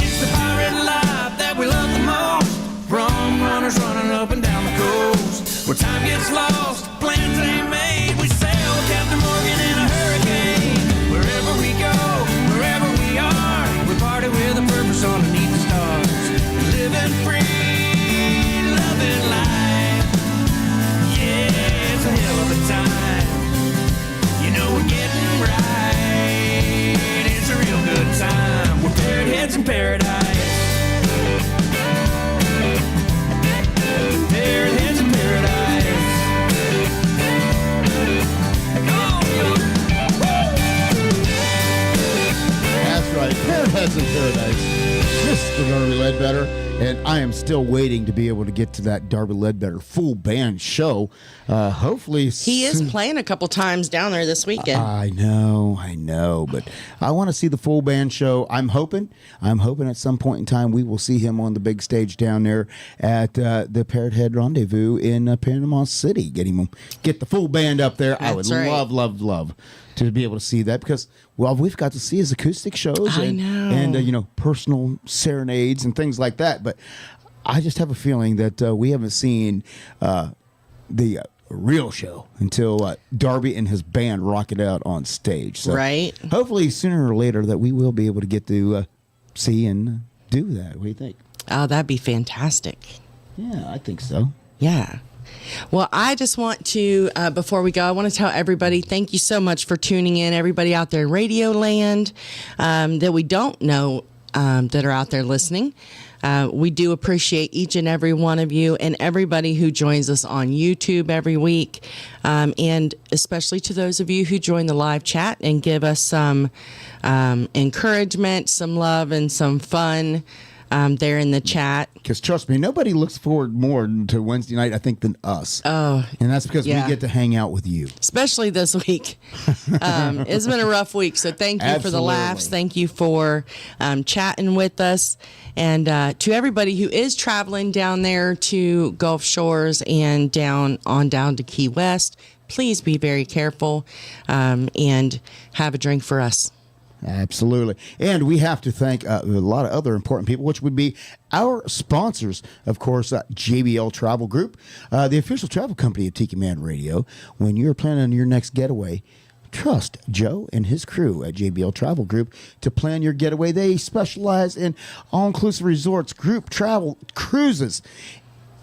Speaker 16: It's the pirate life that we love the most. Rum runners running up and down the coast. Where time gets lost, plans ain't made. We sail with Captain Morgan in a hurricane. Wherever we go, wherever we are, we party with a purpose underneath the stars. Living free, loving life. Yeah, it's a hell of a time. You know we're getting right. It's a real good time. We're parrot heads in paradise. Parrot heads in paradise.
Speaker 4: That's right. Parrot heads in paradise. Mr. Darby Ledbetter. And I am still waiting to be able to get to that Darby Ledbetter full band show. Hopefully
Speaker 5: He is playing a couple times down there this weekend.
Speaker 4: I know, but I want to see the full band show. I'm hoping at some point in time we will see him on the big stage down there at the Parrot Head Rendezvous in Panama City. Get the full band up there. I would love to be able to see that, because we've got to see his acoustic shows and personal serenades and things like that. But I just have a feeling that we haven't seen the real show until Darby and his band rock it out on stage. So
Speaker 5: right.
Speaker 4: Hopefully sooner or later that we will be able to get to see and do that. What do you think?
Speaker 5: Oh, that'd be fantastic.
Speaker 4: Yeah, I think so.
Speaker 5: Yeah. Well, I just want to, before we go, I want to tell everybody, thank you so much for tuning in, everybody out there in Radio Land that we don't know that are out there listening. We do appreciate each and every one of you and everybody who joins us on YouTube every week, and especially to those of you who join the live chat and give us some encouragement, some love, and some fun there in the chat.
Speaker 4: Because trust me, nobody looks forward more to Wednesday night, I think, than us.
Speaker 5: Oh,
Speaker 4: and that's because
Speaker 5: yeah.
Speaker 4: we get to hang out with you.
Speaker 5: Especially this week. It's been a rough week, so thank you for the laughs. Thank you for chatting with us. And to everybody who is traveling down there to Gulf Shores and down to Key West, please be very careful and have a drink for us.
Speaker 4: Absolutely. And we have to thank a lot of other important people, which would be our sponsors, of course, JBL Travel Group, the official travel company of Tiki Man Radio. When you're planning your next getaway, trust Joe and his crew at JBL Travel Group to plan your getaway. They specialize in all-inclusive resorts, group travel, cruises.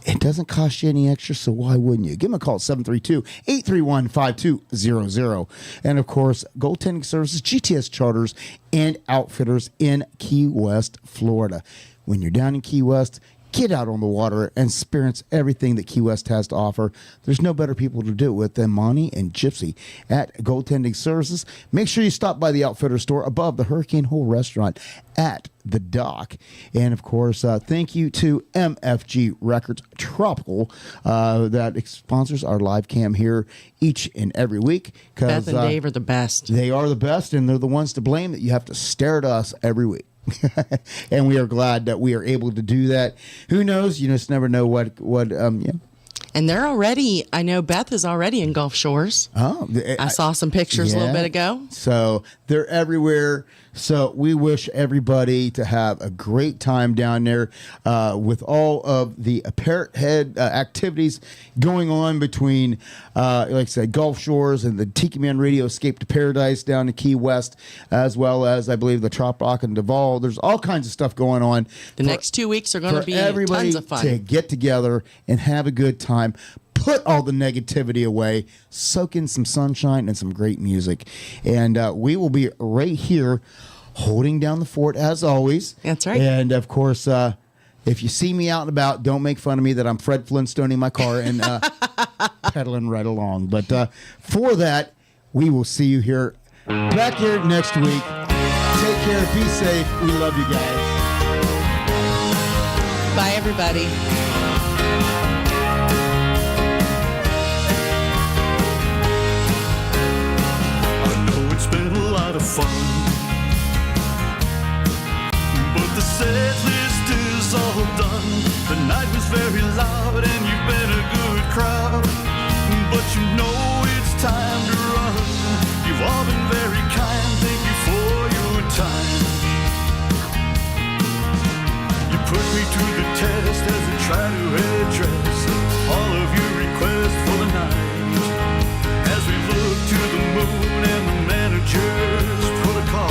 Speaker 4: It doesn't cost you any extra, so why wouldn't you? Give them a call, 732-831-5200. And, of course, goaltending services, GTS charters, and outfitters in Key West, Florida. When you're down in Key West, get out on the water and experience everything that Key West has to offer. There's no better people to do it with than Monty and Gypsy at Goaltending Services. Make sure you stop by the Outfitter store above the Hurricane Hole restaurant at the dock. And, of course, thank you to MFG Records Tropical that sponsors our live cam here each and every week.
Speaker 5: Beth and Dave are the best.
Speaker 4: They are the best, and they're the ones to blame that you have to stare at us every week. And we are glad that we are able to do that. Who knows? You just never know what yeah.
Speaker 5: And they're already, I know Beth is already in Gulf Shores.
Speaker 4: Oh,
Speaker 5: I saw some pictures a little bit ago.
Speaker 4: So they're everywhere. So we wish everybody to have a great time down there with all of the apparent head activities going on between, like I said, Gulf Shores and the Tiki Man Radio Escape to Paradise down in Key West, as well as, I believe, the Trop Rock and Duval. There's all kinds of stuff going on.
Speaker 5: The next 2 weeks are going to be
Speaker 4: everybody
Speaker 5: tons of fun.
Speaker 4: To get together and have a good time. Put all the negativity away, soak in some sunshine and some great music. And we will be right here holding down the fort as always.
Speaker 5: That's right.
Speaker 4: And, of course, if you see me out and about, don't make fun of me that I'm Fred Flintstone in my car and pedaling right along. But for that, we will see you here back here next week. Take care. Be safe. We love you guys.
Speaker 5: Bye, everybody.
Speaker 3: It's been a lot of fun, but the set list is all done. The night was very loud and you've been a good crowd, but you know it's time to run. You've all been very kind, thank you for your time. You put me to the test as I try to address all of your requests for the night. As we look to the moon and the managers protocol.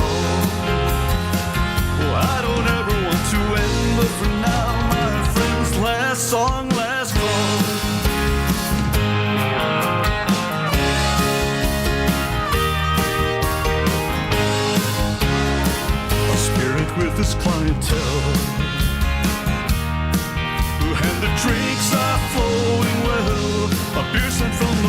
Speaker 3: Well, I don't ever want to end, but for now, my friends, last song, last call. A spirit with his clientele, and the drinks are flowing well. A beer sent from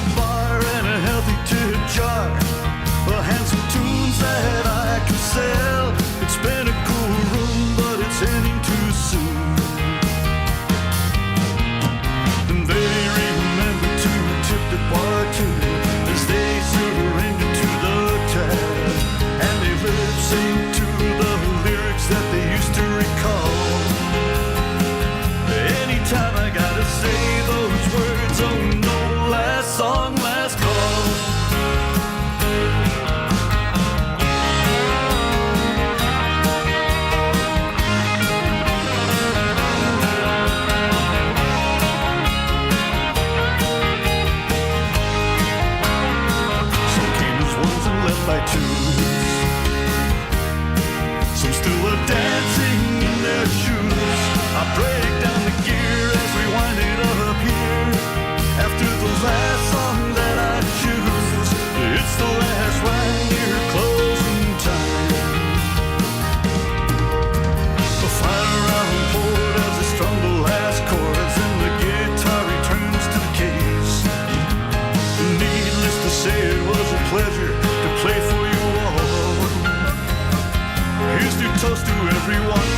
Speaker 20: everyone